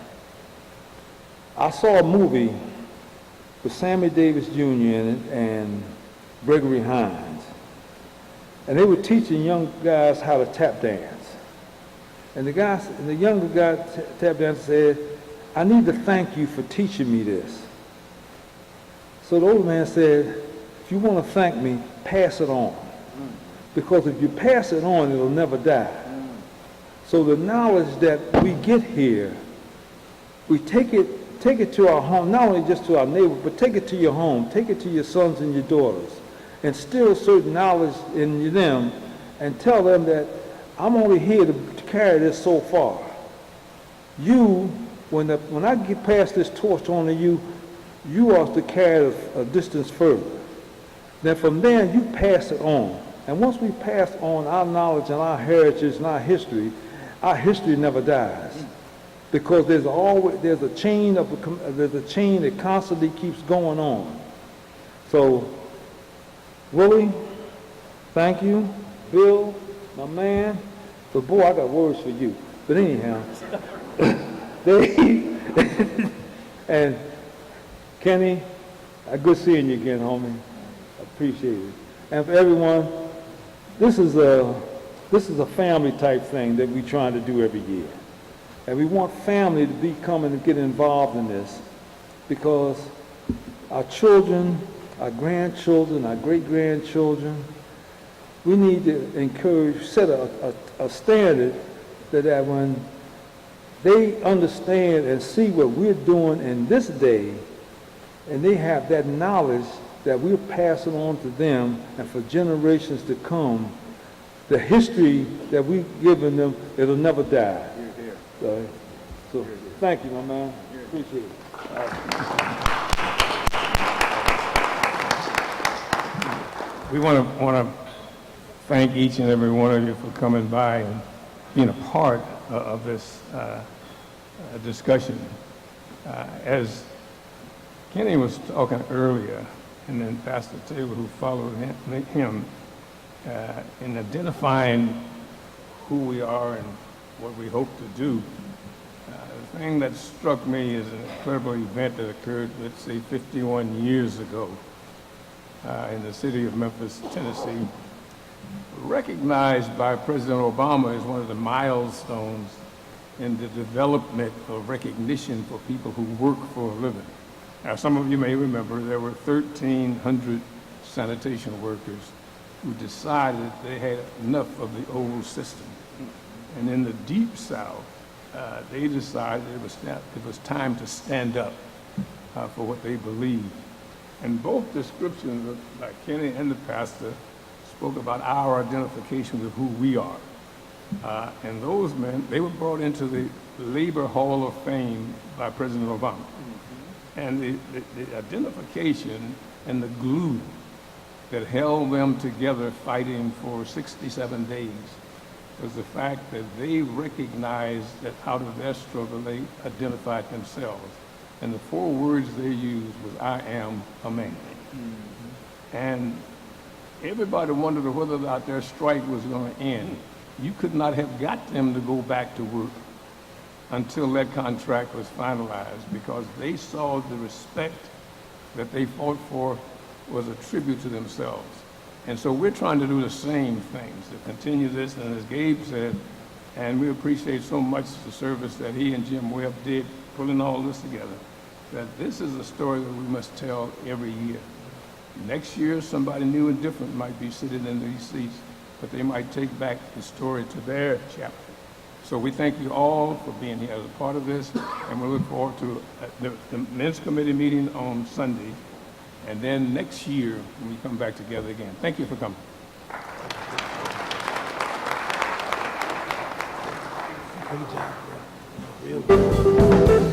I saw a movie with Sammy Davis Jr. in it and Gregory Hines. And they were teaching young guys how to tap dance. And the younger guy tap dance said, I need to thank you for teaching me this. So the older man said, if you want to thank me, pass it on. Because if you pass it on, it'll never die. So the knowledge that we get here, we take it to our home, not only just to our neighbor, but take it to your home, take it to your sons and your daughters, instill certain knowledge in them, and tell them that I'm only here to carry this so far. You, when I get past this torch on to you, you are to carry it a distance further. Then from there, you pass it on. And once we pass on our knowledge and our heritage and our history never dies. Because there's a chain that constantly keeps going on. So, Willie, thank you. Bill, my man. But boy, I got words for you. But anyhow, and Kenny, good seeing you again, homie. I appreciate it. And for everyone, this is a family type thing that we're trying to do every year. And we want family to be coming and get involved in this, because our children, our grandchildren, our great-grandchildren, we need to encourage, set a standard that when they understand and see what we're doing in this day, and they have that knowledge that we're passing on to them, and for generations to come, the history that we've given them, it'll never die. So, thank you, my man. Appreciate it. We want to thank each and every one of you for coming by and being a part of this discussion. As Kenny was talking earlier, and then Pastor Taylor, who followed him in identifying who we are and what we hope to do, the thing that struck me is an incredible event that occurred, let's say, 51 years ago in the city of Memphis, Tennessee, recognized by President Obama as one of the milestones in the development of recognition for people who work for a living. Now, some of you may remember there were 1,300 sanitation workers who decided they had enough of the old system. And in the Deep South, they decided it was time to stand up for what they believed. And both descriptions by Kenny and the pastor spoke about our identification with who we are. And those men, they were brought into the Labor Hall of Fame by President Obama. And the identification and the glue that held them together fighting for 67 days was the fact that they recognized that out of their struggle, they identified themselves. And the 4 words they used was, "I am a man." And everybody wondered whether or not their strike was going to end. You could not have got them to go back to work until that contract was finalized, because they saw the respect that they fought for was a tribute to themselves. And so we're trying to do the same things, to continue this, and as Gabe said, and we appreciate so much the service that he and Jim Webb did pulling all this together, that this is a story that we must tell every year. Next year, somebody new and different might be sitting in these seats, but they might take back the story to their chapter. So we thank you all for being here as a part of this, and we look forward to the Men's Committee meeting on Sunday, and then next year when we come back together again. Thank you for coming. Great job, bro. Real good.